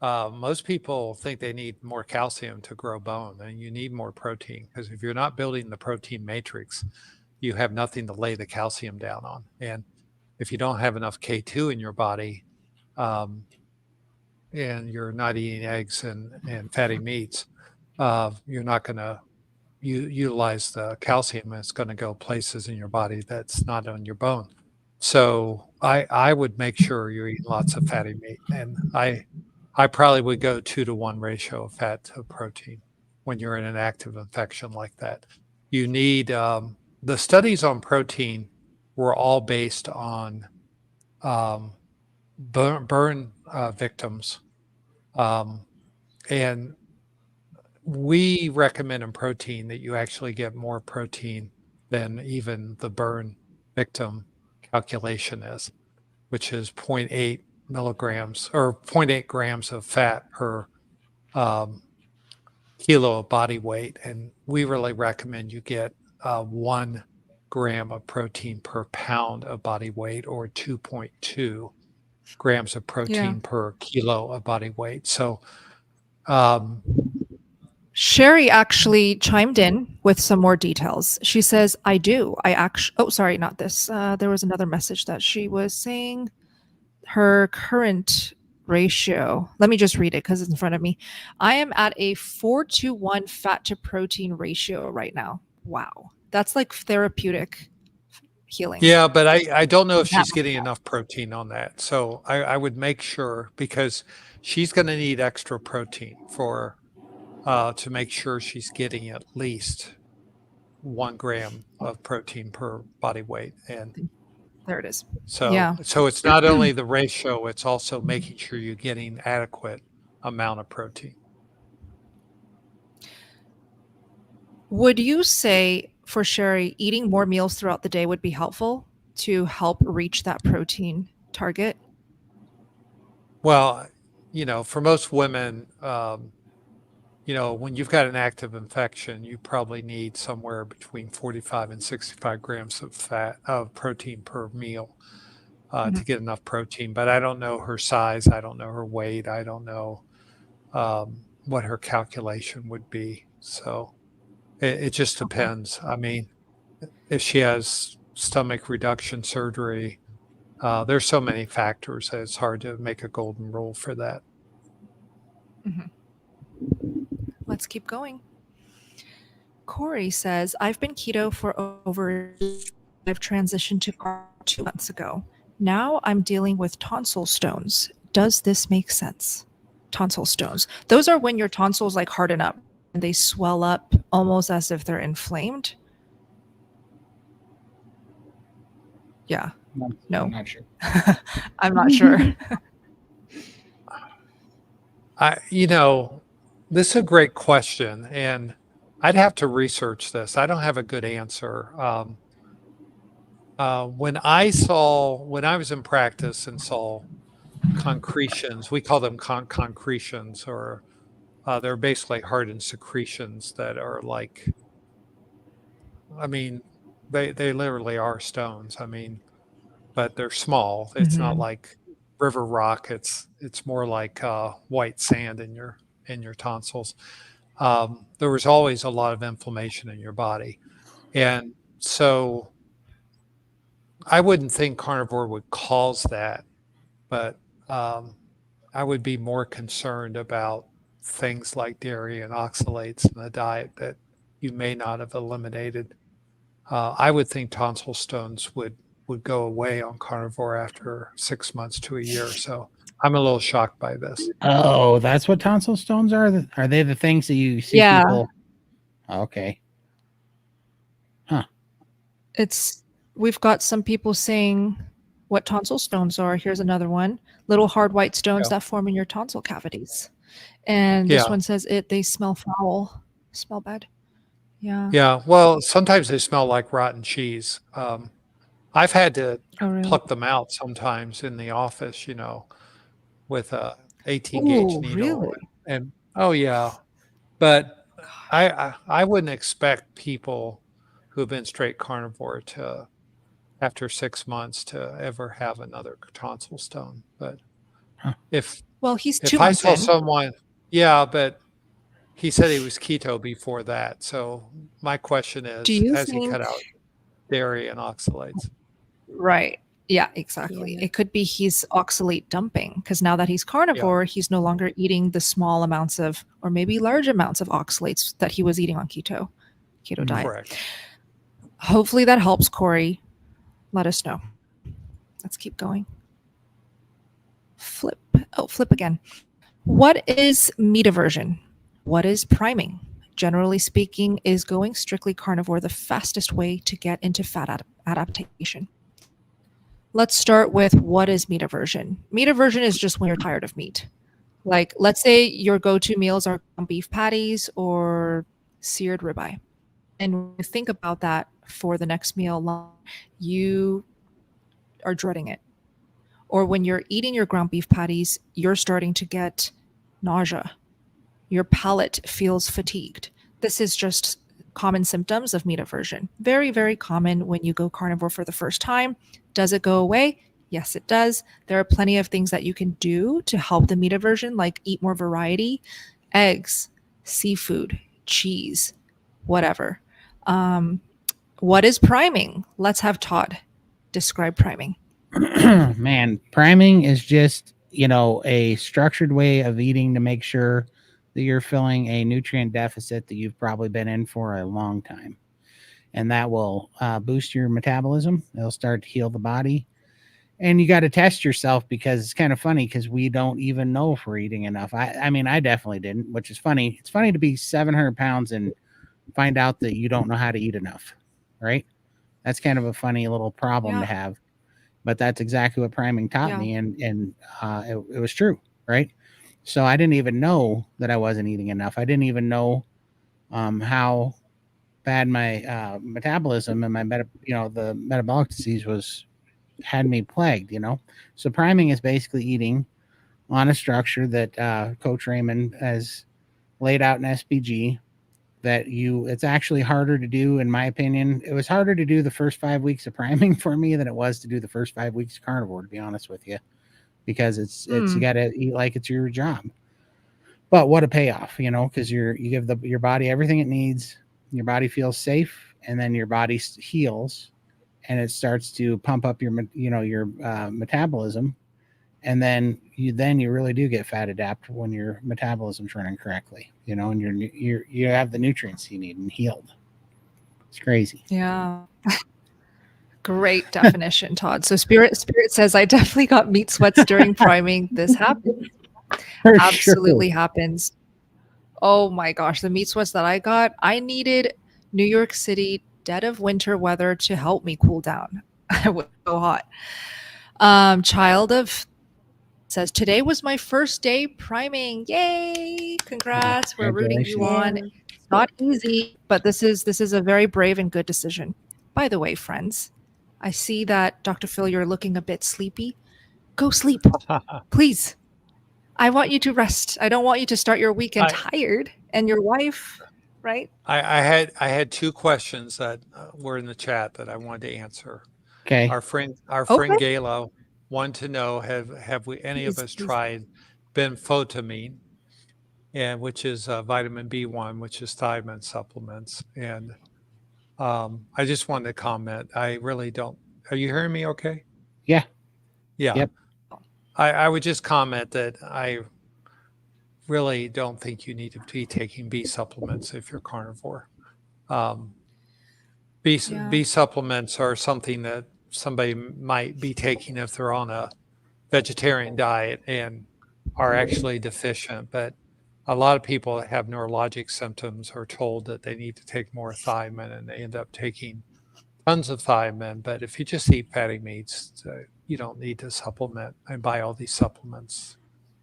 most people think they need more calcium to grow bone, and you need more protein, because if you're not building the protein matrix, you have nothing to lay the calcium down on. And if you don't have enough K2 in your body, and you're not eating eggs and fatty meats, you're not going to utilize the calcium. It's going to go places in your body that's not on your bone. So I would make sure you're eating lots of fatty meat. And I probably would go 2-to-1 ratio of fat to protein when you're in an active infection like that. You need the studies on protein were all based on burn victims. And we recommend in protein that you actually get more protein than even the burn victim calculation is, which is 0.8 milligrams or 0.8 grams of fat per kilo of body weight. And we really recommend you get 1 gram of protein per pound of body weight, or 2.2 grams of protein per kilo of body weight. So Sherry actually chimed in with some more details. She says, I do. I actually, oh, sorry, not this. There was another message that she was saying her current ratio. Let me just read it because it's in front of me. I am at a 4:1 fat to protein ratio right now. Wow. That's like therapeutic healing. yeah, but I don't know if she's getting enough protein on that. So I would make sure, because she's going to need extra protein for to make sure she's getting at least 1 gram of protein per body weight. And there it is. so it's not only the ratio, it's also making sure you're getting adequate amount of protein. Would you say for Sherry, eating more meals throughout the day would be helpful to help reach that protein target? Well, for most women, when you've got an active infection, you probably need somewhere between 45 and 65 grams of protein per meal to get enough protein. But I don't know her size. I don't know her weight. I don't know what her calculation would be. So it just depends. I mean, if she has stomach reduction surgery, there's so many factors that it's hard to make a golden rule for that. Let's keep going. Corey says, I've been keto for over, I've transitioned to Carb 2 months ago. Now I'm dealing with tonsil stones. Does this make sense? Tonsil stones. Those are when your tonsils like harden up and they swell up almost as if they're inflamed. Yeah. No. I'm not sure. I'm not sure. This is a great question, and I'd have to research this. I don't have a good answer. When I was in practice and saw concretions, we call them concretions, or they're basically hardened secretions that are like, I mean, they literally are stones. I mean, but they're small. It's not like river rock. It's more like white sand in your tonsils. There was always a lot of inflammation in your body. And so I wouldn't think carnivore would cause that, but I would be more concerned about things like dairy and oxalates in the diet that you may not have eliminated. I would think tonsil stones would go away on carnivore after 6 months to a year. So I'm a little shocked by this. Oh, that's what tonsil stones are? Are they the things that you see people? Okay. Huh. We've got some people saying what tonsil stones are. Here's another one. Little hard white stones that form in your tonsil cavities. And this one says they smell foul. Smell bad. Yeah. Yeah. Well, sometimes they smell like rotten cheese. I've had to pluck them out sometimes in the office, with a 18 gauge needle. Really? And but I wouldn't expect people who have been straight carnivore to, after 6 months, to ever have another tonsil stone. But he's 2 if I months saw in. someone, but he said he was keto before that. So my question is, has he cut out dairy and oxalates? Right. Yeah, exactly. It could be he's oxalate dumping, because now that he's carnivore, he's no longer eating the small amounts of, or maybe large amounts of oxalates that he was eating on keto diet. Correct. Hopefully that helps, Corey. Let us know. Let's keep going. Flip again. What is meat aversion? What is priming? Generally speaking, is going strictly carnivore the fastest way to get into fat adaptation? let's start with what is meat aversion. Meat aversion is just when you're tired of meat. Like, let's say your go-to meals are beef patties or seared ribeye. And when you think about that for the next meal, you are dreading it. Or when you're eating your ground beef patties, you're starting to get nausea. Your palate feels fatigued. This is just common symptoms of meat aversion. Very, very common when you go carnivore for the first time. Does it go away? Yes, it does. There are plenty of things that you can do to help the meat aversion, like eat more variety, eggs, seafood, cheese, whatever. What is priming? Let's have Todd describe priming. Man, priming is just, a structured way of eating to make sure that you're filling a nutrient deficit that you've probably been in for a long time. And that will boost your metabolism. It'll start to heal the body. And you got to test yourself, because it's kind of funny because we don't even know if we're eating enough. I mean, I definitely didn't, which is funny. It's funny to be 700 pounds and find out that you don't know how to eat enough, right? That's kind of a funny little problem to have. But that's exactly what priming taught me. And it was true, right? So I didn't even know that I wasn't eating enough. I didn't even know how bad my metabolism and my the metabolic disease had me plagued, So priming is basically eating on a structure that Coach Raymond has laid out in SPG. It's actually harder to do, in my opinion. It was harder to do the first 5 weeks of priming for me than it was to do the first 5 weeks of carnivore, to be honest with you, because it's you got to eat like it's your job. But what a payoff, because you give your body everything it needs. Your body feels safe, and then your body heals, and it starts to pump up your metabolism, and then you really do get fat adapt when your metabolism's running correctly, and you have the nutrients you need and healed. It's crazy. Yeah. Great definition, Todd. So Spirit says, I definitely got meat sweats during priming. This happens. Absolutely happens. Oh my gosh, the meat sweats that I got, I needed New York City dead of winter weather to help me cool down. I was so hot. Child of says, today was my first day priming. Yay! Congrats. We're rooting you on. It's not easy, but this is a very brave and good decision. By the way, friends, I see that Dr. Phil, you're looking a bit sleepy. Go sleep, please. I want you to rest. I don't want you to start your weekend tired, and your wife, right? I had two questions that were in the chat that I wanted to answer. Okay. Our friend Galo wanted to know, have we any of us tried benfotiamine, and which is vitamin B1, which is thiamine supplements. And I just wanted to comment. I really don't. Are you hearing me okay? Yeah. Yeah. Yep. I would just comment that I really don't think you need to be taking B supplements if you're carnivore. B supplements are something that somebody might be taking if they're on a vegetarian diet and are actually deficient. But a lot of people that have neurologic symptoms are told that they need to take more thiamine, and they end up taking tons of thiamine. But if you just eat fatty meats, you don't need to supplement and buy all these supplements,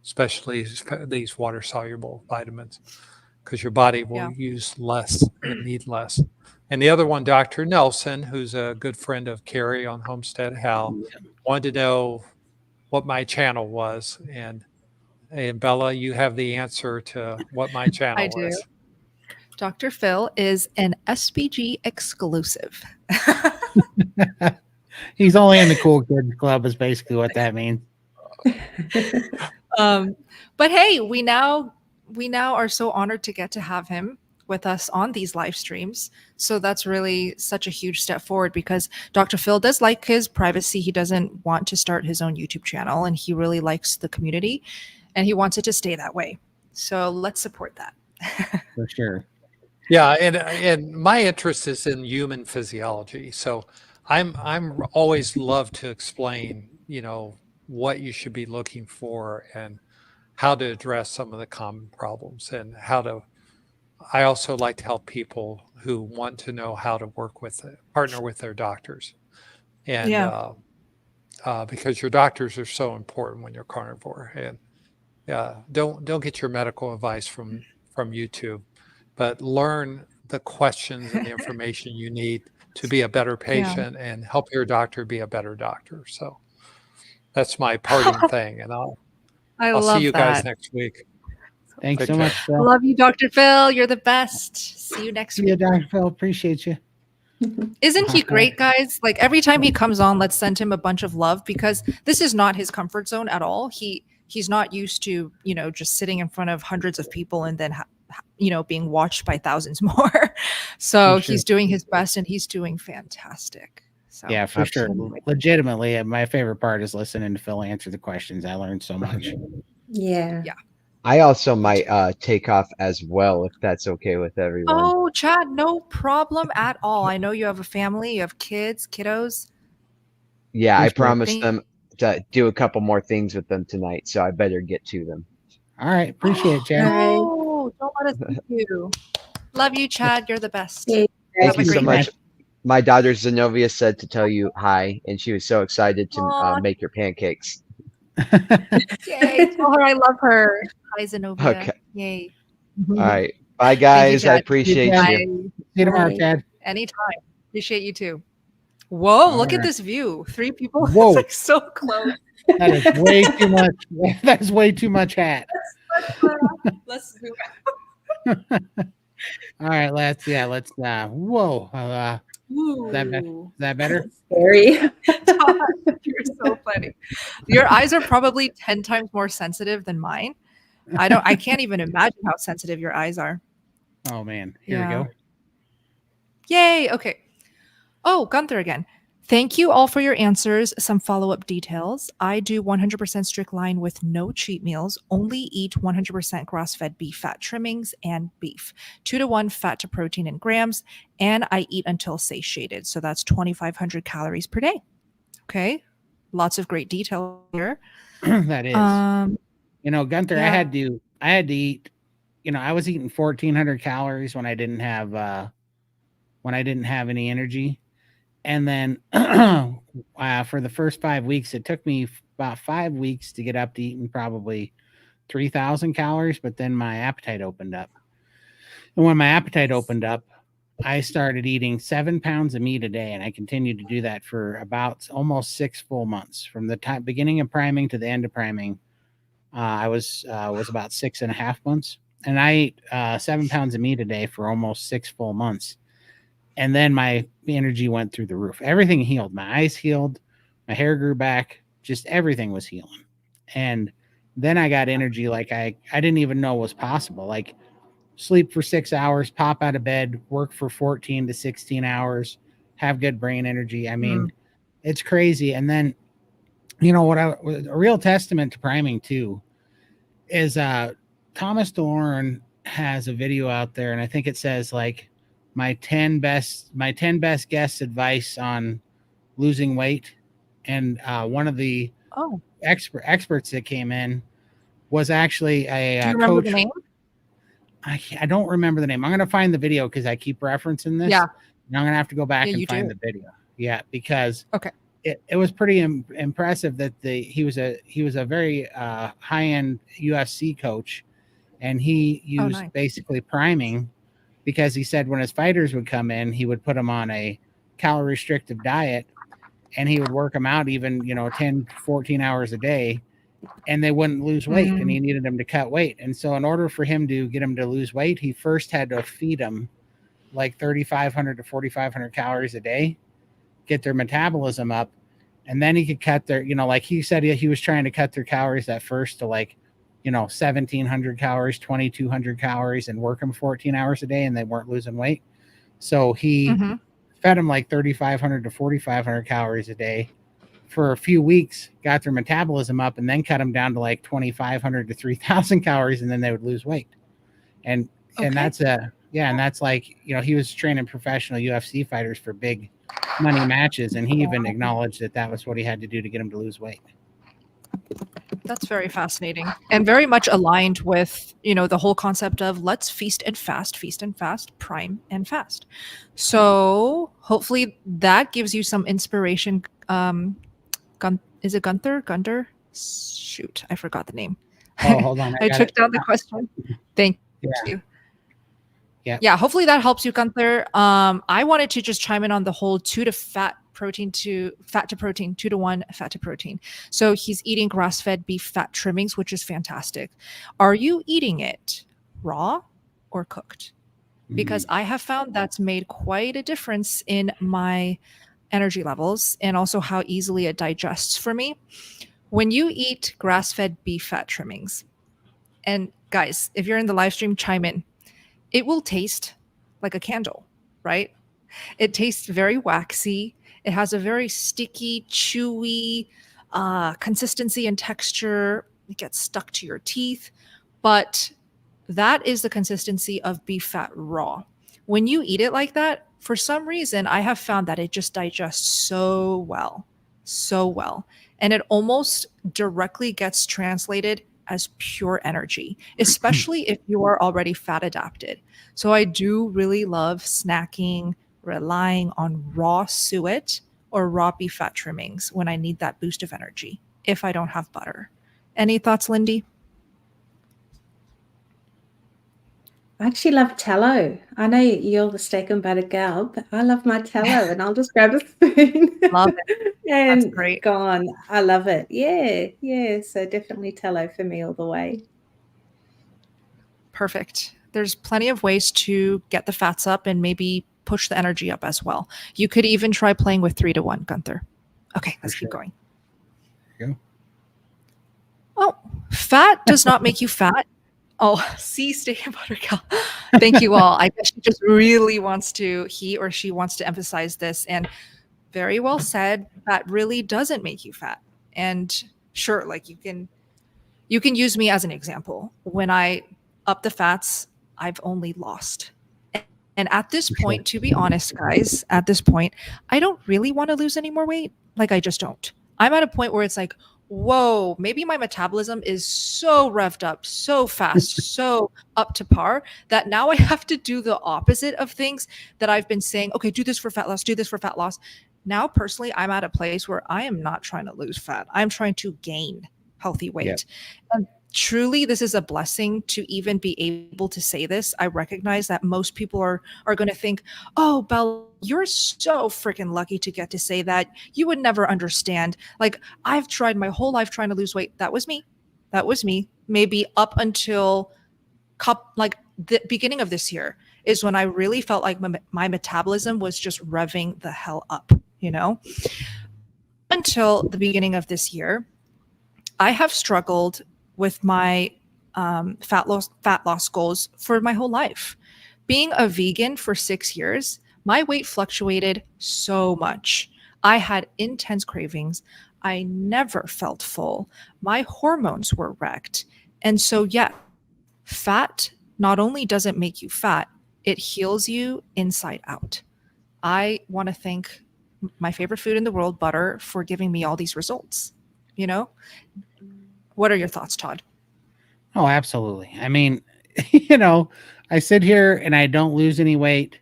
especially these water-soluble vitamins, because your body will use less and need less. And the other one, Dr. Nelson, who's a good friend of Carrie on Homestead Hal, wanted to know what my channel was. And Bella, you have the answer to what my channel was. Dr. Phil is an SPG exclusive. He's only in the cool kids club is basically what that means. But hey, we now are so honored to get to have him with us on these live streams. So that's really such a huge step forward, because Dr. Phil does like his privacy. He doesn't want to start his own YouTube channel, and he really likes the community, and he wants it to stay that way. So let's support that. For sure. Yeah, and my interest is in human physiology. So I'm always love to explain, what you should be looking for and how to address some of the common problems, and I also like to help people who want to know how to partner with their doctors. And because your doctors are so important when you're carnivore. And don't get your medical advice from YouTube, but learn the questions and the information you need to be a better patient and help your doctor be a better doctor. So that's my parting thing, and I'll see you guys next week. Thanks Take so care. much, Phil. Love you, Dr. Phil. You're the best. See you next See you, week. Dr. Phil. Appreciate you. Isn't he great, guys? Like every time he comes on, let's send him a bunch of love, because this is not his comfort zone at all. He's not used to, just sitting in front of hundreds of people and then, being watched by thousands more. So Sure. he's doing his best and he's doing fantastic. So Yeah, for sure. Absolutely. Legitimately, my favorite part is listening to Phil answer the questions. I learned so much. Yeah. I also might take off as well, if that's okay with everyone. Oh, Chad, no problem at all. I know you have a family, you have kids, kiddos. Yeah, I Appreciate it. promised them to do a couple more things with them tonight, so I better get to them. All right. Appreciate it, Chad. No, don't let us leave you. Love you, Chad. You're the best. Yeah. Thank Have a you so great much. day. My daughter Zenobia said to tell you hi, and she was so excited to Aw. make your pancakes. Yay. Tell her I love her. Hi, Zenobia. Okay. Yay. All right. Bye, guys. I Chad. appreciate Bye. you. Bye. See you tomorrow, Bye. Chad. Anytime. Appreciate you too. Whoa, look at Alright. this view. 3 people. Whoa. It's like so close. That is way too much. That is way too much hat. Let's zoom All right. Let's whoa. out. Is that better? Scary. You're so funny. Your eyes are probably 10 times more sensitive than mine. I can't even imagine how sensitive your eyes are. Oh man. Here Yeah. we go. Yay. Okay. Oh, Gunther again. Thank you all for your answers. Some follow-up details. I do 100% strict line with no cheat meals. Only eat 100% grass-fed beef fat trimmings and beef. 2-to-1 fat to protein in grams. And I eat until satiated. So that's 2,500 calories per day. Okay. Lots of great detail here. That is. Gunther, yeah. I had to eat, I was eating 1,400 calories when I didn't have any energy. And then for the first 5 weeks, it took me about 5 weeks to get up to eating probably 3,000 calories. But then my appetite opened up. And when my appetite opened up, I started eating 7 pounds of meat a day. And I continued to do that for about almost 6 full months. From the beginning of priming to the end of priming, I was about 6.5 months. And I ate 7 pounds of meat a day for almost 6 full months. And then my energy went through the roof. Everything healed. My eyes healed. My hair grew back. Just everything was healing. And then I got energy like I didn't even know was possible. Like sleep for 6 hours, pop out of bed, work for 14 to 16 hours, have good brain energy. I mean, it's crazy. And then, a real testament to priming too is Thomas DeLauren has a video out there, and I think it says like, my 10 best guests advice on losing weight. And one of the experts that came in was actually a Do you remember coach. the name? I don't remember the name. I'm going to find the video because I keep referencing this. Yeah. And I'm going to have to go back and find do. the video. Yeah, because Okay. It was pretty impressive that he was a very high-end UFC coach, and he used basically priming, because he said when his fighters would come in, he would put them on a calorie restrictive diet, and he would work them out even, 10, 14 hours a day, and they wouldn't lose weight. And he needed them to cut weight. And so in order for him to get them to lose weight, he first had to feed them like 3,500 to 4,500 calories a day, get their metabolism up. And then he could cut their, like he said, he was trying to cut their calories at first to like, 1,700 calories, 2,200 calories, and work them 14 hours a day, and they weren't losing weight. So he fed them like 3,500 to 4,500 calories a day for a few weeks, got their metabolism up, and then cut them down to like 2,500 to 3,000 calories, and then they would lose weight. And that's and that's like, he was training professional UFC fighters for big money matches, and he even acknowledged that was what he had to do to get them to lose weight. That's very fascinating and very much aligned with, the whole concept of let's feast and fast, prime and fast. So hopefully that gives you some inspiration, Is it Gunther? Shoot, I forgot the name. Oh, hold on. I got took it. down the question. Thank Yeah. you. Yeah. Hopefully that helps you, Gunther. I wanted to just chime in on the whole 2 to fat to protein, 2 to 1 fat to protein. So he's eating grass-fed beef fat trimmings, which is fantastic. Are you eating it raw or cooked? Because I have found that's made quite a difference in my energy levels and also how easily it digests for me. When you eat grass-fed beef fat trimmings, and guys, if you're in the live stream, chime in. It will taste like a candle, right? It tastes very waxy. It has a very sticky, chewy consistency and texture. It gets stuck to your teeth. But that is the consistency of beef fat raw. When you eat it like that, for some reason, I have found that it just digests so well. And it almost directly gets translated as pure energy, especially if you are already fat adapted. So I do really love snacking, relying on raw suet or raw beef fat trimmings when I need that boost of energy, if I don't have butter. Any thoughts, Lindy? I actually love tallow. I know you're the steak and butter gal, but I love my tallow, and I'll just grab a spoon. Love it. And That's great. gone. I love it. Yeah. So definitely tallow for me all the way. Perfect. There's plenty of ways to get the fats up and maybe push the energy up as well. You could even try playing with 3 to 1, Gunther. Okay, let's keep going. There you go. Oh, fat does not make you fat. Oh, see, steak and butter gal. Thank you all. I guess she just really wants to, he or she wants to emphasize this. And very well said. Fat really doesn't make you fat. And sure, like you can use me as an example. When I up the fats, I've only lost. And at this point, to be honest, guys, at this point, I don't really want to lose any more weight. Like I just don't. I'm at a point where it's like, whoa, maybe my metabolism is so revved up, so fast, so up to par that now I have to do the opposite of things that I've been saying, okay, do this for fat loss, do this for fat loss. Now, personally, I'm at a place where I am not trying to lose fat. I'm trying to gain healthy weight. Yep. And truly, this is a blessing to even be able to say this. I recognize that most people are going to think, oh, Belle, you're so freaking lucky to get to say that. You would never understand. Like, I've tried my whole life trying to lose weight. That was me. Maybe up until the beginning of this year is when I really felt like my metabolism was just revving the hell up, Until the beginning of this year, I have struggled with my fat loss goals for my whole life. Being a vegan for 6 years, my weight fluctuated so much. I had intense cravings. I never felt full. My hormones were wrecked. And so, yeah, fat not only doesn't make you fat, it heals you inside out. I want to thank my favorite food in the world, butter, for giving me all these results. What are your thoughts, Todd? Oh, absolutely. I mean, I sit here and I don't lose any weight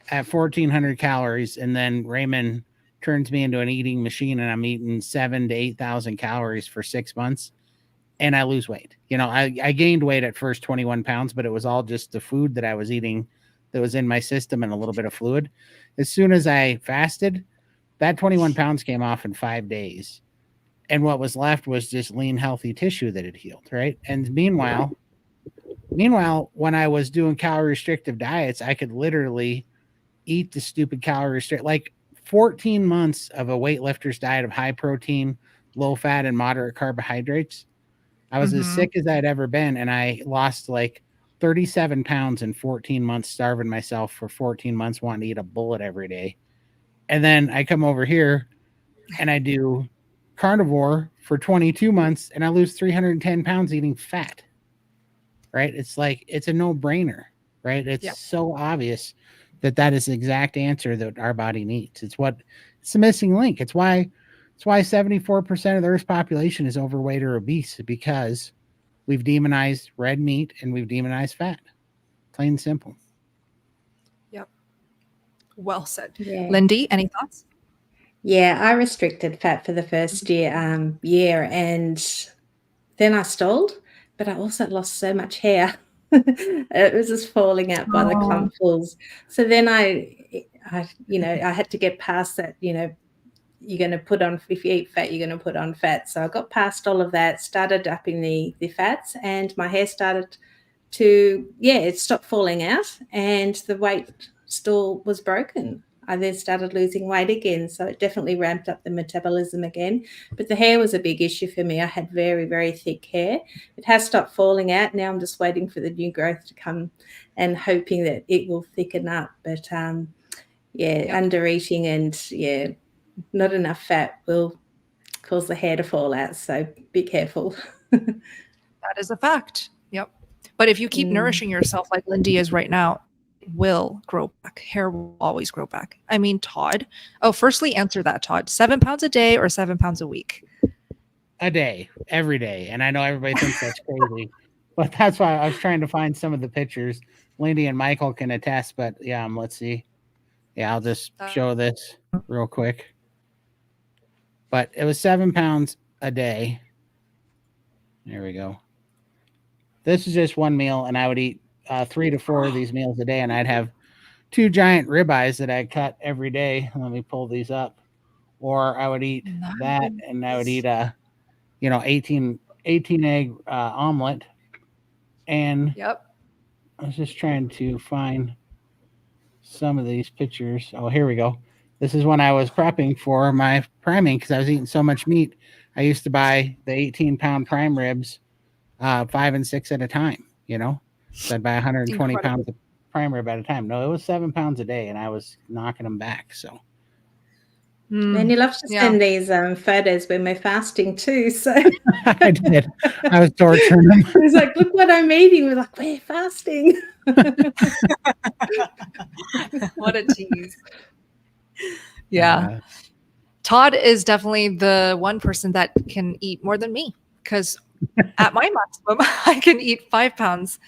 at 1,400 calories, and then Raymond turns me into an eating machine, and I'm eating 7,000 to 8,000 calories for 6 months, and I lose weight. I gained weight at first, 21 pounds, but it was all just the food that I was eating that was in my system and a little bit of fluid. As soon as I fasted, that 21 pounds came off in 5 days. And what was left was just lean, healthy tissue that had healed, right? And meanwhile, when I was doing calorie restrictive diets, I could literally eat the stupid calorie restrict, like 14 months of a weightlifter's diet of high protein, low fat, and moderate carbohydrates. I was as sick as I'd ever been, and I lost like 37 pounds in 14 months, starving myself for 14 months, wanting to eat a bullet every day. And then I come over here and I do carnivore for 22 months and I lose 310 pounds eating fat, right? It's like, it's a no-brainer, right? It's so obvious that is the exact answer that our body needs. It's the missing link. It's why 74% of the Earth's population is overweight or obese, because we've demonized red meat and we've demonized fat. Plain and simple. Yep. Well said. Yeah. Lindy, any thoughts? Yeah, I restricted fat for the first year, and then I stalled, but I also lost so much hair. It was just falling out by the Oh. clumpfuls. So then I had to get past that, you're going to put on, if you eat fat, you're going to put on fat. So I got past all of that, started upping the fats, and my hair started to, it stopped falling out, and the weight still was broken. I then started losing weight again, so it definitely ramped up the metabolism again. But the hair was a big issue for me. I had very, very thick hair. It has stopped falling out. Now I'm just waiting for the new growth to come and hoping that it will thicken up. But under eating and not enough fat will cause the hair to fall out. So be careful. That is a fact. Yep. But if you keep nourishing yourself like Lindy is right now, it will grow back. Hair will always grow back. I mean, Todd. Oh, firstly, answer that, Todd. 7 pounds a day or 7 pounds a week? A day, every day. And I know everybody thinks that's crazy, but that's why I was trying to find some of the pictures. Lindy and Michael can attest, but let's see. Yeah, I'll just show this real quick. But it was 7 pounds a day. There we go. This is just one meal, and I would eat 3 to 4 of these meals a day, and I'd have 2 giant ribeyes that I'd cut every day. Let me pull these up. Or I would eat that, and I would eat 18 egg omelet. And I was just trying to find some of these pictures. Oh, here we go. This is when I was prepping for my priming because I was eating so much meat. I used to buy the 18-pound prime ribs 5 and 6 at a time, So I'd buy 120 pounds of prime rib at a time. No, it was 7 pounds a day, and I was knocking them back. So, and you love to send these photos when we're fasting too. So I did. I was torturing them. It was like, look what I'm eating. We're like, we're fasting. What a tease. Yeah. Todd is definitely the one person that can eat more than me because at my maximum, I can eat 5 pounds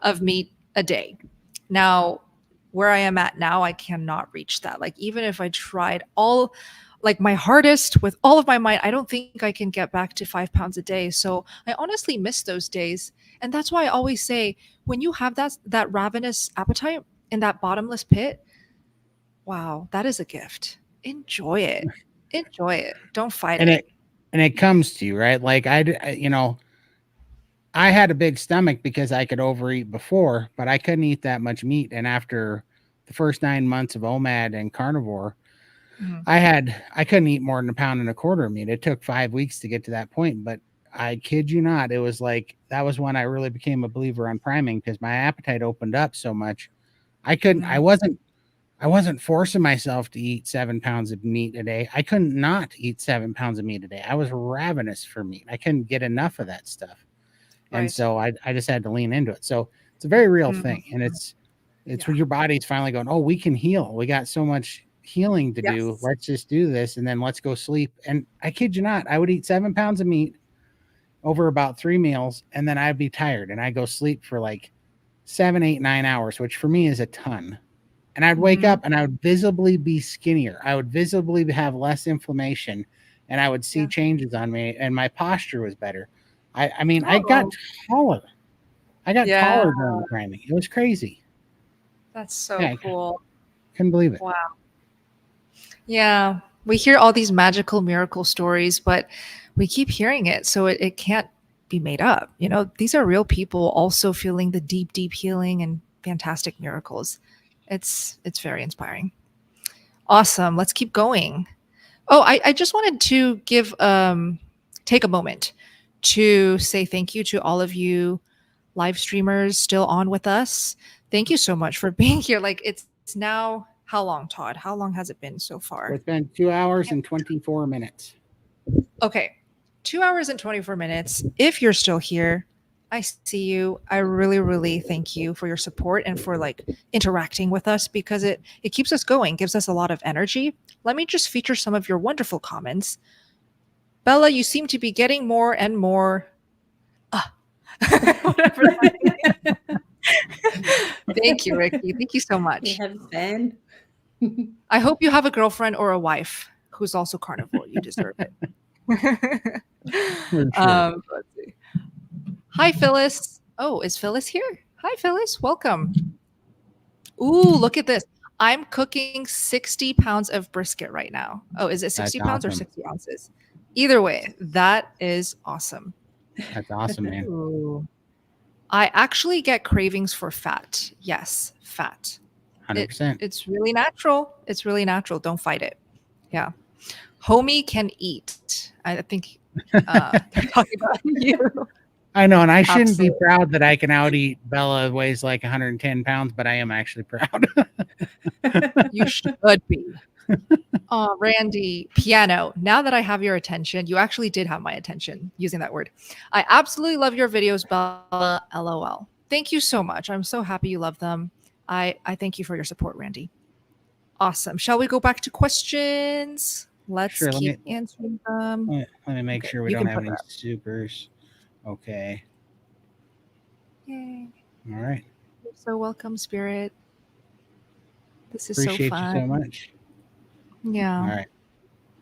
of meat a day. Now, where I am at now, I cannot reach that. Like, even if I tried my hardest with all of my might, I don't think I can get back to 5 pounds a day. So I honestly miss those days. And that's why I always say, when you have that ravenous appetite in that bottomless pit, wow, that is a gift. Enjoy it. Enjoy it. Don't fight it. And it comes to you, right? Like I had a big stomach because I could overeat before, but I couldn't eat that much meat. And after the first 9 months of OMAD and Carnivore, I couldn't eat more than 1.25 pounds of meat. It took 5 weeks to get to that point, but I kid you not, it was like that was when I really became a believer on priming because my appetite opened up so much. I wasn't forcing myself to eat 7 pounds of meat a day. I couldn't not eat 7 pounds of meat a day. I was ravenous for meat. I couldn't get enough of that stuff. And so I just had to lean into it. So it's a very real thing. And it's when your body's finally going, oh, we can heal. We got so much healing to do. Let's just do this. And then let's go sleep. And I kid you not, I would eat 7 pounds of meat over about 3 meals. And then I'd be tired and I'd go sleep for like 7, 8, 9 hours, which for me is a ton. And I'd wake up and I would visibly be skinnier. I would visibly have less inflammation and I would see changes on me and my posture was better. I mean, I got taller. I got taller during the priming. It was crazy. That's so cool. Couldn't believe it. Wow. Yeah. We hear all these magical miracle stories, but we keep hearing it. So it can't be made up. These are real people also feeling the deep, deep healing and fantastic miracles. It's very inspiring. Awesome. Let's keep going. Oh, I just wanted to take a moment to say thank you to all of you live streamers still on with us. Thank you so much for being here. Like it's now, how long, Todd? How long has it been so far? It's been 2 hours and 24 minutes. Okay. 2 hours and 24 minutes. If you're still here, I see you. I really, really thank you for your support and for interacting with us because it keeps us going, gives us a lot of energy. Let me just feature some of your wonderful comments. Bella, you seem to be getting more and more. Whatever. Thank you, Ricky. Thank you so much. You have a fan. I hope you have a girlfriend or a wife who's also carnivore. You deserve it. For sure. Let's see. Hi, Phyllis. Oh, is Phyllis here? Hi, Phyllis. Welcome. Ooh, look at this. I'm cooking 60 pounds of brisket right now. Oh, is it 60 That's pounds or awesome. 60 ounces? Either way, that is awesome. That's awesome, man. Ooh. I actually get cravings for fat. Yes, fat. 100%. It's really natural. It's really natural. Don't fight it. Yeah. Homie can eat. I think they're talking about you. I know, and I shouldn't be Absolutely. proud that I can out eat Bella, who weighs like 110 pounds, but I am actually proud. You should be. Oh, Randy, piano. Now that I have your attention, you actually did have my attention using that word. I absolutely love your videos, Bella. LOL. Thank you so much. I'm so happy you love them. I thank you for your support, Randy. Awesome. Shall we go back to questions? Let's Sure, keep answering them. Let me make Okay, sure we you don't can have put any that. supers. Okay. Yay. All right. You're so welcome, Spirit. This is Appreciate so you fun. so much. Yeah. All right.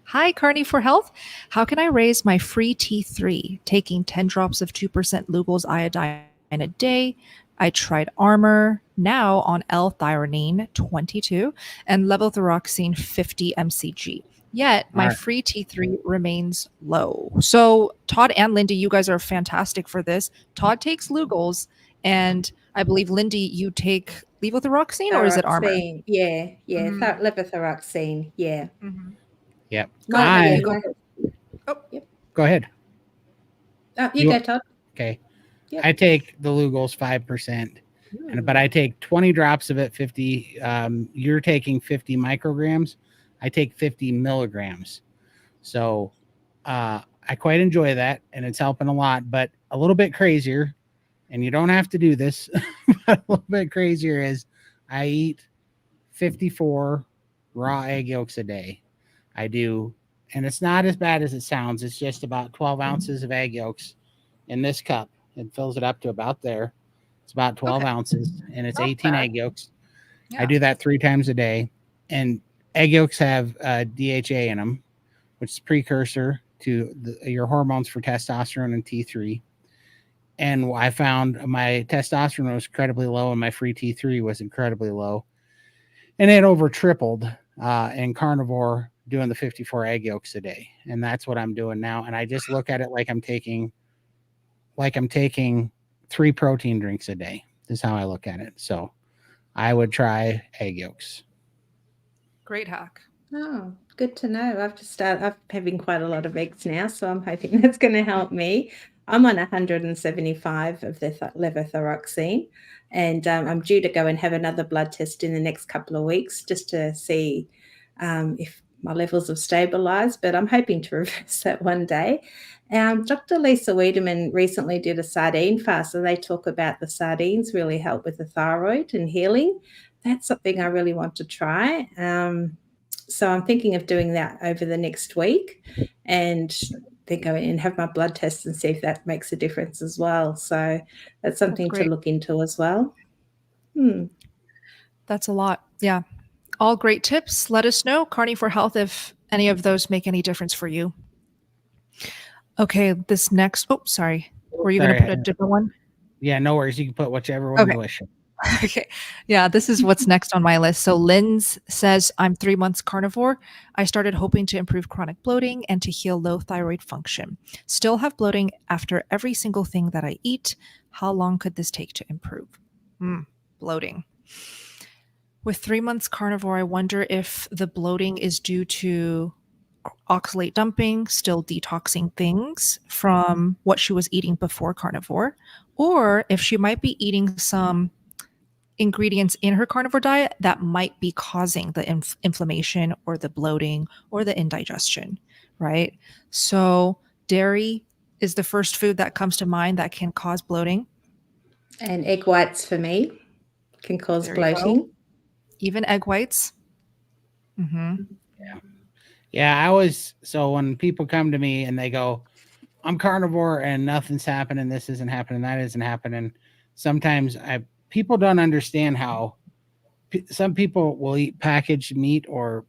Hi, Carney for Health. How can I raise my free T3? Taking 10 drops of 2% Lugol's iodine a day. I tried Armor, now on L-thionine 22 and levothyroxine 50 mcg. Yet my All right. free T3 remains low. So Todd and Lindy, you guys are fantastic for this. Todd takes Lugol's, and I believe Lindy, you take levothyroxine, or is it Armor? Thyroxine. Yeah. Mhm. Levothyroxine. Yeah. Mhm. Yep. My, Todd, yeah, you go my, first. Oh, Go ahead. you You- go, Todd. Okay. Yep. I take the Lugol's 5%, but I take 20 drops of it, 50. You're taking 50 micrograms. I take 50 milligrams. So I quite enjoy that, and it's helping a lot, but a little bit crazier, and you don't have to do this, but a little bit crazier is I eat 54 raw egg yolks a day. I do, and it's not as bad as it sounds. It's just about 12 ounces of egg yolks in this cup. It fills it up to about there. It's about 12 Okay. ounces, and it's Not 18 bad. egg yolks. Yeah. I do that 3 times a day, and egg yolks have DHA in them, which is precursor to your hormones for testosterone and T3. And I found my testosterone was incredibly low, and my free T3 was incredibly low, and it over tripled in Carnivore doing the 54 egg yolks a day, and that's what I'm doing now. And I just look at it like I'm taking 3 protein drinks a day. Is how I look at it. So I would try egg yolks. Great hack. Oh, good to know. I'm having quite a lot of eggs now, so I'm hoping that's going to help me. I'm on 175 of the levothyroxine, and I'm due to go and have another blood test in the next couple of weeks just to see if my levels have stabilized, but I'm hoping to reverse that one day. Dr. Lisa Wiedemann recently did a sardine fast, and they talk about the sardines really help with the thyroid and healing. That's something I really want to try. So I'm thinking of doing that over the next week, and then go in and have my blood test and see if that makes a difference as well. So that's something to great. look into as well. That's a lot. Yeah. All great tips. Let us know, Carney for Health, if any of those make any difference for you. Okay, this next. Oh, sorry. Were you going to put a different one? Yeah, no worries. You can put whichever one you wish. Okay. Yeah, this is what's next on my list. So Lynn's says, I'm 3 months carnivore. I started hoping to improve chronic bloating and to heal low thyroid function. Still have bloating after every single thing that I eat. How long could this take to improve? Bloating. With 3 months carnivore, I wonder if the bloating is due to oxalate dumping, still detoxing things from what she was eating before carnivore, or if she might be eating some ingredients in her carnivore diet that might be causing the inflammation or the bloating or the indigestion, right? So dairy is the first food that comes to mind that can cause bloating. And egg whites for me can cause There you go. bloating. Even egg whites. Yeah, so when people come to me and they go, I'm carnivore and nothing's happening, this isn't happening, that isn't happening. Sometimes people don't understand how some people will eat packaged meat or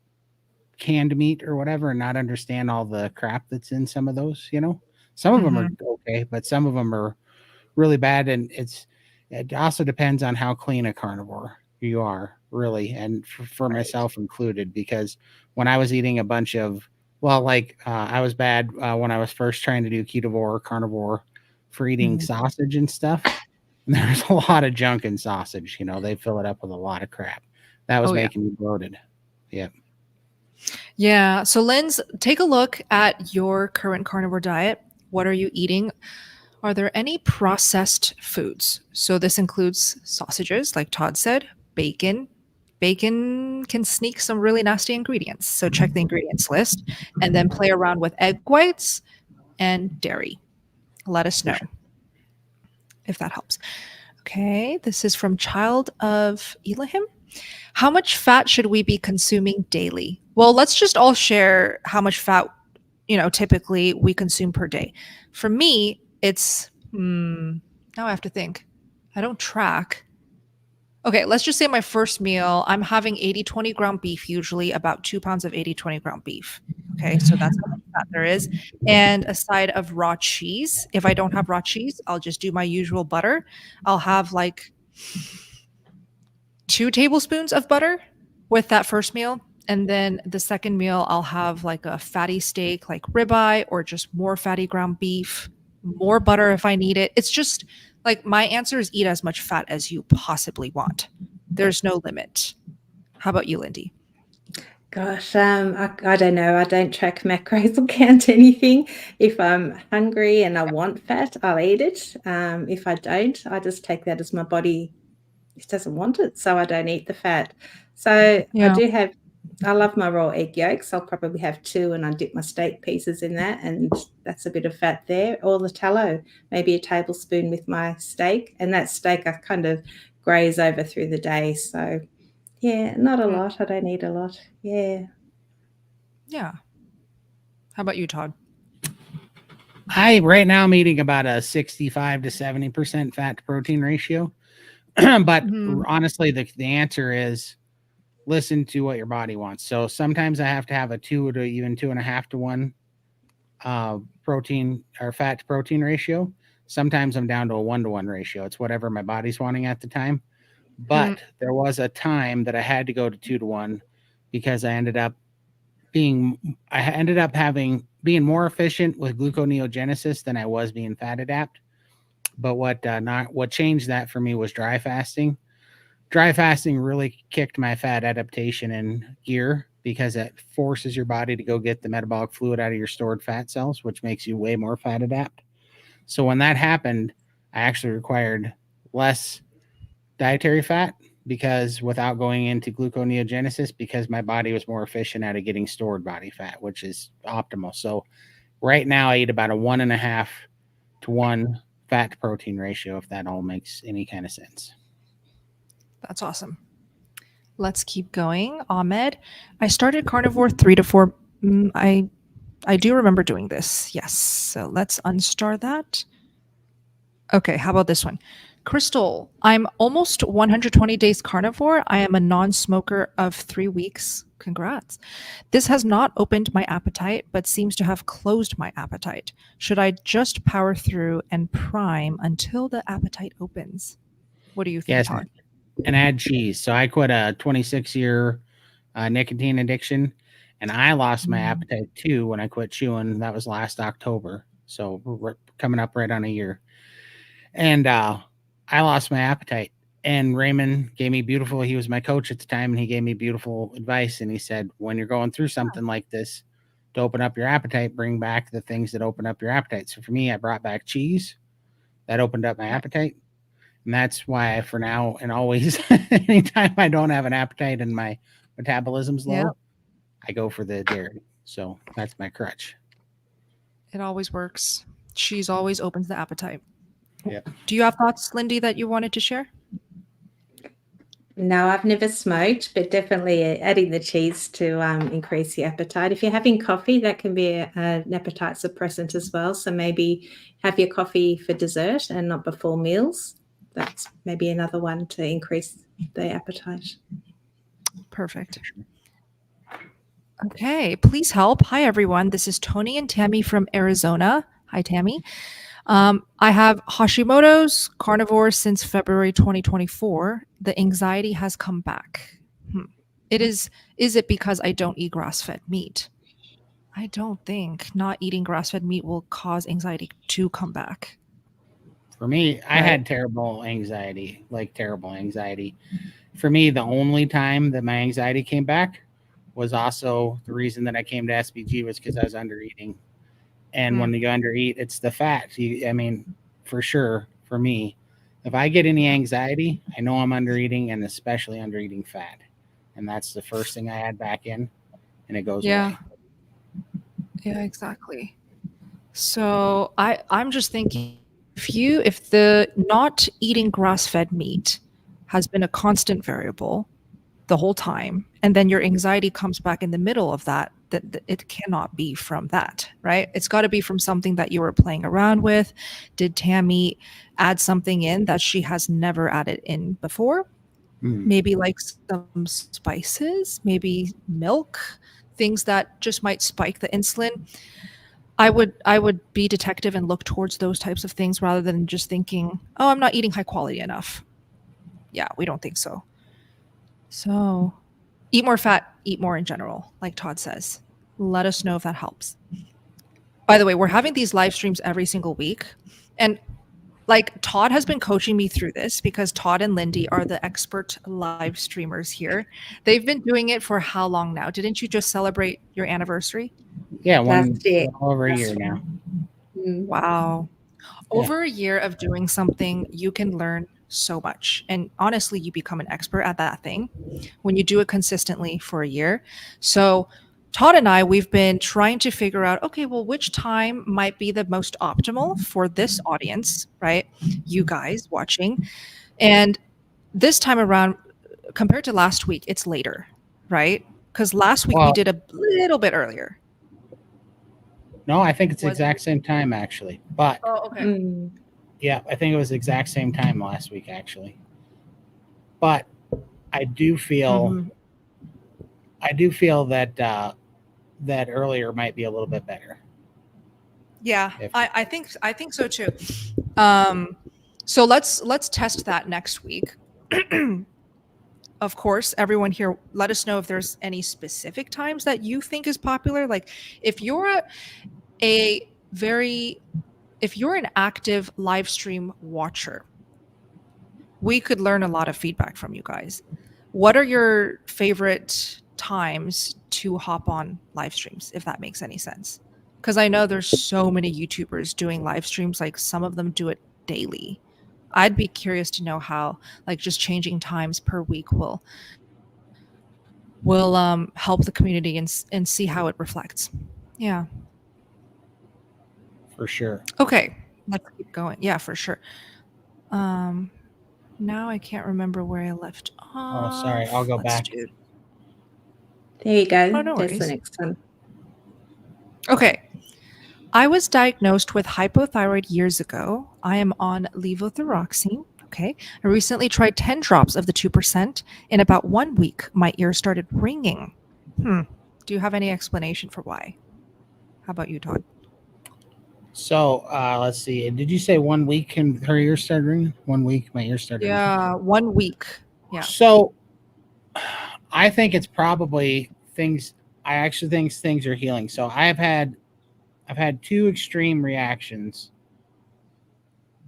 canned meat or whatever and not understand all the crap that's in some of those, you know. Some of them are okay, but some of them are really bad. And it also depends on how clean a carnivore you are, really. And for myself included, because when I was eating a bunch of, I was bad when I was first trying to do ketovore, carnivore for eating sausage and stuff. And there's a lot of junk in sausage, you know, they fill it up with a lot of crap. That was making me bloated. Yep. Yeah. So, Linz, take a look at your current carnivore diet. What are you eating? Are there any processed foods? So, this includes sausages, like Todd said, bacon. Bacon can sneak some really nasty ingredients. So, check the ingredients list and then play around with egg whites and dairy. Let us know if that helps. Okay. This is from Child of Elohim. How much fat should we be consuming daily? Well, let's just all share how much fat, typically we consume per day. For me, it's, now I have to think. I don't track. Okay, let's just say my first meal, I'm having 80-20 ground beef, usually about 2 pounds of 80-20 ground beef. Okay, so that's how much fat there is. And a side of raw cheese. If I don't have raw cheese, I'll just do my usual butter. I'll have like 2 tablespoons of butter with that first meal. And then the second meal, I'll have like a fatty steak, like ribeye, or just more fatty ground beef, more butter if I need it. It's just like my answer is eat as much fat as you possibly want. There's no limit. How about you, Lindy? Gosh, I don't know. I don't track macros or count anything. If I'm hungry and I want fat, I'll eat it. If I don't, I just take that as my body doesn't want it, so I don't eat the fat. So I love my raw egg yolks. I'll probably have 2 and I dip my steak pieces in that, and that's a bit of fat there. Or the tallow, maybe a tablespoon with my steak, and that steak I kind of graze over through the day. So yeah, not a lot. I don't eat a lot. Yeah. Yeah. How about you, Todd? Right now I'm eating about a 65 to 70% fat to protein ratio. But honestly, the answer is listen to what your body wants. So sometimes I have to have a 2 to even 2.5 to 1 protein or fat to protein ratio. Sometimes I'm down to a 1 to 1 ratio. It's whatever my body's wanting at the time. But there was a time that I had to go to 2 to 1 because I ended up being more efficient with gluconeogenesis than I was being fat adapt. But what changed that for me was dry fasting. Dry fasting really kicked my fat adaptation in gear because it forces your body to go get the metabolic fluid out of your stored fat cells, which makes you way more fat adapt. So when that happened, I actually required less dietary fat because without going into gluconeogenesis, because my body was more efficient at getting stored body fat, which is optimal. So right now I eat about a 1.5 to 1 fat to protein ratio, if that all makes any kind of sense. That's awesome. Let's keep going. Ahmed, I started carnivore 3 to 4. I do remember doing this. Yes. So let's unstar that. Okay. How about this one? Crystal, I'm almost 120 days carnivore. I am a non-smoker of 3 weeks. Congrats. This has not opened my appetite, but seems to have closed my appetite. Should I just power through and prime until the appetite opens? What do you think, Todd? And add cheese. So I quit a 26-year nicotine addiction, and I lost my appetite too when I quit chewing. That was last October. So we're coming up right on a year. And I lost my appetite. And Raymond gave me he was my coach at the time, and he gave me beautiful advice. And he said, when you're going through something like this, to open up your appetite, bring back the things that open up your appetite. So for me, I brought back cheese. That opened up my appetite. And that's why for now and always, anytime I don't have an appetite and my metabolism's low, I go for the dairy. So that's my crutch. It always works. Cheese always opens the appetite. Yeah. Do you have thoughts, Lindy, that you wanted to share? No, I've never smoked, but definitely adding the cheese to increase the appetite. If you're having coffee, that can be an appetite suppressant as well. So maybe have your coffee for dessert and not before meals. That's maybe another one to increase the appetite. Perfect. Okay, please help. Hi, everyone. This is Tony and Tammy from Arizona. Hi, Tammy. I have Hashimoto's carnivore since February 2024. The anxiety has come back. Is it because I don't eat grass-fed meat? I don't think not eating grass-fed meat will cause anxiety to come back. For me, I had terrible anxiety, like terrible anxiety. For me, the only time that my anxiety came back was also the reason that I came to SBG was because I was under eating. And when you under eat, it's the fat. I mean, for sure, for me, if I get any anxiety, I know I'm under eating, and especially under eating fat. And that's the first thing I add back in, and it goes away. Yeah, exactly. So I'm just thinking, if the not eating grass-fed meat has been a constant variable the whole time, and then your anxiety comes back in the middle of that it cannot be from that, right? It's got to be from something that you were playing around with. Did Tammy add something in that she has never added in before? Maybe like some spices, maybe milk, things that just might spike the insulin. I would be detective and look towards those types of things rather than just thinking, oh, I'm not eating high quality enough. Yeah, we don't think so. So eat more fat, eat more in general, like Todd says. Let us know if that helps. By the way, we're having these live streams every single week. And like Todd has been coaching me through this because Todd and Lindy are the expert live streamers here. They've been doing it for how long now? Didn't you just celebrate your anniversary? Yeah, Last year. over a year now. Wow. Over a year of doing something, you can learn so much. And honestly, you become an expert at that thing when you do it consistently for a year. So Todd and I, we've been trying to figure out, okay, well, which time might be the most optimal for this audience, right? You guys watching. And this time around, compared to last week, it's later, right? Because last week we did a little bit earlier. No, I think it's the exact same time, actually. But yeah, I think it was the exact same time last week, actually. But I do feel that that earlier might be a little bit better. Yeah, I think so too. So let's test that next week. Of course, everyone here, let us know if there's any specific times that you think is popular. Like if you're if you're an active live stream watcher, we could learn a lot of feedback from you guys. What are your favorite times to hop on live streams, if that makes any sense? Because I know there's so many YouTubers doing live streams, like some of them do it daily. I'd be curious to know how like just changing times per week will help the community and see how it reflects. Yeah. For sure. Okay, let's keep going. Yeah, for sure. Now I can't remember where I left off. Oh, sorry. I'll go back. There you go. Oh, no There's the worries. next one. Okay. I was diagnosed with hypothyroid years ago. I am on levothyroxine. Okay. I recently tried 10 drops of the 2%. In about 1 week, my ear started ringing. Do you have any explanation for why? How about you, Todd? So let's see. Did you say 1 week and her ear started ringing? 1 week, my ear started ringing. Yeah, 1 week. Yeah. So I think it's probably things. I actually think things are healing. So I've had 2 extreme reactions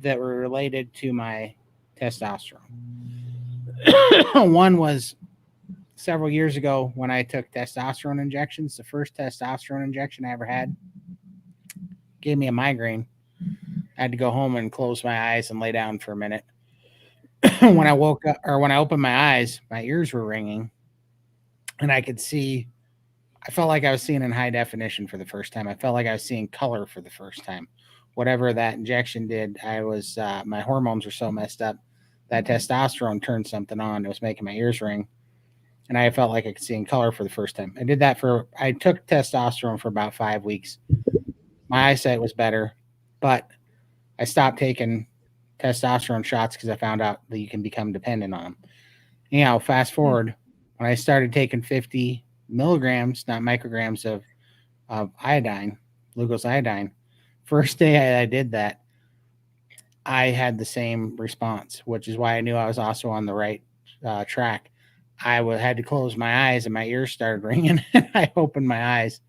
that were related to my testosterone. One was several years ago when I took testosterone injections. The first testosterone injection I ever had gave me a migraine. I had to go home and close my eyes and lay down for a minute. When I woke up, or when I opened my eyes, my ears were ringing, and I could see. I felt like I was seeing in high definition for the first time. I felt like I was seeing color for the first time. Whatever that injection did, my hormones were so messed up that testosterone turned something on. It was making my ears ring, and I felt like I could see in color for the first time. I took testosterone for about 5 weeks. My eyesight was better, but I stopped taking testosterone shots because I found out that you can become dependent on them. Fast forward, when I started taking 50 milligrams, not micrograms of iodine, glucose iodine. First day I did that, I had the same response, which is why I knew I was also on the right track. I had to close my eyes and my ears started ringing. And I opened my eyes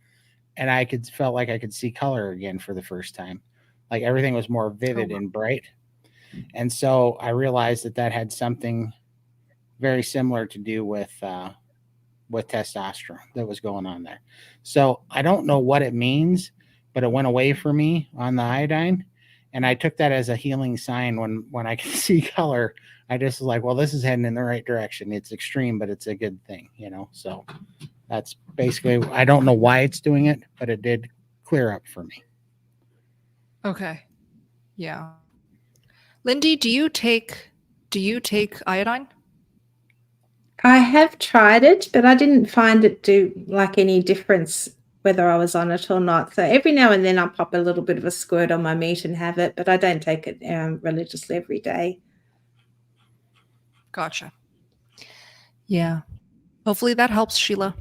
and I felt like I could see color again for the first time. Like everything was more vivid and bright. And so I realized that had something very similar to do with testosterone that was going on there. So I don't know what it means, but it went away for me on the iodine. And I took that as a healing sign when I could see color. I just was like, well, this is heading in the right direction. It's extreme, but it's a good thing, you know? So that's basically, I don't know why it's doing it, but it did clear up for me. Okay. Yeah. Lindy, do you take iodine? I have tried it, but I didn't find it do like any difference whether I was on it or not. So every now and then I'll pop a little bit of a squirt on my meat and have it, but I don't take it religiously every day. Gotcha. Yeah. Hopefully that helps, Sheila.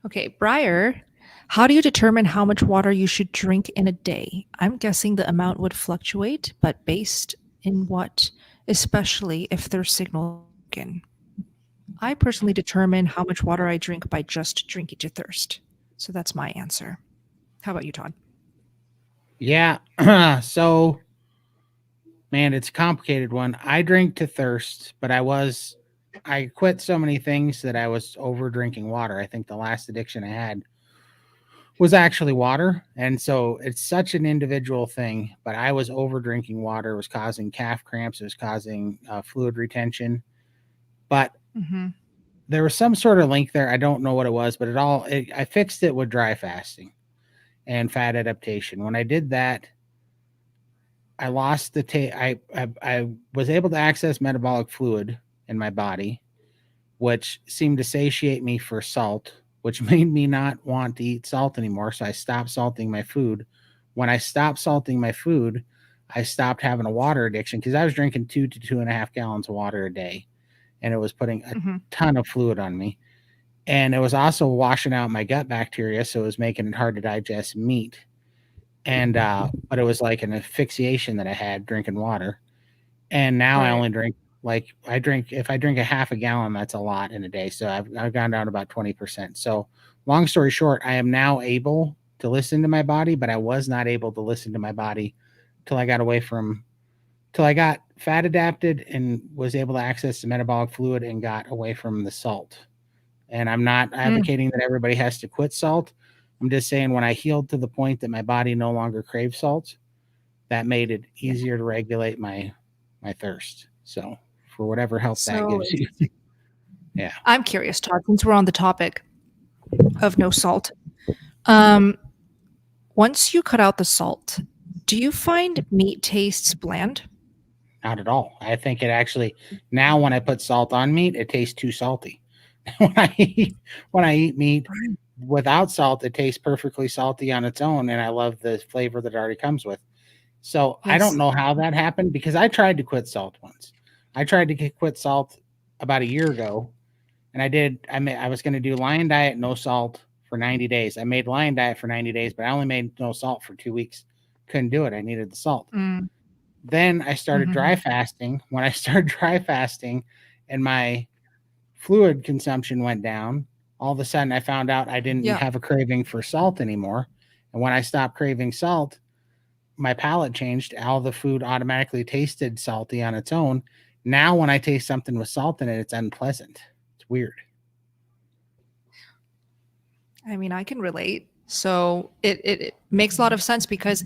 Okay, Briar, how do you determine how much water you should drink in a day? I'm guessing the amount would fluctuate, but based in what? Especially if there's signal in. I personally determine how much water I drink by just drinking to thirst. So that's my answer. How about you, Todd? Yeah. So, man, it's a complicated one. I drink to thirst, but I quit so many things that I was over drinking water. I think the last addiction I had was actually water. And so it's such an individual thing, but I was over drinking water. It was causing calf cramps. It was causing fluid retention. But there was some sort of link there. I don't know what it was, but I fixed it with dry fasting and fat adaptation. When I did that, I lost the I was able to access metabolic fluid in my body, which seemed to satiate me for salt, which made me not want to eat salt anymore. So I stopped salting my food. When I stopped salting my food, I stopped having a water addiction because I was drinking 2 to 2.5 gallons of water a day. And it was putting a ton of fluid on me. And it was also washing out my gut bacteria. So it was making it hard to digest meat. And, but it was like an asphyxiation that I had drinking water. And now I only drink, if I drink a half a gallon, that's a lot in a day. So I've gone down about 20%. So long story short, I am now able to listen to my body, but I was not able to listen to my body till I got fat adapted and was able to access the metabolic fluid and got away from the salt. And I'm not advocating that everybody has to quit salt. I'm just saying when I healed to the point that my body no longer craves salt, that made it easier to regulate my thirst. So for whatever help that gives you. Yeah. I'm curious, Todd, since we're on the topic of no salt. Once you cut out the salt, do you find meat tastes bland? Not at all. I think it actually, now when I put salt on meat, it tastes too salty. when I eat meat without salt, it tastes perfectly salty on its own. And I love the flavor that it already comes with. So I don't know how that happened because I tried to quit salt once. I tried to quit salt about a year ago. And I was going to do Lion Diet, no salt for 90 days. I made Lion Diet for 90 days, but I only made no salt for 2 weeks. Couldn't do it. I needed the salt. Then I started dry fasting. When I started dry fasting and my fluid consumption went down, all of a sudden I found out I didn't have a craving for salt anymore. And when I stopped craving salt, my palate changed. All the food automatically tasted salty on its own. Now when I taste something with salt in it, it's unpleasant. It's weird. I mean, I can relate. So it makes a lot of sense because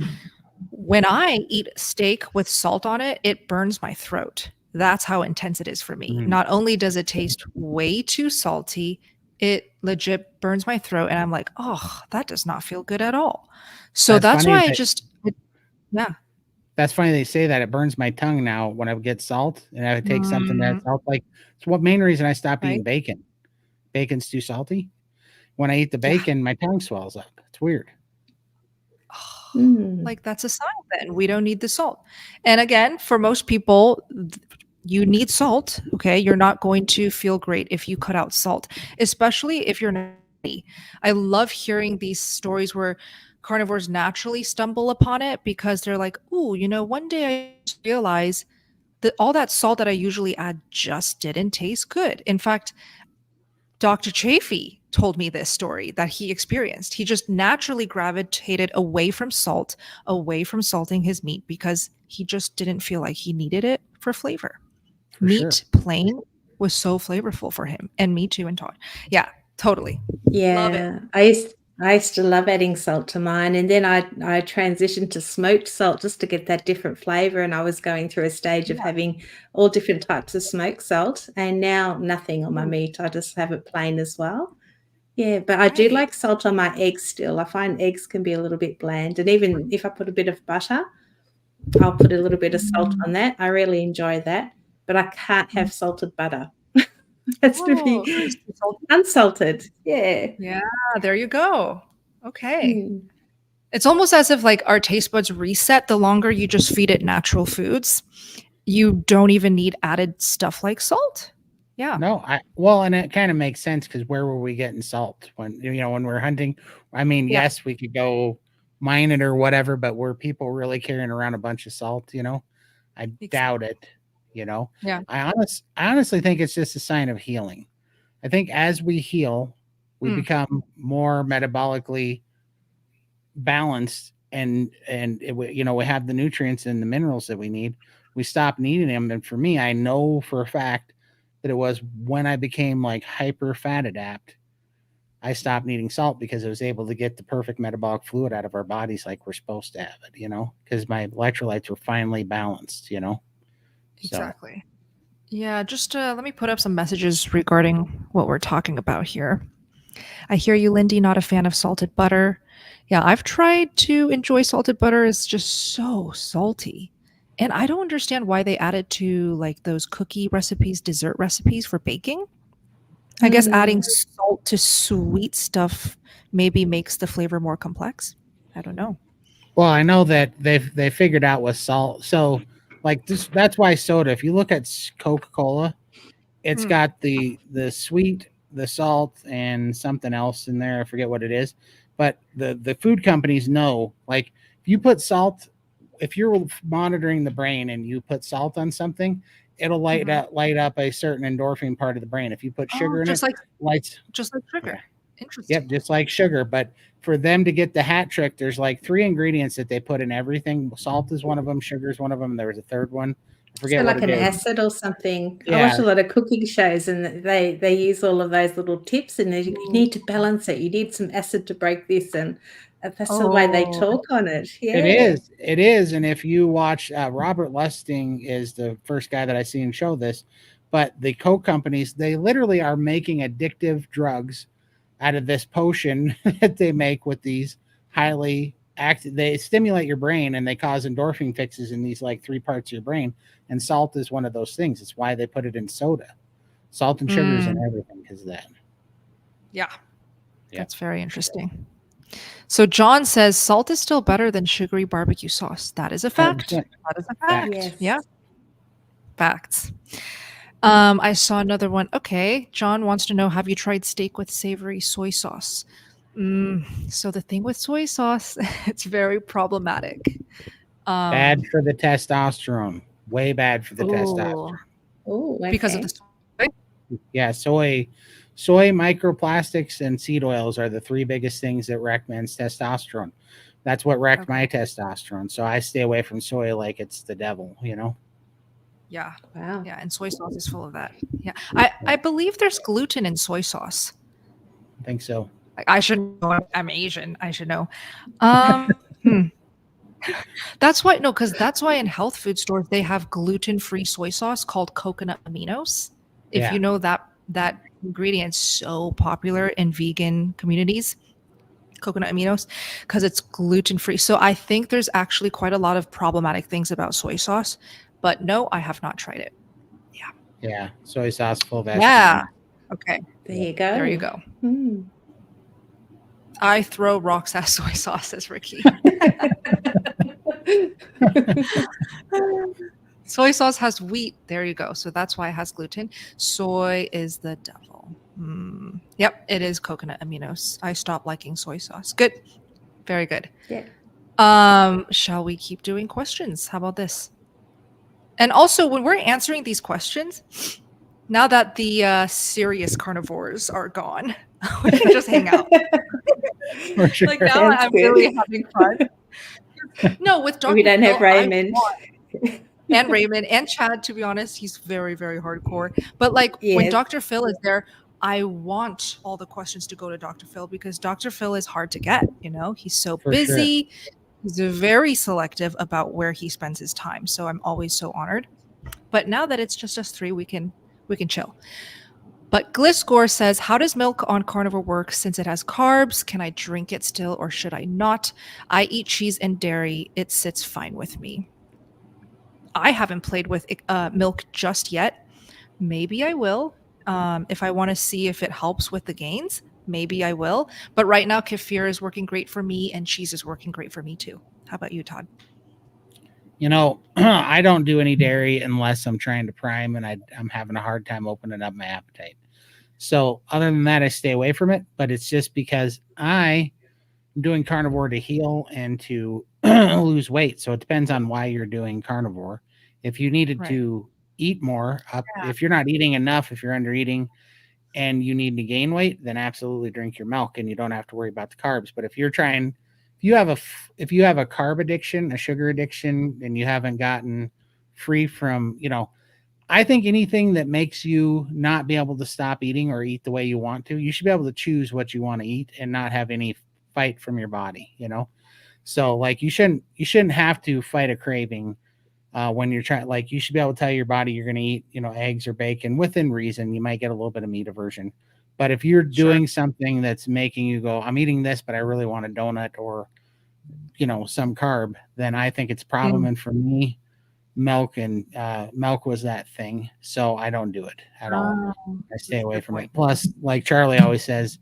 when I eat steak with salt on it, it burns my throat. That's how intense it is for me. Not only does it taste way too salty, it legit burns my throat. And I'm like, oh, that does not feel good at all. So that's why That's funny they say that. It burns my tongue now when I get salt and I would take something that's salt. Like, it's what main reason I stopped eating bacon. Bacon's too salty. When I eat the bacon, my tongue swells up. It's weird. Like that's a sign then we don't need the salt. And again, for most people, you need salt. Okay. You're not going to feel great if you cut out salt, especially if you're not. I love hearing these stories where carnivores naturally stumble upon it because they're like, oh, one day I just realized that all that salt that I usually add just didn't taste good. In fact, Dr. Chafee told me this story that he experienced. He just naturally gravitated away from salt, away from salting his meat because he just didn't feel like he needed it for flavor. For Meat sure. plain was so flavorful for him, and me too. And Todd, yeah, totally. Love it. Yeah, I used to love adding salt to mine, and then I transitioned to smoked salt just to get that different flavor. And I was going through a stage of having all different types of smoked salt, and now nothing on my meat. I just have it plain as well. Yeah, but I do Right. like salt on my eggs still. I find eggs can be a little bit bland, and even if I put a bit of butter, I'll put a little bit of salt on that. I really enjoy that, but I can't have salted butter. That's to Oh, be it's salty. unsalted. Yeah. Yeah, there you go. Okay. Mm. It's almost as if like our taste buds reset the longer you just feed it natural foods. You don't even need added stuff like salt. Yeah. No, and it kind of makes sense because where were we getting salt when when we're hunting? I mean, Yeah. yes, we could go mine it or whatever, but were people really carrying around a bunch of salt? I doubt it. Yeah. I honestly think it's just a sign of healing. I think as we heal, we become more metabolically balanced, and we have the nutrients and the minerals that we need. We stop needing them, and for me, I know for a fact that it was when I became like hyper fat adapt, I stopped needing salt because I was able to get the perfect metabolic fluid out of our bodies like we're supposed to have it, because my electrolytes were finally balanced, So, Exactly. Yeah, just let me put up some messages regarding what we're talking about here. I hear you, Lindy, not a fan of salted butter. Yeah, I've tried to enjoy salted butter. It's just so salty. And I don't understand why they add it to like those cookie recipes, dessert recipes for baking. I guess adding salt to sweet stuff maybe makes the flavor more complex. I don't know. well, I know that they figured out with salt. So, like this, that's why soda. If you look at Coca-Cola, it's got the sweet, the salt, and something else in there. I forget what it is. But the food companies know, like if you put salt, if you're monitoring the brain and you put salt on something, it'll light up a certain endorphin part of the brain. If you put sugar in it, lights just like sugar. Yeah. Interesting. Yep, just like sugar. But for them to get the hat trick, there's like 3 ingredients that they put in everything. Salt is one of them, sugar is one of them. There was a third one. I forget So what like it an is. acid or something. I Yeah. watch a lot of cooking shows, and they use all of those little tips, and you need to balance it. You need some acid to break this, and that's the way they talk on it. Yeah. It is. And if you watch, Robert Lustig is the first guy that I seen show this, but the Coke companies, they literally are making addictive drugs out of this potion that they make with these highly active, they stimulate your brain and they cause endorphin fixes in these like 3 parts of your brain. And salt is one of those things. It's why they put it in soda. Salt and sugars and everything because of that. Yeah. That's very interesting. So John says salt is still better than sugary barbecue sauce. That is a fact. 100%. That is a fact. Yes. Yeah. Facts. I saw another one. Okay. John wants to know, have you tried steak with savory soy sauce? So the thing with soy sauce, it's very problematic. Bad for the testosterone. Way bad for the testosterone. Oh, okay. Because of the soy? Yeah, soy microplastics and seed oils are the 3 biggest things that recommends testosterone. That's what wrecked my testosterone. So I stay away from soy like it's the devil, Yeah. Wow. Yeah, and soy sauce is full of that. Yeah. I believe there's gluten in soy sauce. I think so. I should know. I'm Asian. I should know. That's why in health food stores they have gluten-free soy sauce called coconut aminos. If you know that ingredient's so popular in vegan communities, coconut aminos, because it's gluten-free. So I think there's actually quite a lot of problematic things about soy sauce, but no, I have not tried it. Yeah, soy sauce full of estrogen. Yeah. Okay. There you go. There you go. I throw rocks at soy sauce, says Ricky. Soy sauce has wheat. There you go. So that's why it has gluten. Soy is the devil. Yep, it is coconut aminos. I stopped liking soy sauce. Good. Very good. Yeah. Shall we keep doing questions? How about this? And also, when we're answering these questions, now that the serious carnivores are gone, we can just hang out. For sure. Like now, Sounds I'm good. really having fun. No, with Dr. We don't have Phil, I Raymond. want- and Raymond and Chad, to be honest, he's very, very hardcore. But like when Yes. Dr. Phil is there, I want all the questions to go to Dr. Phil because Dr. Phil is hard to get. You know, he's so For busy. He's very selective about where he spends his time. So I'm always so honored. But now that it's just us three, we can chill. But Gliscore says, how does milk on carnivore work since it has carbs? Can I drink it still or should I not? I eat cheese and dairy. It sits fine with me. I haven't played with milk just yet. Maybe I will. If I want to see if it helps with the gains, maybe I will. But right now, kefir is working great for me and cheese is working great for me too. How about you, Todd? You know, I don't do any dairy unless I'm trying to prime and I'm having a hard time opening up my appetite. So other than that, I stay away from it. But it's just because I'm doing carnivore to heal and to lose weight. So it depends on why you're doing carnivore. If you needed to eat more, if you're not eating enough, if you're under eating and you need to gain weight, then absolutely drink your milk and you don't have to worry about the carbs. But if you're trying, if you have a carb addiction, a sugar addiction, and you haven't gotten free from, you know, I think anything that makes you not be able to stop eating or eat the way you want to, you should be able to choose what you want to eat and not have any fight from your body, you know? So like you shouldn't have to fight a craving when you're trying, like you should be able to tell your body you're going to eat, you know, eggs or bacon within reason. You might get a little bit of meat aversion, but if you're doing something that's making you go, I'm eating this, but I really want a donut or, you know, some carb, then I think it's a problem. And for me, milk was that thing. So I don't do it at all. I stay away from it. Plus, like Charlie always says,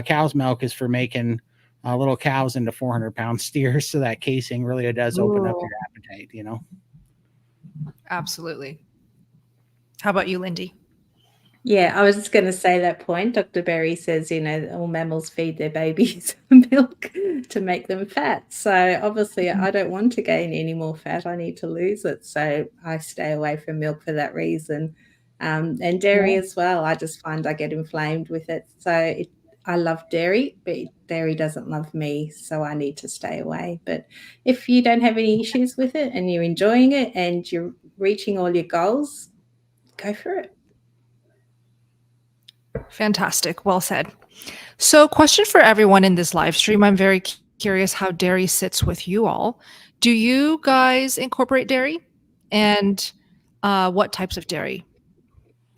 cow's milk is for making little cows into 400-pound steers. So that casing really does open up your appetite, you know? Absolutely. How about you, Lindy? Yeah, I was just going to say that point. Dr. Berry says, you know, all mammals feed their babies milk to make them fat. So obviously I don't want to gain any more fat. I need to lose it. So I stay away from milk for that reason. And dairy as well. I just find I get inflamed with it. So I love dairy, but dairy doesn't love me. So I need to stay away. But if you don't have any issues with it and you're enjoying it and you're reaching all your goals, go for it. Fantastic. Well said. So question for everyone in this live stream. I'm very curious how dairy sits with you all. Do you guys incorporate dairy? And what types of dairy?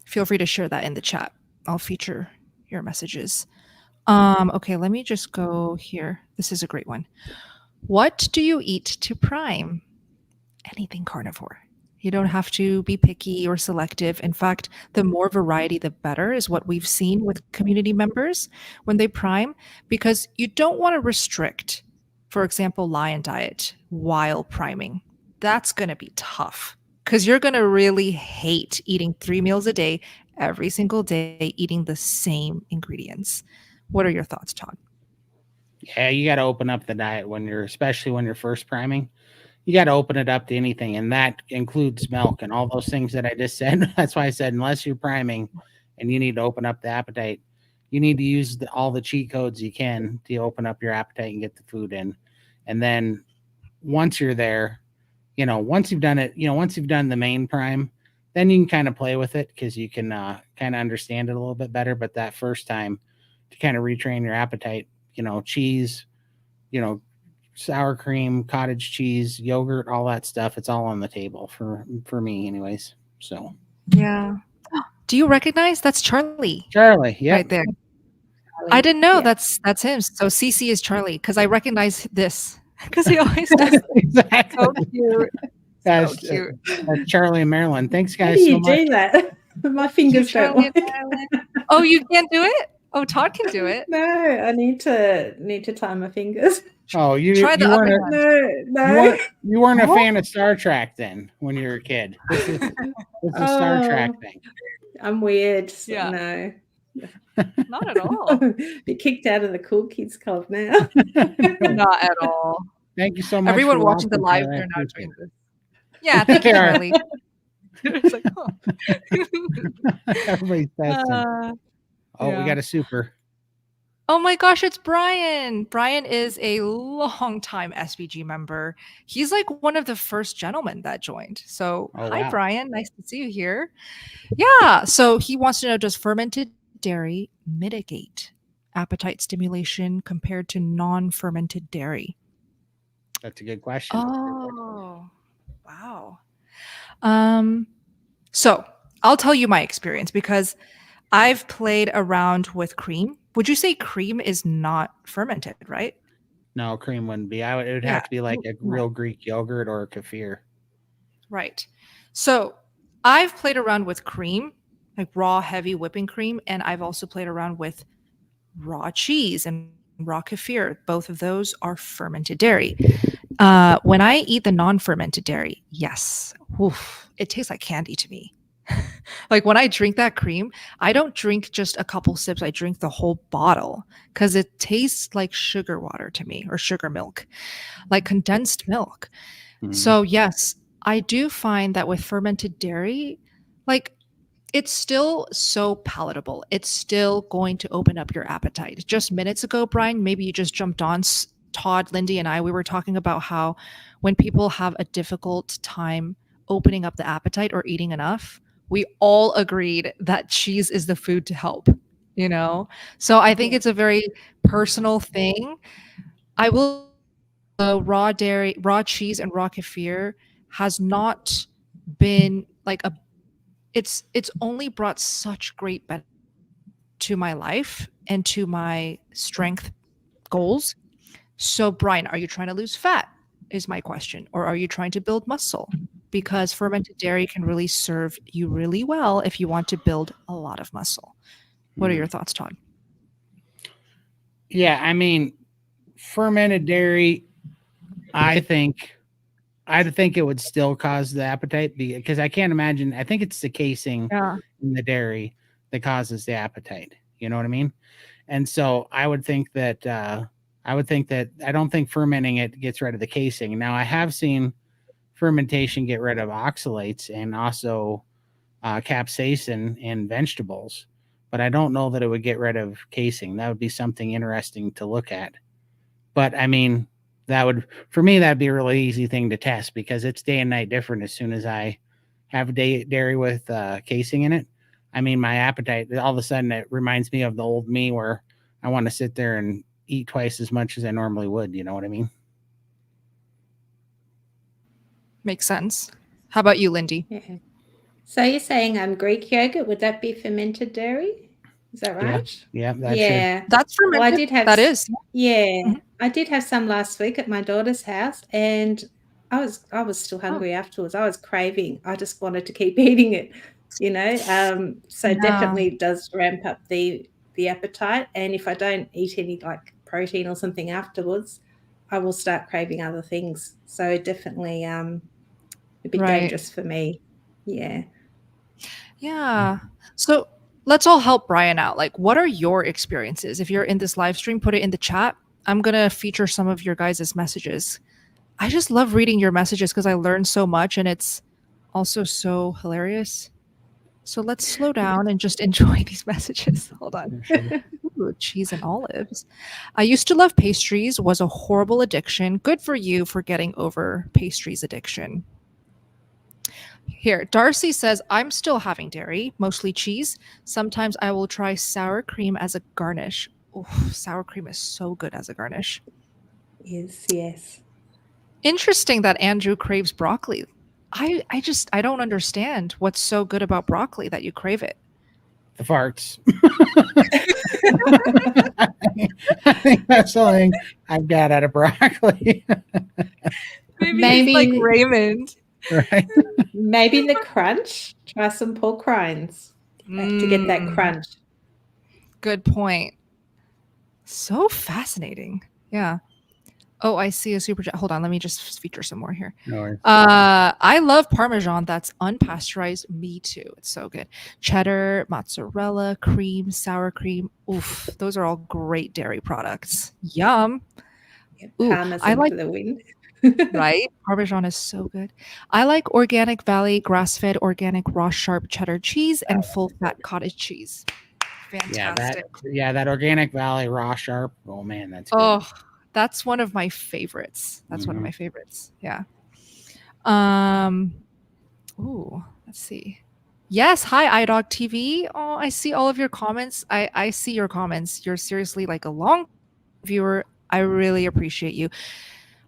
Feel free to share that in the chat. I'll feature your messages. Okay, let me just go here. This is a great one. What do you eat to prime? Anything carnivore. You don't have to be picky or selective. In fact, the more variety, the better is what we've seen with community members when they prime, because you don't want to restrict, for example, lion diet while priming. That's going to be tough because you're going to really hate eating 3 meals a day, every single day, eating the same ingredients. What are your thoughts, Todd? Yeah, you got to open up the diet especially when you're first priming. You got to open it up to anything, and that includes milk and all those things that I just said. That's why I said, unless you're priming and you need to open up the appetite, you need to use all the cheat codes you can to open up your appetite and get the food in. And then once you're there, you know, once you've done it, you know, once you've done the main prime, then you can kind of play with it because you can kind of understand it a little bit better. But that first time to kind of retrain your appetite, you know, cheese, you know, sour cream, cottage cheese, yogurt, all that stuff. It's all on the table for me anyways. So, yeah. Do you recognize that's Charlie? Charlie, yeah. Right there. Charlie. I didn't know that's him. So CC is Charlie because I recognize this because he always does. Exactly. So cute. That's, so cute. That's Charlie and Marilyn. Thanks, guys. How do you do that? My fingers don't work. Oh, you can't do it? Oh, Todd can do it. No, I need to tie my fingers. Oh, you Try the other weren't hand. No. you weren't a No? fan of Star Trek then when you were a kid. This is a Star Trek Oh. thing. I'm weird. So Yeah. no. Not at all. Be kicked out of the cool kids club now. Not at all. Thank you so much. Everyone for watching the walking live, through. I they're not appreciate doing this. Yeah, thank you, Yeah. Charlie. It's like, oh. Everybody's testing. We yeah. got a super. Oh my gosh, it's Brian. Brian is a long-time SVG member. He's like one of the first gentlemen that joined. So, Oh, hi, wow. Brian. Nice to see you here. Yeah. So, he wants to know, does fermented dairy mitigate appetite stimulation compared to non-fermented dairy? That's a good question. Oh, wow. So I'll tell you my experience because I've played around with cream. Would you say cream is not fermented, right? No, cream wouldn't be. It would Yeah. have to be like a real Greek yogurt or a kefir. Right. So I've played around with cream, like raw, heavy whipping cream, and I've also played around with raw cheese and raw kefir. Both of those are fermented dairy. When I eat the non-fermented dairy, yes, it tastes like candy to me. Like when I drink that cream, I don't drink just a couple sips. I drink the whole bottle because it tastes like sugar water to me, or sugar milk, like condensed milk. Mhm. So yes, I do find that with fermented dairy, like it's still so palatable. It's still going to open up your appetite. Just minutes ago, Brian, maybe you just jumped on. Todd, Lindy, and I, we were talking about how when people have a difficult time opening up the appetite or eating enough, we all agreed that cheese is the food to help, you know? So I think it's a very personal thing. I will raw dairy, raw cheese and raw kefir has not been like it's only brought such great benefit to my life and to my strength goals. So, Brian, are you trying to lose fat? Is my question. Or are you trying to build muscle? Because fermented dairy can really serve you really well if you want to build a lot of muscle. What are your thoughts, Todd? Yeah, I mean, fermented dairy, I think it would still cause the appetite because I can't imagine. I think it's the casing in the dairy that causes the appetite. You know what I mean? And so I would think that I don't think fermenting it gets rid of the casing. Now I have seen fermentation get rid of oxalates and also capsaicin in vegetables, but I don't know that it would get rid of casing. That would be something interesting to look at. But I mean, for me, that'd be a really easy thing to test because it's day and night different as soon as I have dairy with casing in it. I mean, my appetite, all of a sudden, it reminds me of the old me where I want to sit there and eat twice as much as I normally would. You know what I mean? Makes sense. How about you, Lindy? Yeah. So you're saying Greek yogurt, would that be fermented dairy? Is that right? Yeah, That's fermented. Well, I did have that is. Yeah. Mm-hmm. I did have some last week at my daughter's house and I was still hungry afterwards. I was craving. I just wanted to keep eating it, you know. So definitely does ramp up the appetite. And if I don't eat any like protein or something afterwards, I will start craving other things. So definitely a bit dangerous for me. Yeah. Yeah. So let's all help Brian out. Like, what are your experiences? If you're in this live stream, put it in the chat. I'm going to feature some of your guys' messages. I just love reading your messages because I learn so much and it's also so hilarious. So let's slow down and just enjoy these messages. Hold on. Ooh, cheese and olives. I used to love pastries, was a horrible addiction. Good for you for getting over pastries addiction. Here, Darcy says, I'm still having dairy, mostly cheese. Sometimes I will try sour cream as a garnish. Ooh, sour cream is so good as a garnish. Yes. Interesting that Andrew craves broccoli. I don't understand what's so good about broccoli that you crave it. The farts. I think that's the thing I've got out of broccoli. Maybe it's like Raymond. Right. Maybe the crunch. Try some pork rinds to get that crunch. Good point. So fascinating. Yeah. Oh, I see a super chat. Hold on, let me just feature some more here. No worries. I love Parmesan that's unpasteurized. Me too. It's so good. Cheddar, mozzarella, cream, sour cream. Oof, those are all great dairy products. Yum. Ooh, I Parmesan like for the win. right. Parmesan is so good. I like Organic Valley grass-fed organic raw sharp cheddar cheese and full-fat cottage cheese. Fantastic. That Organic Valley raw sharp. Oh man, that's good. Oh, that's one of my favorites. That's one of my favorites. Yeah. Ooh, let's see. Yes, hi iDog TV. Oh, I see all of your comments. I see your comments. You're seriously like a long viewer. I really appreciate you.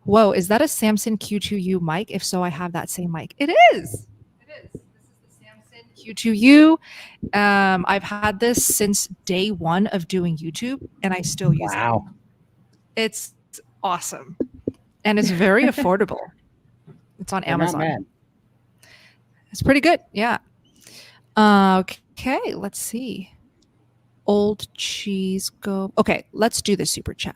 Whoa, is that a Samson Q2U mic? If so, I have that same mic. It is. It is. This is the Samson Q2U. I've had this since day one of doing YouTube, and I still use it. Wow. It's awesome, and it's very affordable. It's on They're not Amazon. bad. It's pretty good. Yeah. Okay, let's see. Old cheese go. Okay, let's do the super chat.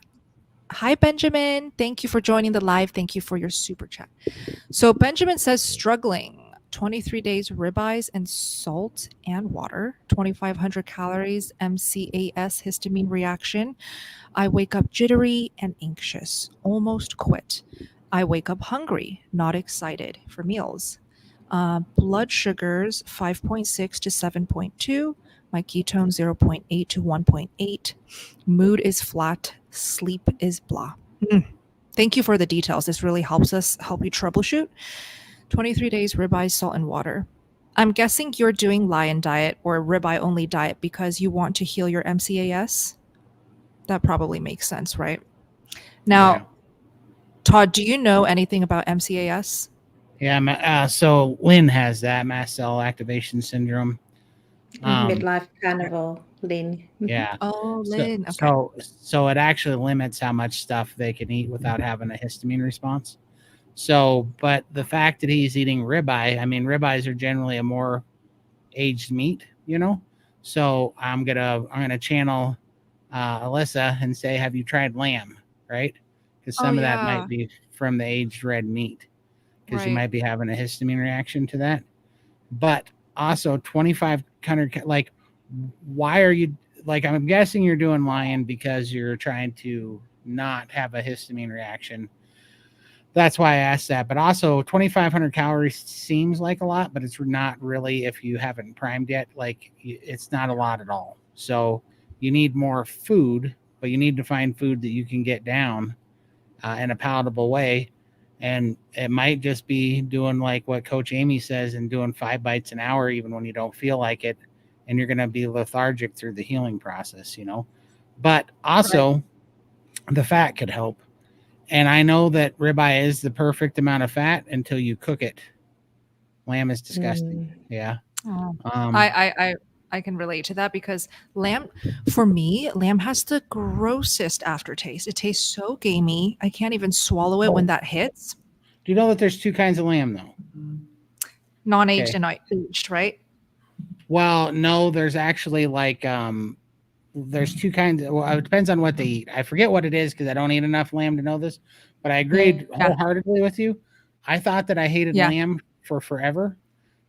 Hi, Benjamin. Thank you for joining the live. Thank you for your super chat. So Benjamin says struggling. 23 days ribeyes and salt and water. 2,500 calories. MCAS histamine reaction. I wake up jittery and anxious. Almost quit. I wake up hungry, not excited for meals. Blood sugars 5.6 to 7.2. My ketone 0.8 to 1.8. Mood is flat. Sleep is blah. Thank you for the details. This really helps us help you troubleshoot. 23 days ribeye, salt, and water. I'm guessing you're doing lion diet or ribeye only diet because you want to heal your MCAS. That probably makes sense, right? Now, Yeah. Todd, do you know anything about MCAS? Yeah. So Lynn has that mast cell activation syndrome. Midlife carnivore, Lynn. Yeah. Oh, Lynn. Okay. So it actually limits how much stuff they can eat without having a histamine response. So, but the fact that he's eating ribeye, I mean, ribeyes are generally a more aged meat, you know. So I'm gonna channel Alyssa and say, have you tried lamb? Right? Because some of that might be from the aged red meat, because you might be having a histamine reaction to that. But also 2,500, like, why are you, like, I'm guessing you're doing lion because you're trying to not have a histamine reaction. That's why I asked that. But also 2,500 calories seems like a lot, but it's not really if you haven't primed yet. Like, it's not a lot at all. So you need more food, but you need to find food that you can get down in a palatable way. And it might just be doing like what Coach Amy says and doing 5 bites an hour, even when you don't feel like it. And you're going to be lethargic through the healing process, you know. But also the fat could help. And I know that ribeye is the perfect amount of fat until you cook it. Lamb is disgusting. Yeah. I can relate to that because lamb, for me, lamb has the grossest aftertaste. It tastes so gamey. I can't even swallow it when that hits. Do you know that there's 2 kinds of lamb though? Non-aged and aged, right? Well, no, there's actually like there's 2 kinds. Well, it depends on what they eat. I forget what it is because I don't eat enough lamb to know this, but I agreed wholeheartedly with you. I thought that I hated lamb for forever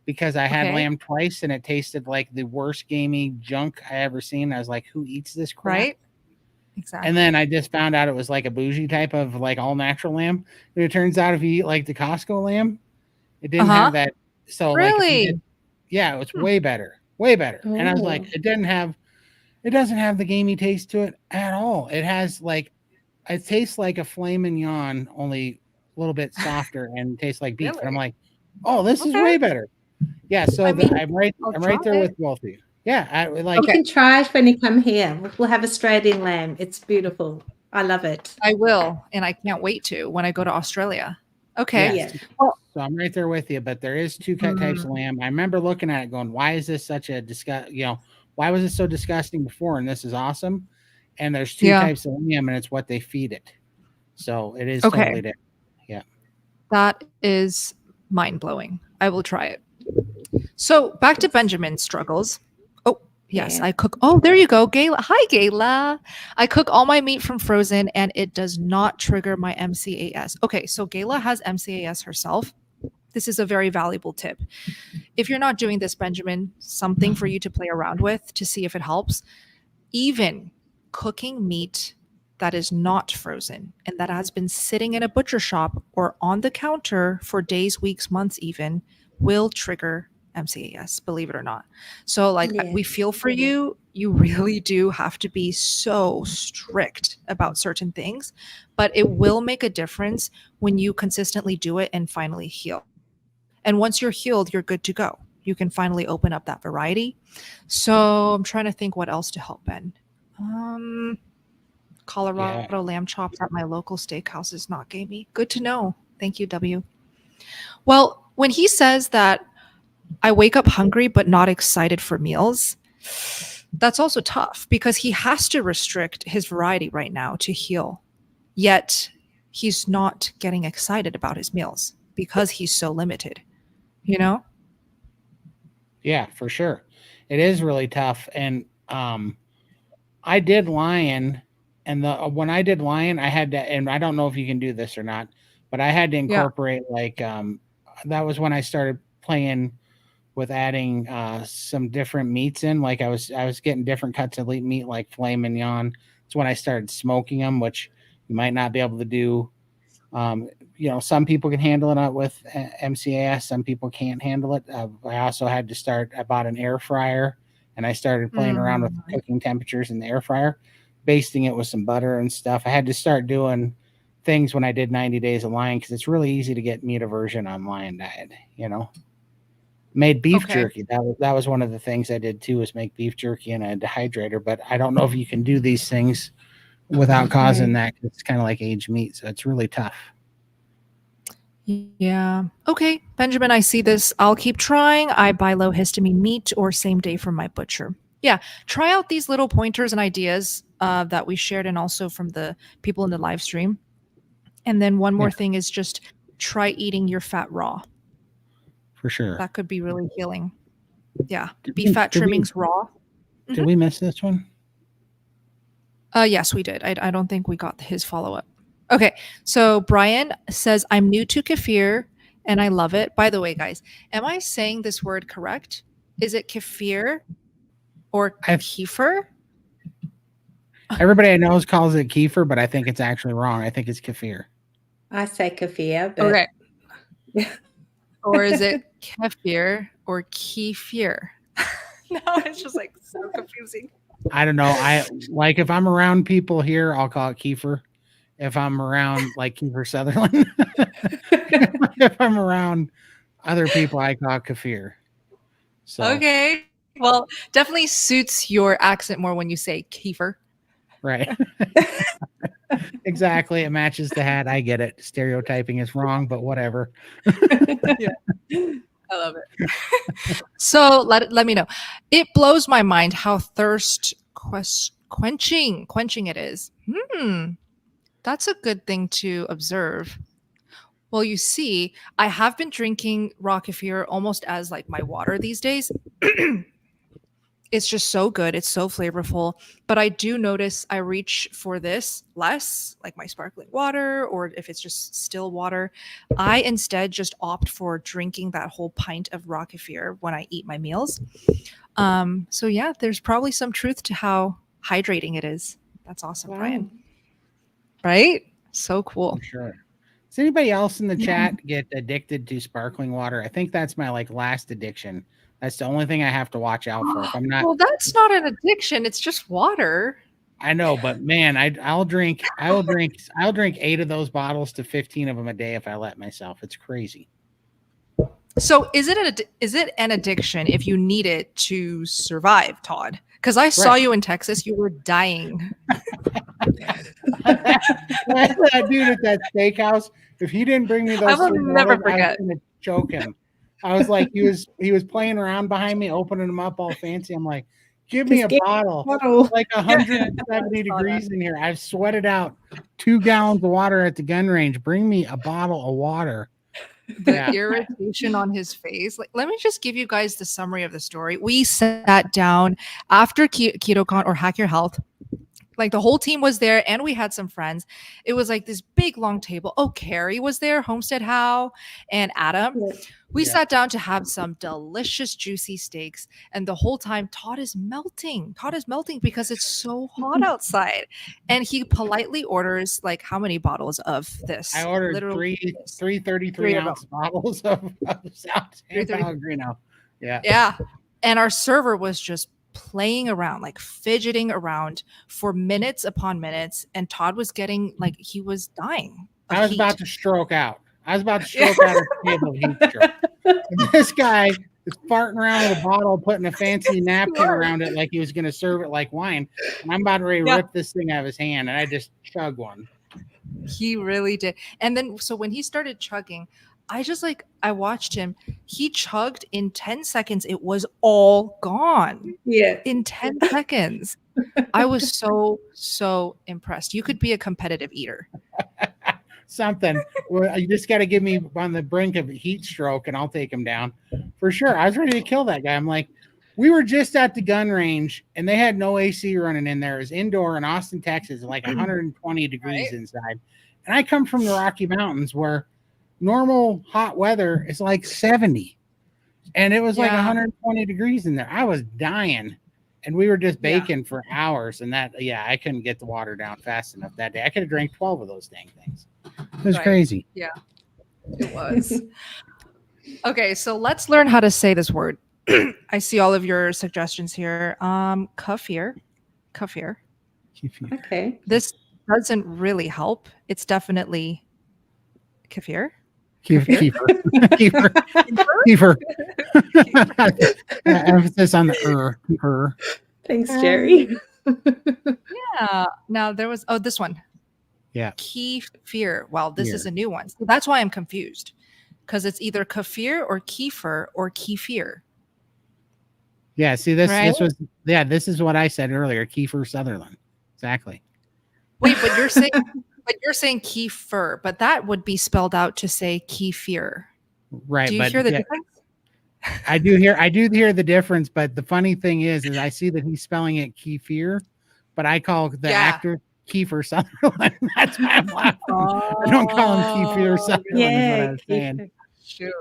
because I had lamb twice and it tasted like the worst gamey junk I ever seen. I was like, who eats this crap? Right. Exactly. And then I just found out it was like a bougie type of like all natural lamb. And it turns out if you eat like the Costco lamb, it didn't have that. So really, like, it's way better, way better. Ooh. And I was like, it doesn't have the gamey taste to it at all. It has like, it tastes like a filet mignon, only a little bit softer and tastes like beef. Really? And I'm like, oh, this is way better. Yeah. So I'm right there with both of you. Yeah. I like. You can try it when you come here. We'll have Australian lamb. It's beautiful. I love it. I will, and I can't wait to when I go to Australia. Okay. Yes. Well, so I'm right there with you, but there is 2 types of lamb. I remember looking at it going, why is this such a why was it so disgusting before? And this is awesome. And there's 2 types of lamb, and it's what they feed it. So it is totally different. Yeah. That is mind blowing. I will try it. So back to Benjamin's struggles. Oh, Yes, Yeah. I cook. Oh, there you go, Gayla. Hi, Gayla. I cook all my meat from frozen and it does not trigger my MCAS. Okay, so Gayla has MCAS herself. This is a very valuable tip. If you're not doing this, Benjamin, something for you to play around with to see if it helps. Even cooking meat that is not frozen and that has been sitting in a butcher shop or on the counter for days, weeks, months, even will trigger MCAS, believe it or not. So, like, Yeah. we feel for you. You really do have to be so strict about certain things, but it will make a difference when you consistently do it and finally heal. And once you're healed, you're good to go. You can finally open up that variety. So I'm trying to think what else to help Ben. Colorado lamb chops at my local steakhouse is not gamey. Good to know. Thank you, W. Well, when he says that I wake up hungry but not excited for meals, that's also tough because he has to restrict his variety right now to heal. Yet he's not getting excited about his meals because he's so limited, you know? Yeah, for sure. It is really tough. And I did lion, and when I did lion, I had to, and I don't know if you can do this or not, but I had to incorporate that was when I started playing with adding some different meats in. Like I was getting different cuts of meat, like filet mignon. It's when I started smoking them, which you might not be able to do. Some people can handle it with MCAS. Some people can't handle it. I also had to start. I bought an air fryer, and I started playing around with cooking temperatures in the air fryer, basting it with some butter and stuff. I had to start doing things when I did 90 days of Lion because it's really easy to get meat aversion on Lion diet. Made beef jerky. That was one of the things I did too, was make beef jerky in a dehydrator. But I don't know if you can do these things without causing that. It's kind of like aged meat, so it's really tough. Yeah. Okay, Benjamin, I see this. I'll keep trying. I buy low histamine meat or same day from my butcher. Yeah, try out these little pointers and ideas that we shared and also from the people in the live stream. And then one more thing is just try eating your fat raw. For sure. That could be really healing. Yeah. Beef fat trimmings raw. Did we miss this one? Yes, we did. I don't think we got his follow-up. Okay, so Brian says, I'm new to kefir and I love it. By the way, guys, am I saying this word correct? Is it kefir or kefir? Everybody I know calls it kefir, but I think it's actually wrong. I think it's kefir. I say kefir, but okay. Or is it kefir or kefir? No, it's just like so confusing. I don't know. If I'm around people here, I'll call it kefir. If I'm around like Kiefer Sutherland, if I'm around other people, I call it kefir. So okay, well, definitely suits your accent more when you say kefir. Right. Exactly. It matches the hat. I get it. Stereotyping is wrong, but whatever. Yeah. I love it. So let me know. It blows my mind how thirst quenching it is. That's a good thing to observe. Well, you see, I have been drinking raw kefir almost as like my water these days. It's just so good. It's so flavorful. But I do notice I reach for this less, like my sparkling water, or if it's just still water. I instead just opt for drinking that whole pint of raw kefir when I eat my meals. So yeah, there's probably some truth to how hydrating it is. That's awesome, Brian. Right? So cool. For sure. Does anybody else in the chat get addicted to sparkling water? I think that's my last addiction. That's the only thing I have to watch out for. If I'm not, well, that's not an addiction. It's just water. I know, but man, I will drink 8 of those bottles to 15 of them a day if I let myself. It's crazy. So is it an addiction if you need it to survive, Todd? Because I saw you in Texas, you were dying. That dude at that steakhouse, if he didn't bring me those, I will never forget. I was gonna choke him. I was like, he was playing around behind me, opening them up all fancy. I'm like, give me a bottle. It's like 170 degrees in here. I've sweated out 2 gallons of water at the gun range. Bring me a bottle of water. the Yeah. irritation on his face. Like, let me just give you guys the summary of the story. We sat down after KetoCon or Hack Your Health. Like the whole team was there, and we had some friends. It was like this big long table. Oh, Carrie was there, Homestead Howe, and Adam. Yeah. We Yeah. sat down to have some delicious, juicy steaks. And the whole time, Todd is melting. Todd is melting because it's so hot outside. And he politely orders, like, how many bottles of this? I ordered Literally three 33-ounce bottles of South 330. Pellegrino. Yeah. Yeah. And our server was just playing around, like fidgeting around for minutes upon minutes. And Todd was getting, like, he was dying. I was about to stroke out. I was about to stroke out of the table of heat stroke. And this guy is farting around with a bottle, putting a fancy napkin around it like he was going to serve it like wine. And I'm about to rip this thing out of his hand, and I just chug one. He really did. And then, so when he started chugging, I watched him. He chugged in 10 seconds. It was all gone Yeah. in 10 seconds. I was so impressed. You could be a competitive eater. Something. Well, you just got to give me on the brink of a heat stroke, and I'll take him down for sure. I was ready to kill that guy. I'm like, we were just at the gun range, and they had no AC running in there. It was indoor in Austin, Texas, like 120 degrees inside. And I come from the Rocky Mountains where normal hot weather is like 70, and it was like 120 degrees in there. I was dying, and we were just baking for hours. And I couldn't get the water down fast enough that day. I could have drank 12 of those dang things. It was crazy. Yeah, it was. Okay, so let's learn how to say this word. I see all of your suggestions here. Kefir. Okay. This doesn't really help. It's definitely kefir. Kefir. Emphasis on the kefir. Thanks, Jerry. Yeah. Now there was this one. Yeah. Kefir. Wow, this is a new one. So that's why I'm confused. Because it's either kefir or kefir or kefir. Yeah, see this this is what I said earlier, Kiefer Sutherland. Exactly. Wait, but you're saying kefir, but that would be spelled out to say kefir. Right. Do you hear the difference? I do hear the difference, but the funny thing is I see that he's spelling it kefir, but I call the actor Kiefer Sutherland. That's why I'm laughing. I don't call him Kiefer Sutherland. Yeah, Is what I was saying. Shoot.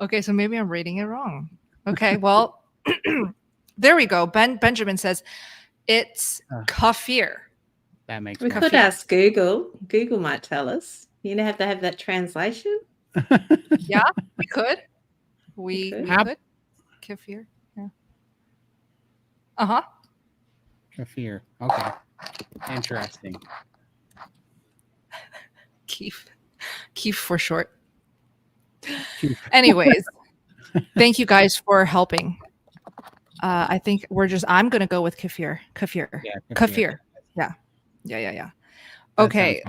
Okay, so maybe I'm reading it wrong. Okay, well, there we go. Benjamin says it's kefir. That makes We sense. could ask Google. Google might tell us. You have to have that translation. Yeah, we could. We could. Kefir. Yeah. Uh-huh. Kefir. Okay. Interesting. Keef for short. Anyways, thank you guys for helping. I think I'm going to go with kefir. Kefir. Yeah. Okay.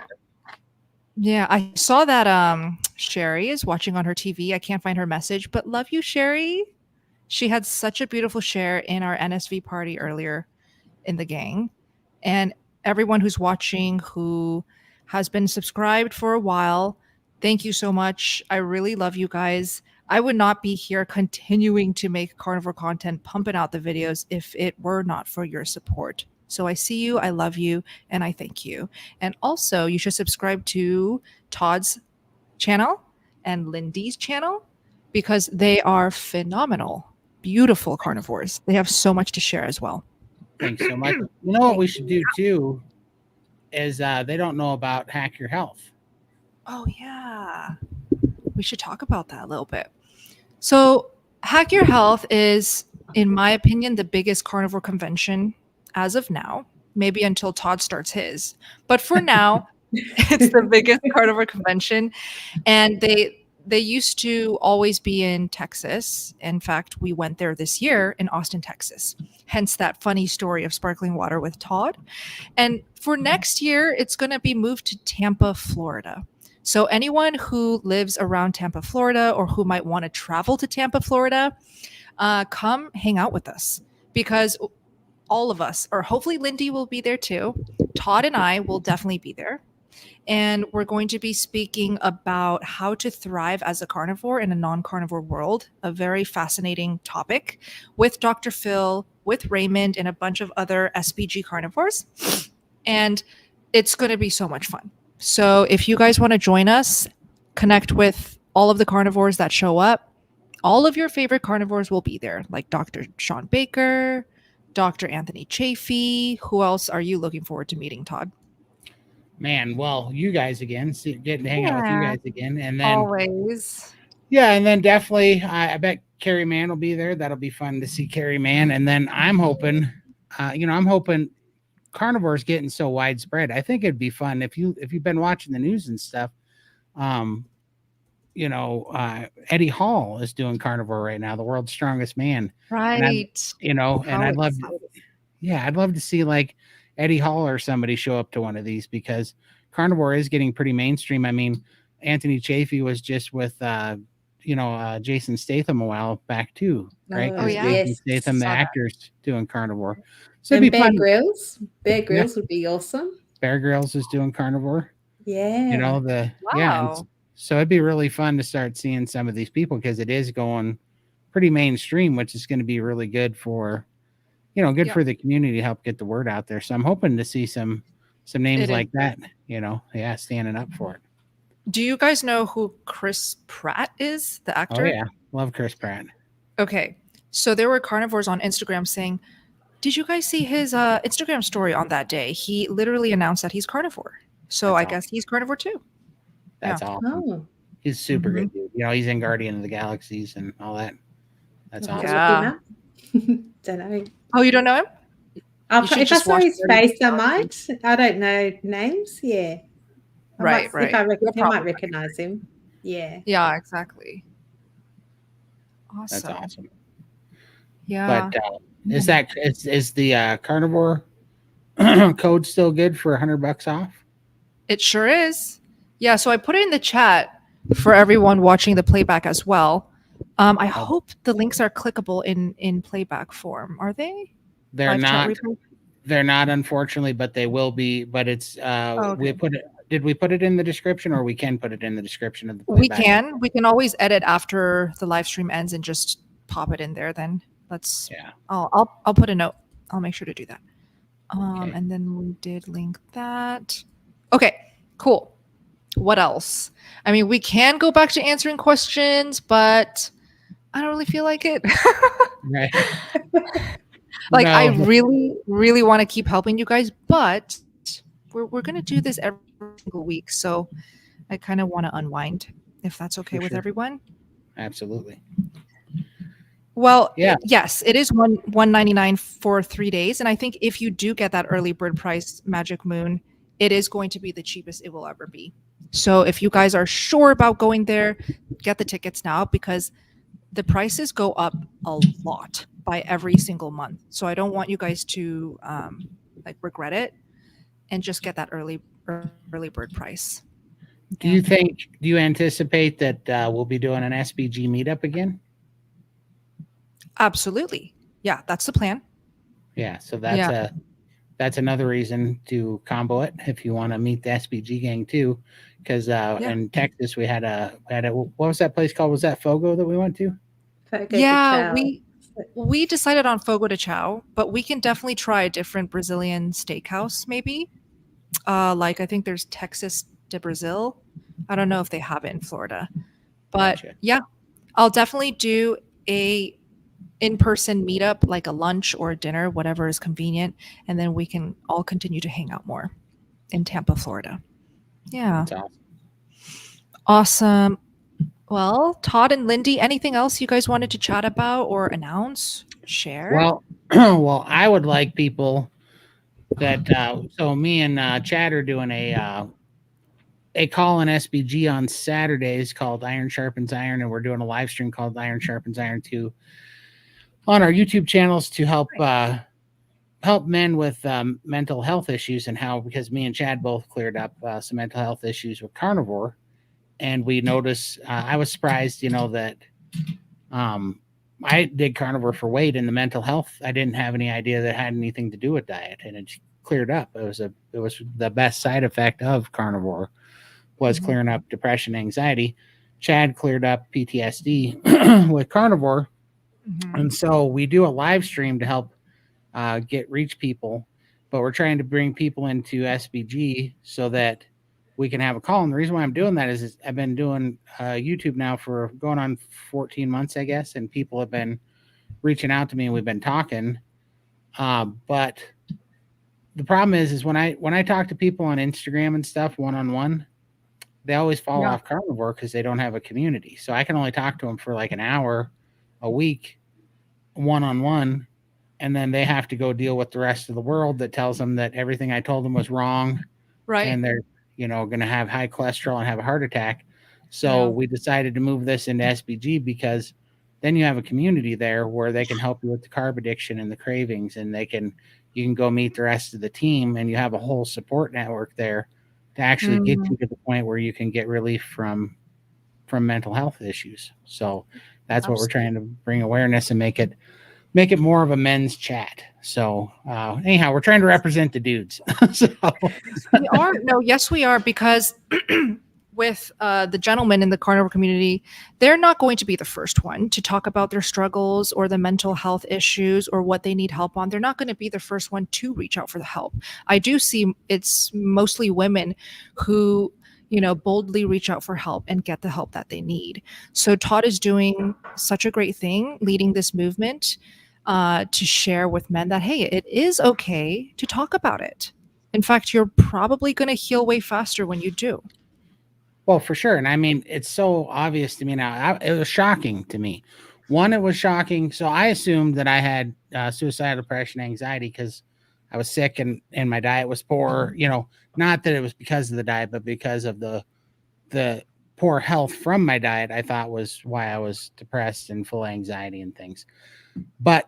Yeah, I saw that Sherry is watching on her TV. I can't find her message, but love you, Sherry. She had such a beautiful share in our NSV party earlier in the gang. And everyone who's watching who has been subscribed for a while, thank you so much. I really love you guys. I would not be here continuing to make carnivore content, pumping out the videos if it were not for your support. So I see you, I love you, and I thank you. And also, you should subscribe to Todd's channel and Lindy's channel because they are phenomenal, beautiful carnivores. They have so much to share as well. Thanks so much. You know what we should do too is they don't know about Hack Your Health. Oh, yeah. We should talk about that a little bit. So Hack Your Health is, in my opinion, the biggest carnivore convention as of now, maybe until Todd starts his. But for now, it's the biggest carnivore convention. And they used to always be in Texas. In fact, we went there this year in Austin, Texas. Hence that funny story of sparkling water with Todd. And for next year, it's going to be moved to Tampa, Florida. So anyone who lives around Tampa, Florida, or who might want to travel to Tampa, Florida, come hang out with us because all of us, or hopefully Lindy will be there too. Todd and I will definitely be there. And we're going to be speaking about how to thrive as a carnivore in a non-carnivore world, a very fascinating topic, with Dr. Phil, with Raymond, and a bunch of other SBG carnivores. And it's going to be so much fun. So if you guys want to join us, connect with all of the carnivores that show up. All of your favorite carnivores will be there, like Dr. Sean Baker, Dr. Anthony Chafee. Who else are you looking forward to meeting, Todd? Man, well, you guys again, getting to hang out with you guys again, and then Always. yeah, and then definitely, I bet Carrie Mann will be there. That'll be fun to see Carrie Mann, and then I'm hoping, I'm hoping carnivore's getting so widespread. I think it'd be fun if you've been watching the news and stuff. Eddie Hall is doing carnivore right now, the world's strongest man. Right. And I'd love to see like Eddie Hall or somebody show up to one of these, because carnivore is getting pretty mainstream. I mean, Anthony Chafee was just with Jason Statham a while back too, right? Oh, yeah. Jason Yes. Statham, the Saw that. actor's doing carnivore. So And it'd be Bear fun. Grylls. Bear Grylls would be awesome. Bear Grylls is doing carnivore. Yeah. Wow. So it'd be really fun to start seeing some of these people, because it is going pretty mainstream, which is going to be really good for, for the community to help get the word out there. So I'm hoping to see some names like that, standing up for it. Do you guys know who Chris Pratt is, the actor? Oh yeah, love Chris Pratt. Okay, so there were carnivores on Instagram saying, "Did you guys see his Instagram story on that day? He literally announced that he's carnivore. So I guess he's carnivore too." That's awesome. Oh. He's super good, dude. He's in Guardian of the Galaxies and all that. That's awesome. Yeah. Don't know. Oh, you don't know him? If You should I just saw watch his Guardians face, I might. I don't know names. Yeah. Right. If I You'll might probably recognize him. Yeah. Yeah, exactly. Awesome. That's awesome. Yeah. But is the carnivore code still good for $100 off? It sure is. Yeah, so I put it in the chat for everyone watching the playback as well. I hope the links are clickable in playback form. Are they? They're Live chat not. replay? They're not, unfortunately, but they will be. But it's we put it. Did we put it in the description, or we can put it in the description of the playback? We can always edit after the live stream ends and just pop it in there. Then I'll put a note. I'll make sure to do that. Okay. And then we did link that. Okay, cool. What else? I mean, we can go back to answering questions, but I don't really feel like it. Right. I really, really want to keep helping you guys, but we're going to do this every single week. So I kind of want to unwind, if that's okay with everyone. Absolutely. Well, yeah. Yes, it is $199 for 3 days. And I think if you do get that early bird price, Magic Moon, it is going to be the cheapest it will ever be. So if you guys are sure about going there, get the tickets now, because the prices go up a lot by every single month. So I don't want you guys to regret it, and just get that early bird price. Do you anticipate that we'll be doing an SBG meetup again? Absolutely. Yeah, that's the plan. Yeah. So that's another reason to combo it if you want to meet the SBG gang too. Because in Texas we had a what was that place called? Was that Fogo that we went to? We decided on Fogo de Chao, but we can definitely try a different Brazilian steakhouse maybe. I think there's Texas de Brazil. I don't know if they have it in Florida, but yeah, I'll definitely do a in-person meetup, like a lunch or a dinner, whatever is convenient, and then we can all continue to hang out more in Tampa, Florida. Yeah. That's awesome. Well, Todd and Lindy, anything else you guys wanted to chat about or announce, share? Well, I would like people that so me and Chad are doing a call in SBG on Saturdays called Iron Sharpens Iron, and we're doing a live stream called Iron Sharpens Iron 2 on our YouTube channels to help men with mental health issues, and because me and Chad both cleared up some mental health issues with carnivore. And we noticed, I was surprised, that I did carnivore for weight and the mental health. I didn't have any idea that it had anything to do with diet. And it cleared up. It was the best side effect of carnivore was clearing up depression, anxiety. Chad cleared up PTSD with carnivore. And so we do a live stream to help reach people, but we're trying to bring people into SBG so that we can have a call. And the reason why I'm doing that is I've been doing YouTube now for going on 14 months, I guess, and people have been reaching out to me and we've been talking. But the problem is when I talk to people on Instagram and stuff one-on-one, they always fall off carnivore because they don't have a community. So I can only talk to them for like an hour a week, one-on-one, and then they have to go deal with the rest of the world that tells them that everything I told them was wrong. Right. And they're, going to have high cholesterol and have a heart attack. So we decided to move this into SBG because then you have a community there where they can help you with the carb addiction and the cravings, and you can go meet the rest of the team, and you have a whole support network there to actually get you to the point where you can get relief from mental health issues. So that's what we're trying to bring awareness and make it more of a men's chat. So anyhow, we're trying to represent the dudes. So. We are. No, yes, we are, because with the gentlemen in the carnivore community, they're not going to be the first one to talk about their struggles or the mental health issues or what they need help on. They're not going to be the first one to reach out for the help. I do see it's mostly women who, boldly reach out for help and get the help that they need. So Todd is doing such a great thing, leading this movement to share with men that, hey, it is okay to talk about it. In fact, you're probably going to heal way faster when you do. Well, for sure. And I mean, it's so obvious to me now. It was shocking to me. One, it was shocking. So I assumed that I had suicidal depression, anxiety because I was sick and my diet was poor. Not that it was because of the diet, but because of the poor health from my diet, I thought was why I was depressed and full of anxiety and things. But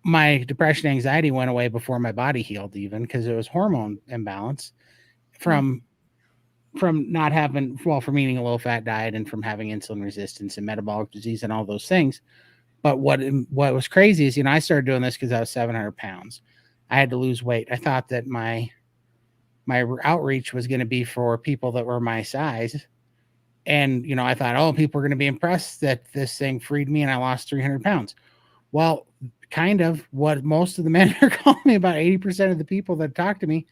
my depression, anxiety went away before my body healed, even because it was hormone imbalance from not having, from eating a low fat diet and from having insulin resistance and metabolic disease and all those things. But what was crazy is, I started doing this because I was 700 pounds. I had to lose weight. I thought that my outreach was going to be for people that were my size. And, I thought, people are going to be impressed that this thing freed me and I lost 300 pounds. Well, kind of what most of the men are calling me, about 80% of the people that talk to me,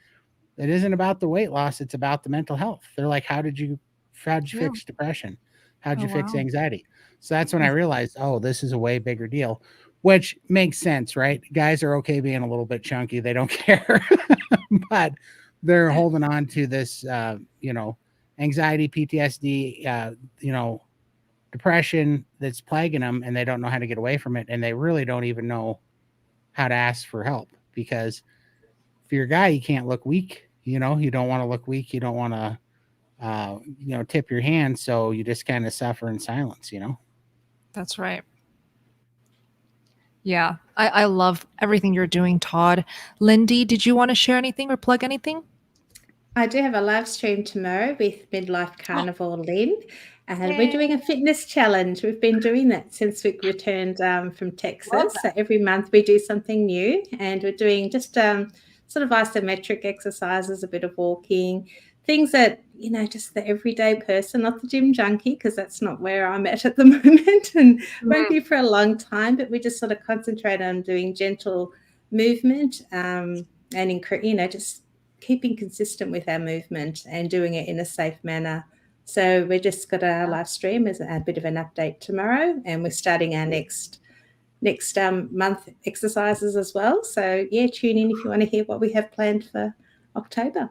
it isn't about the weight loss. It's about the mental health. They're like, how'd you fix depression? How'd you fix anxiety? So that's when I realized, this is a way bigger deal, which makes sense, right? Guys are okay being a little bit chunky. They don't care, but they're holding on to this, anxiety, PTSD, depression that's plaguing them, and they don't know how to get away from it. And they really don't even know how to ask for help, because if you're a guy, you can't look weak. You don't want to look weak. You don't want to, tip your hand. So you just kind of suffer in silence, That's right. Yeah. I love everything you're doing, Todd. Lindy, did you want to share anything or plug anything? I do have a live stream tomorrow with Midlife Carnivore Lynn, and we're doing a fitness challenge. We've been doing that since we returned from Texas. So every month we do something new, and we're doing just sort of isometric exercises, a bit of walking, things that, just the everyday person, not the gym junkie, because that's not where I'm at the moment and won't be for a long time, but we just sort of concentrate on doing gentle movement and, just keeping consistent with our movement and doing it in a safe manner. So we just got a live stream as a bit of an update tomorrow, and we're starting our next month exercises as well. So tune in if you want to hear what we have planned for October.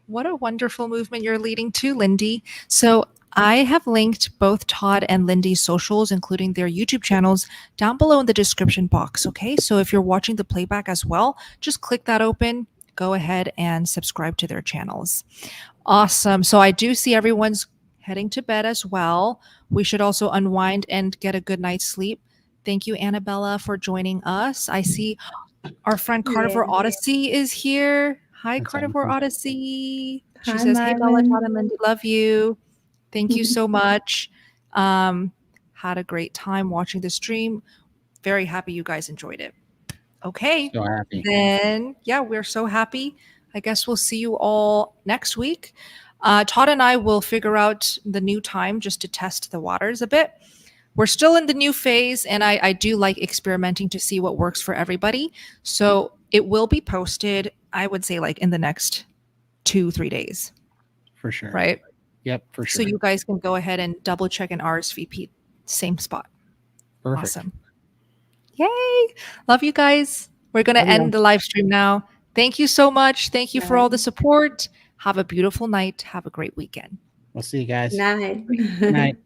What a wonderful movement you're leading to, Lindy. So I have linked both Todd and Lindy's socials, including their YouTube channels, down below in the description box. Okay, so if you're watching the playback as well, just click that open. Go ahead and subscribe to their channels. Awesome. So I do see everyone's heading to bed as well. We should also unwind and get a good night's sleep. Thank you, Annabella, for joining us. I see our friend Carnivore Odyssey is here. Hi, That's Carnivore awesome. Odyssey. She Hi, says, hey, Bella, Marlon. Todd, and Lindy, love you. Thank you so much. Had a great time watching the stream. Very happy you guys enjoyed it. Okay. So happy. Then, yeah, we're so happy. I guess we'll see you all next week. Todd and I will figure out the new time just to test the waters a bit. We're still in the new phase, and I do like experimenting to see what works for everybody. So it will be posted, I would say, like in the next 2-3 days, For sure. right? Yep, for So sure. you guys can go ahead and double check and RSVP. Same spot. Perfect. Awesome. Yay. Love you guys. We're going to Love you. end the live stream now. Thank you so much. Thank you for all the Bye. support. Have a beautiful night. Have a great weekend. We'll see you guys. Night. Night.